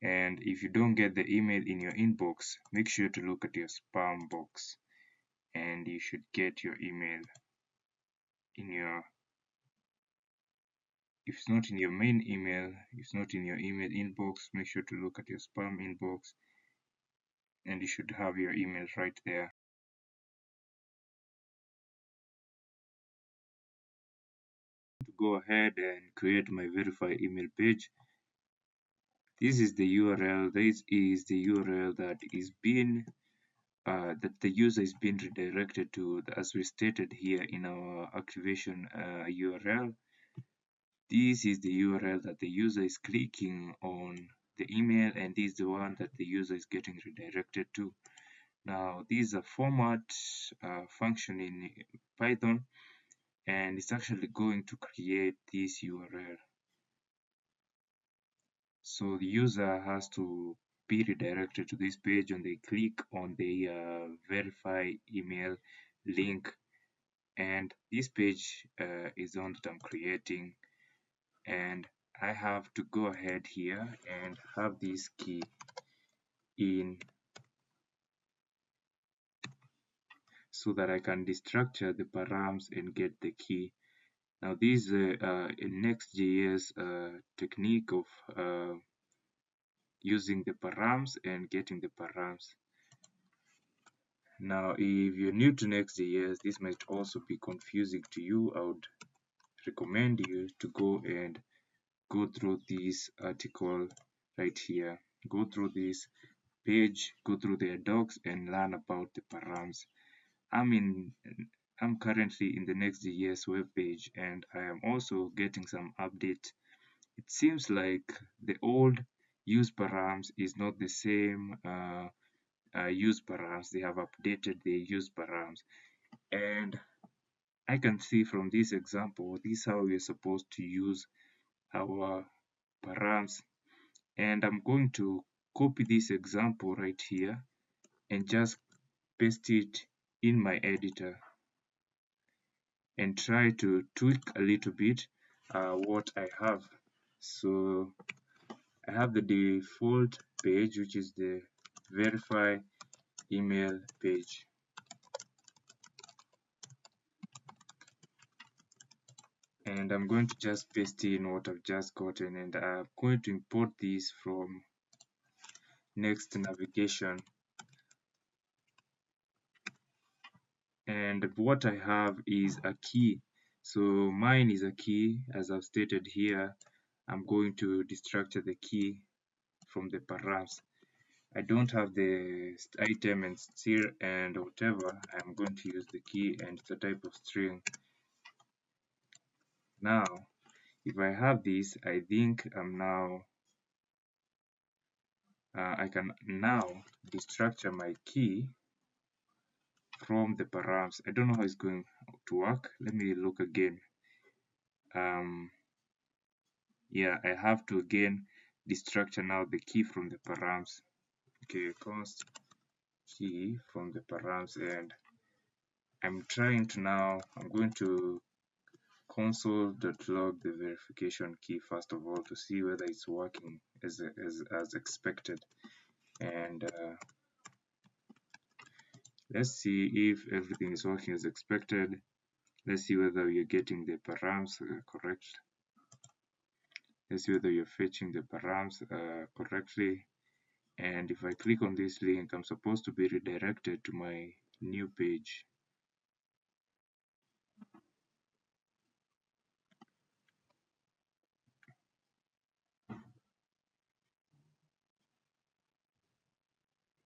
And if you don't get the email in your inbox, make sure to look at your spam box, and you should get your email in your, if it's not in your main email, if it's not in your email inbox, make sure to look at your spam inbox, and you should have your email right there. To go ahead and create my verify email page. This is the URL. This is the URL that is being that the user is being redirected to, as we stated here in our activation URL. This is the URL that the user is clicking on the email, and this is the one that the user is getting redirected to. Now, this is a format function in Python, and it's actually going to create this URL. So the user has to be redirected to this page, and they click on the verify email link, and this page is the one that I'm creating, and I have to go ahead here and have this key in so that I can destructure the params and get the key. Now this is a Next.js technique of using the params and getting the params. Now, if you're new to Next.js, this might also be confusing to you. I would recommend you to go and go through this article right here. Go through this page, go through their docs, and learn about the params. I'm currently in the Next.js web page, and I am also getting some update. It seems like the old use params is not the same use params. They have updated the use params, and I can see from this example, this is how we're supposed to use our params. And I'm going to copy this example right here and just paste it in my editor and try to tweak a little bit what I have. So I have the default page, which is the verify email page. and I'm going to just paste in what I've just gotten, and I'm going to import this from Next navigation. And what I have is a key. So mine is a key, as I've stated here. I'm going to destructure the key from the params. I don't have the item and stir and whatever. I'm going to use the key, and it's a type of string. Now, if I have this, I think I'm now I can now destructure my key from the params. I don't know how it's going to work. Let me look again. Yeah, I have to again destructure now the key from the params. Okay, const key from the params, and I'm trying to now, I'm going to console.log the verification key first of all to see whether it's working as expected. And let's see if everything is working as expected. Let's see whether you're getting the params correct. Let's see whether you're fetching the params correctly. And if I click on this link, I'm supposed to be redirected to my new page.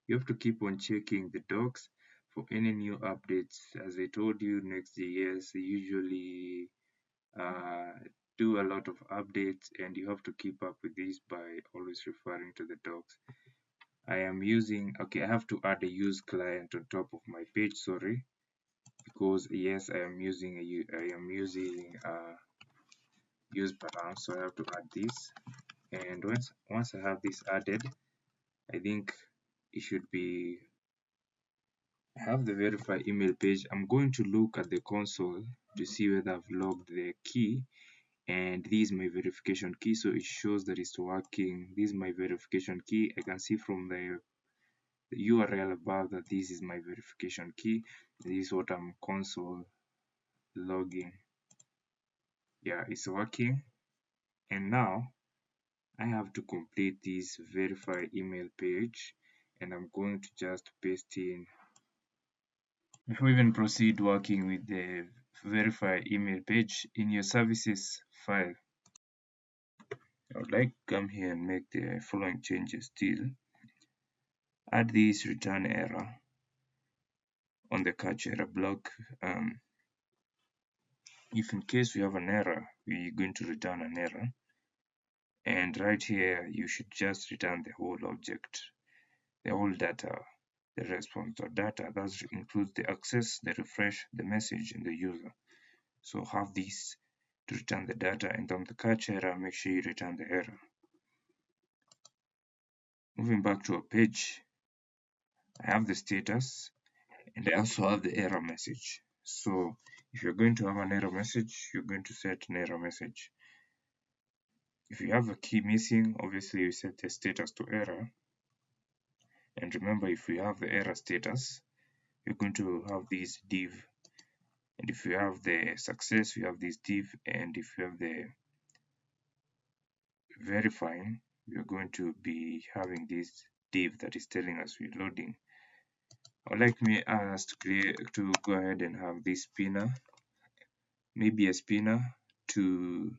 You have to keep on checking the docs for any new updates. As I told you, Next.js usually do a lot of updates, and you have to keep up with this by always referring to the docs. I am using, okay, I have to add a use client on top of my page, sorry, because yes, I am using use param, so I have to add this. And once I have this added, I think it should be, I have the verify email page. I'm going to look at the console to see whether I've logged the key, and this is my verification key, so it shows that it's working. This is my verification key. I can see from the URL above that this is my verification key. This is what I'm console logging. Yeah, it's working. And now I have to complete this verify email page, and I'm going to just paste in. Before we even proceed working with the verify email page in your services file, I would like to come here and make the following changes still. Add this return error on the catch error block. If in case we have an error, we're going to return an error. And right here, you should just return the whole object, the whole data, the response.data. That includes the access, the refresh, the message, and the user. So have this to return the data, and on the catch error, make sure you return the error. Moving back to our page, I have the status, and I also have the error message. So if you're going to have an error message, you're going to set an error message. If you have a key missing, obviously you set the status to error. And remember, if you have the error status, you're going to have this div. And if you have the success, you have this div. And if you have the verifying, you're going to be having this div that is telling us we're loading. Or like me asked to go ahead and have this spinner, maybe a spinner to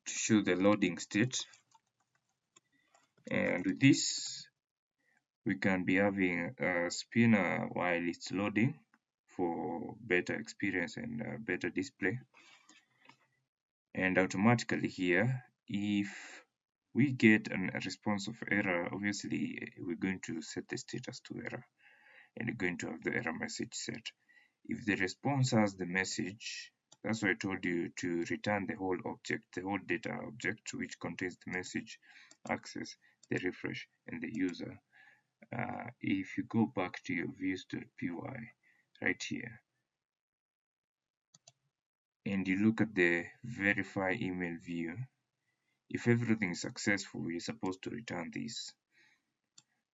show the loading state. And with this, we can be having a spinner while it's loading for better experience and better display. And automatically here, if we get a response of error, obviously we're going to set the status to error, and we're going to have the error message set. If the response has the message, that's why I told you to return the whole object, the whole data object, which contains the message, access, the refresh, and the user. If you go back to your views.py right here, and you look at the verify email view, if everything is successful, you're supposed to return this.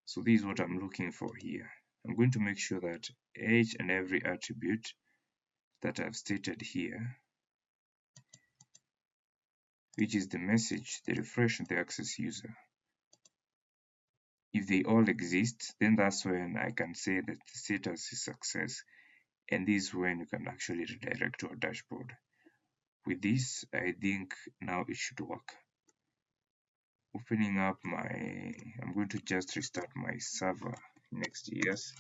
So this is what I'm looking for here. I'm going to make sure that each and every attribute that I've stated here, which is the message, the refresh, and the access user, if they all exist, then that's when I can say that the status is success, and this is when you can actually redirect to a dashboard. With this, I think now it should work. Opening up I'm going to just restart my server Next.js.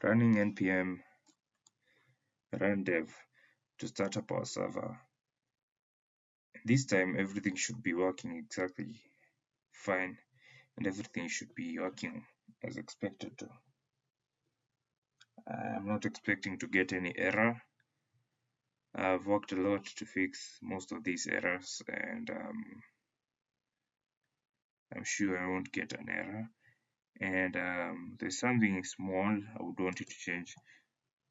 Running npm run dev to start up our server. This time everything should be working exactly fine, and everything should be working as expected to. I'm not expecting to get any error. I've worked a lot to fix most of these errors, and I'm sure I won't get an error. And there's something small I would want you to change.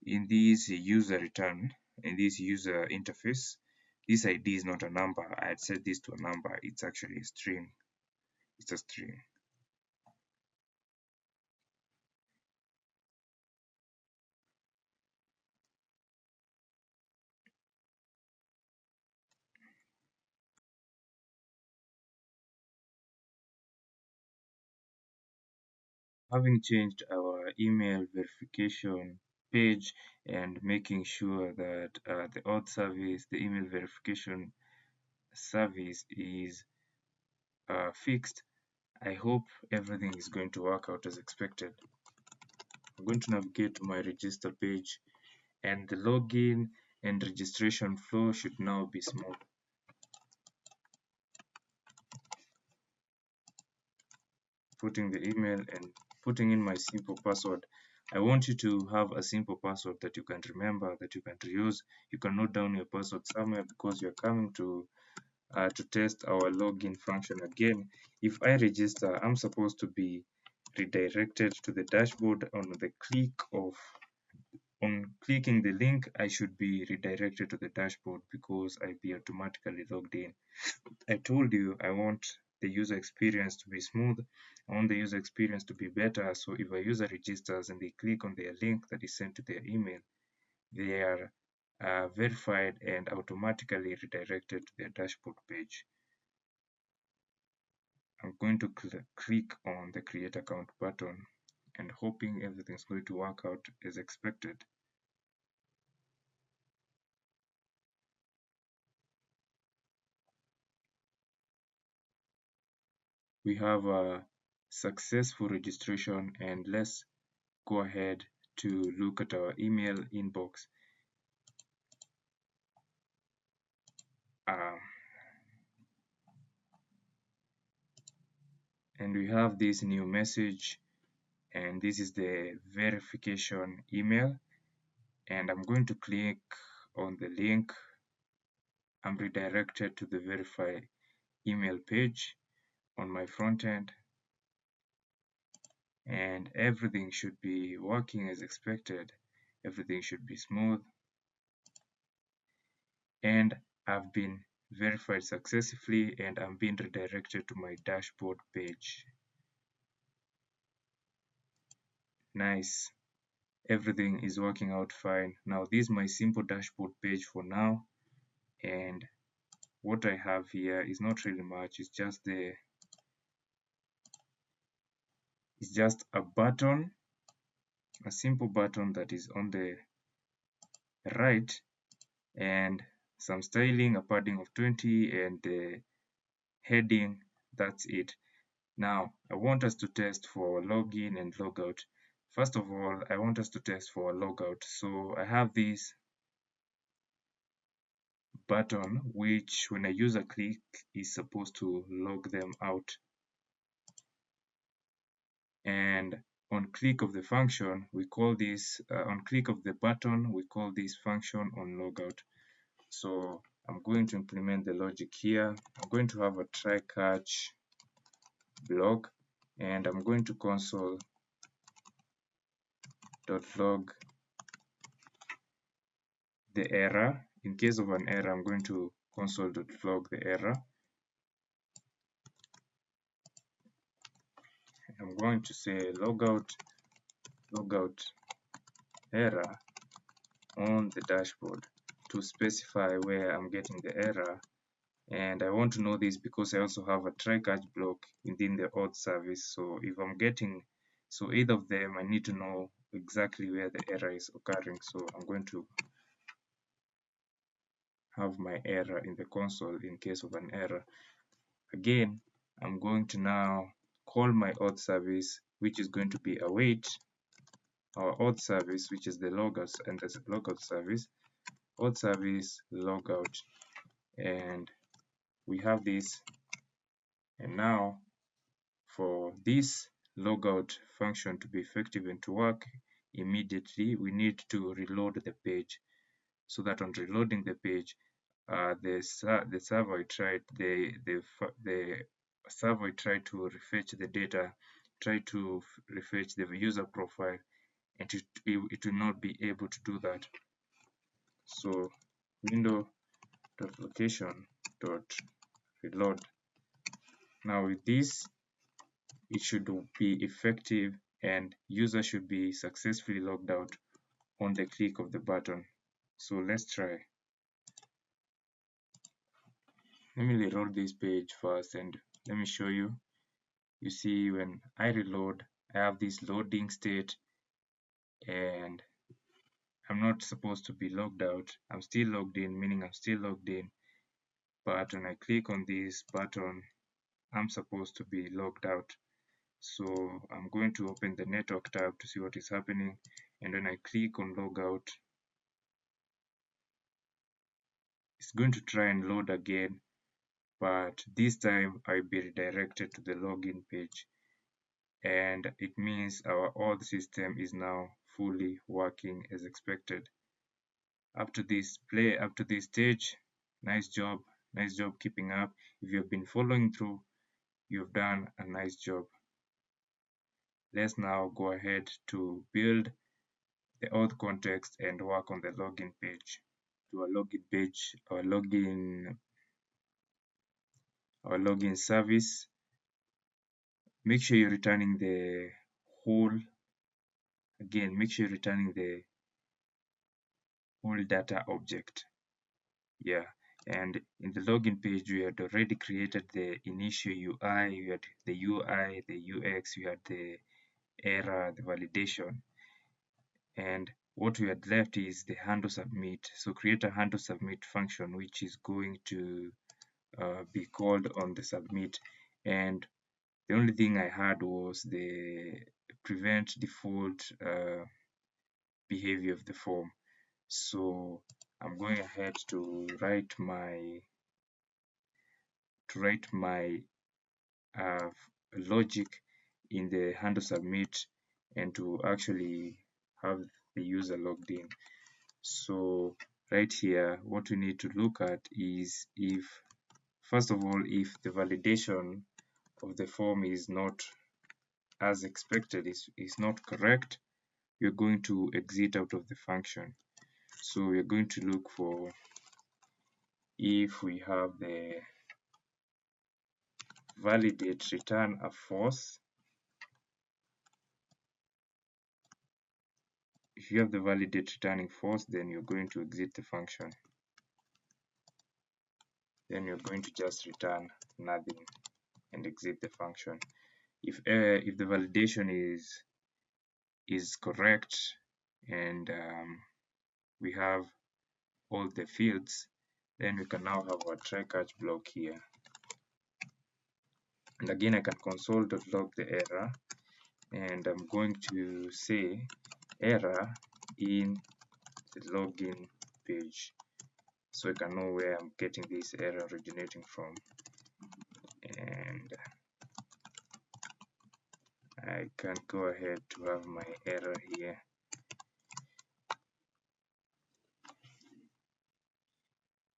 In this user return, in this user interface, this ID is not a number. I had set this to a number. It's actually a string. It's a string. Having changed our email verification page and making sure that the auth service, the email verification service is fixed, I hope everything is going to work out as expected. I'm going to navigate to my register page, and the login and registration flow should now be smooth. Putting the email and putting in my simple password. I want you to have a simple password that you can remember, that you can reuse. You can note down your password somewhere because you're coming to test our login function again. If I register, I'm supposed to be redirected to the dashboard on clicking the link. I should be redirected to the dashboard because I'll be automatically logged in. I told you I want the user experience to be smooth. I want the user experience to be better. So if a user registers and they click on their link that is sent to their email, they are verified and automatically redirected to their dashboard page. I'm going to click on the create account button and hoping everything's going to work out as expected. We have a successful registration, and let's go ahead to look at our email inbox. And we have this new message, and this is the verification email, and I'm going to click on the link. I'm redirected to the verify email page on my front end, and everything should be working as expected. Everything should be smooth, and I've been verified successfully, and I'm being redirected to my dashboard page. Nice. Everything is working out fine. Now this is my simple dashboard page for now, and what I have here is not really much. It's just a button, a simple button that is on the right, and some styling, a padding of 20, and the heading. That's it. Now I want us to test for login and logout. First of all, I want us to test for logout. So I have this button which when a user click is supposed to log them out, and on click of the function, we call this, on click of the button, we call this function on logout. So I'm going to implement the logic here. I'm going to have a try catch block, and I'm going to console.log the error. In case of an error, I'm going to console.log the error. I'm going to say logout error on the dashboard to specify where I'm getting the error. And I want to know this because I also have a try catch block within the auth service. So if I'm getting, so either of them, I need to know exactly where the error is occurring. So I'm going to have my error in the console in case of an error. Again, I'm going to now call my auth service, which is going to be await our auth service, which is the logout and the logout service, auth service logout, and we have this. And now for this logout function to be effective and to work immediately, we need to reload the page, so that on reloading the page, the server tried to refetch the data, try to refetch the user profile, and it will not be able to do that. So window.location.reload. Now with this, it should be effective and user should be successfully logged out on the click of the button. So let's try. Let me reload this page first and let me show you. You see, when I reload, I have this loading state and I'm not supposed to be logged out. I'm still logged in, meaning I'm still logged in. But when I click on this button, I'm supposed to be logged out. So I'm going to open the network tab to see what is happening. And when I click on logout, it's going to try and load again. But this time I'll be redirected to the login page. And it means our auth system is now fully working as expected. Up to this stage, nice job keeping up. If you've been following through, you've done a nice job. Let's now go ahead to build the auth context and work on the login page. To our login page, our login service, make sure you're returning the whole data object. Yeah, and in the login page, we had already created the initial UI, you had the UI, the UX, you had the error, the validation, and what we had left is the handle submit. So create a handle submit function, which is going to be called on the submit, and the only thing I had was the prevent default behavior of the form. So I'm going ahead to write my logic in the handle submit and to actually have the user logged in. So right here, what we need to look at is if, first of all, if the validation of the form is not as expected, is not correct, we're going to exit out of the function. So we're going to look for if we have the validate return a false. If you have the validate returning false, then you're going to exit the function. Then you're going to just return nothing and exit the function. If the validation is correct and we have all the fields, then we can now have our try catch block here. And again, I can console.log the error, and I'm going to say error in the login page, so I can know where I'm getting this error originating from. And I can go ahead to have my error here.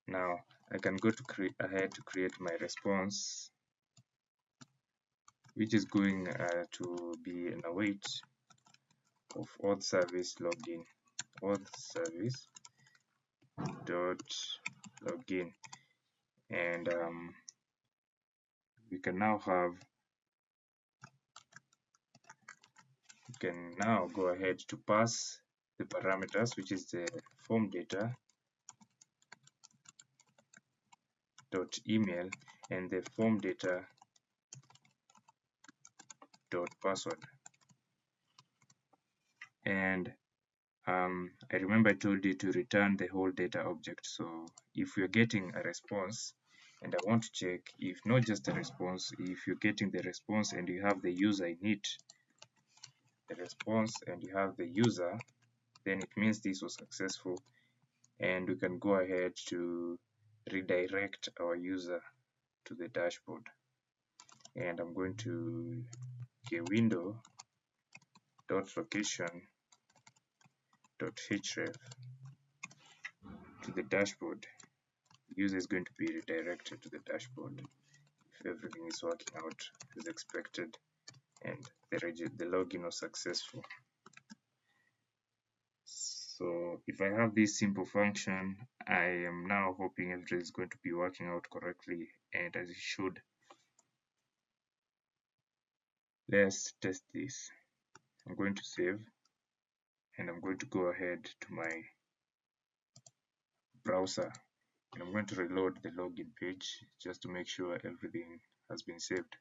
Now I can go to ahead to create my response, which is going to be an await of auth service login, auth service dot login, and we can now go ahead to pass the parameters, which is the form data dot email and the form data dot password. And I remember I told you to return the whole data object. So if you're getting a response, and I want to check if not just a response, if you're getting the response and you have the user in it, the response and you have the user, then it means this was successful, and we can go ahead to redirect our user to the dashboard. And I'm going to window dot location dot href to the dashboard. The user is going to be redirected to the dashboard if everything is working out as expected and the login was successful. So if I have this simple function, I am now hoping everything is going to be working out correctly and as it should. Let's test this. I'm going to save and I'm going to go ahead to my browser and I'm going to reload the login page just to make sure everything has been saved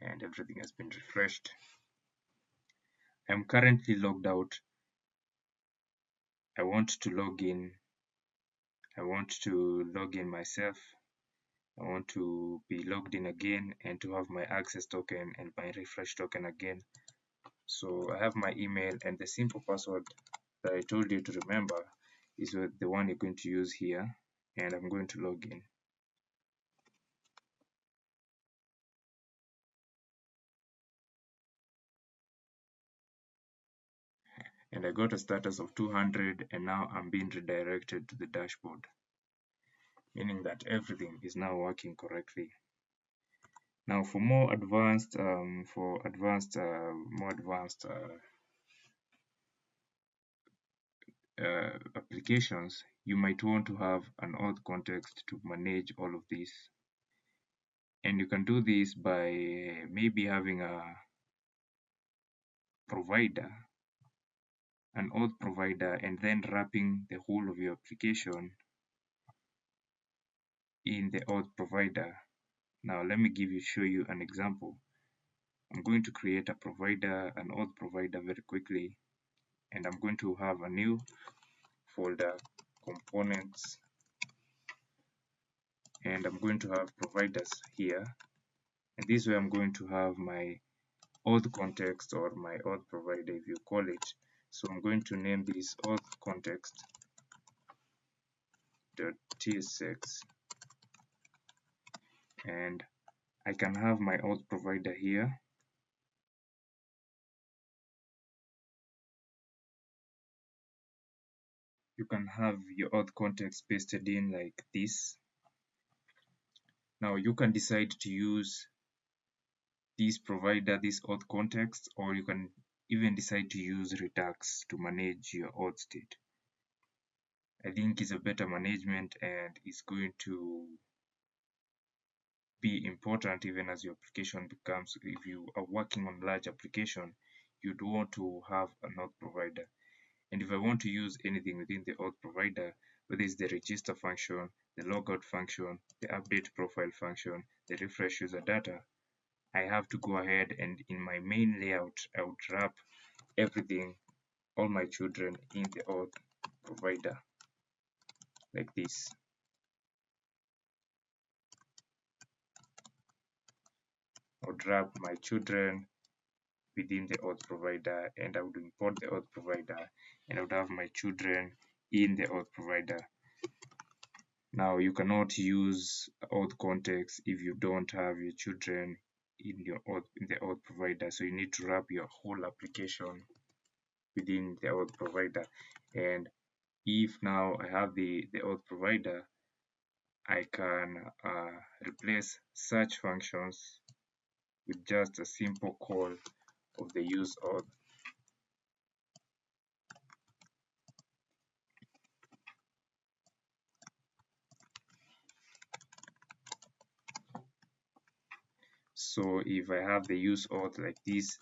and everything has been refreshed. I'm currently logged out. I want to log in. I want to log in myself. I want to be logged in again and to have my access token and my refresh token again. So I have my email and the simple password that I told you to remember is the one you're going to use here, and I'm going to log in. And I got a status of 200 and now I'm being redirected to the dashboard, meaning that everything is now working correctly. Now for more advanced applications, you might want to have an auth context to manage all of this. And you can do this by maybe having a provider, an auth provider, and then wrapping the whole of your application in the auth provider. Now let me show you an example. I'm going to create a provider, an auth provider very quickly, and I'm going to have a new folder, components, and I'm going to have providers here. And this way I'm going to have my auth context or my auth provider if you call it. So I'm going to name this auth context.tsx, and I can have my auth provider here. You can have your auth context pasted in like this. Now you can decide to use this provider, this auth context, or you can even decide to use Redux to manage your auth state. I think it's a better management and it's going to be important even as your application becomes, if you are working on large application, you'd want to have an auth provider. And if I want to use anything within the auth provider, whether it's the register function, the logout function, the update profile function, the refresh user data, I have to go ahead and in my main layout, I would wrap everything, all my children in the auth provider like this. I would wrap my children within the auth provider and I would import the auth provider and I would have my children in the auth provider. Now you cannot use auth context if you don't have your children in the auth provider. So you need to wrap your whole application within the auth provider. And if now I have the auth provider, I can replace search functions with just a simple call of the use auth. So if I have the use auth like this,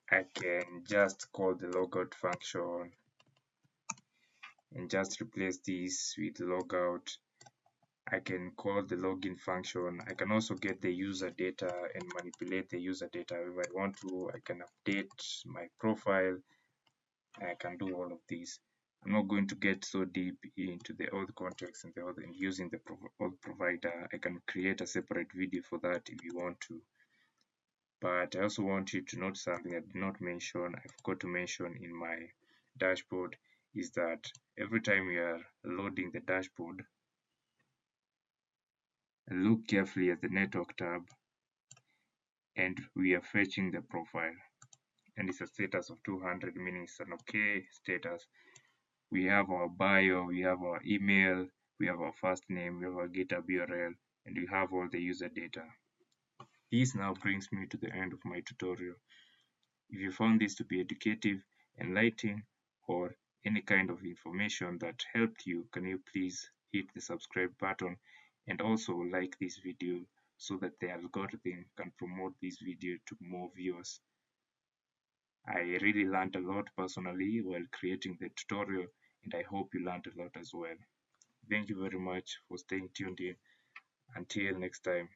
I can just call the logout function and just replace this with logout. I can call the login function. I can also get the user data and manipulate the user data. If I want to, I can update my profile. I can do all of these. I'm not going to get so deep into the auth context and using the auth provider. I can create a separate video for that if you want to. But I also want you to note something I did not mention. I forgot to mention in my dashboard is that every time we are loading the dashboard, look carefully at the network tab and we are fetching the profile. And it's a status of 200, meaning it's an okay status. We have our bio, we have our email, we have our first name, we have our GitHub URL, and we have all the user data. This now brings me to the end of my tutorial. If you found this to be educative, enlightening, or any kind of information that helped you, can you please hit the subscribe button and also like this video so that the algorithm can promote this video to more viewers. I really learned a lot personally while creating the tutorial, and I hope you learned a lot as well. Thank you very much for staying tuned in. Until next time.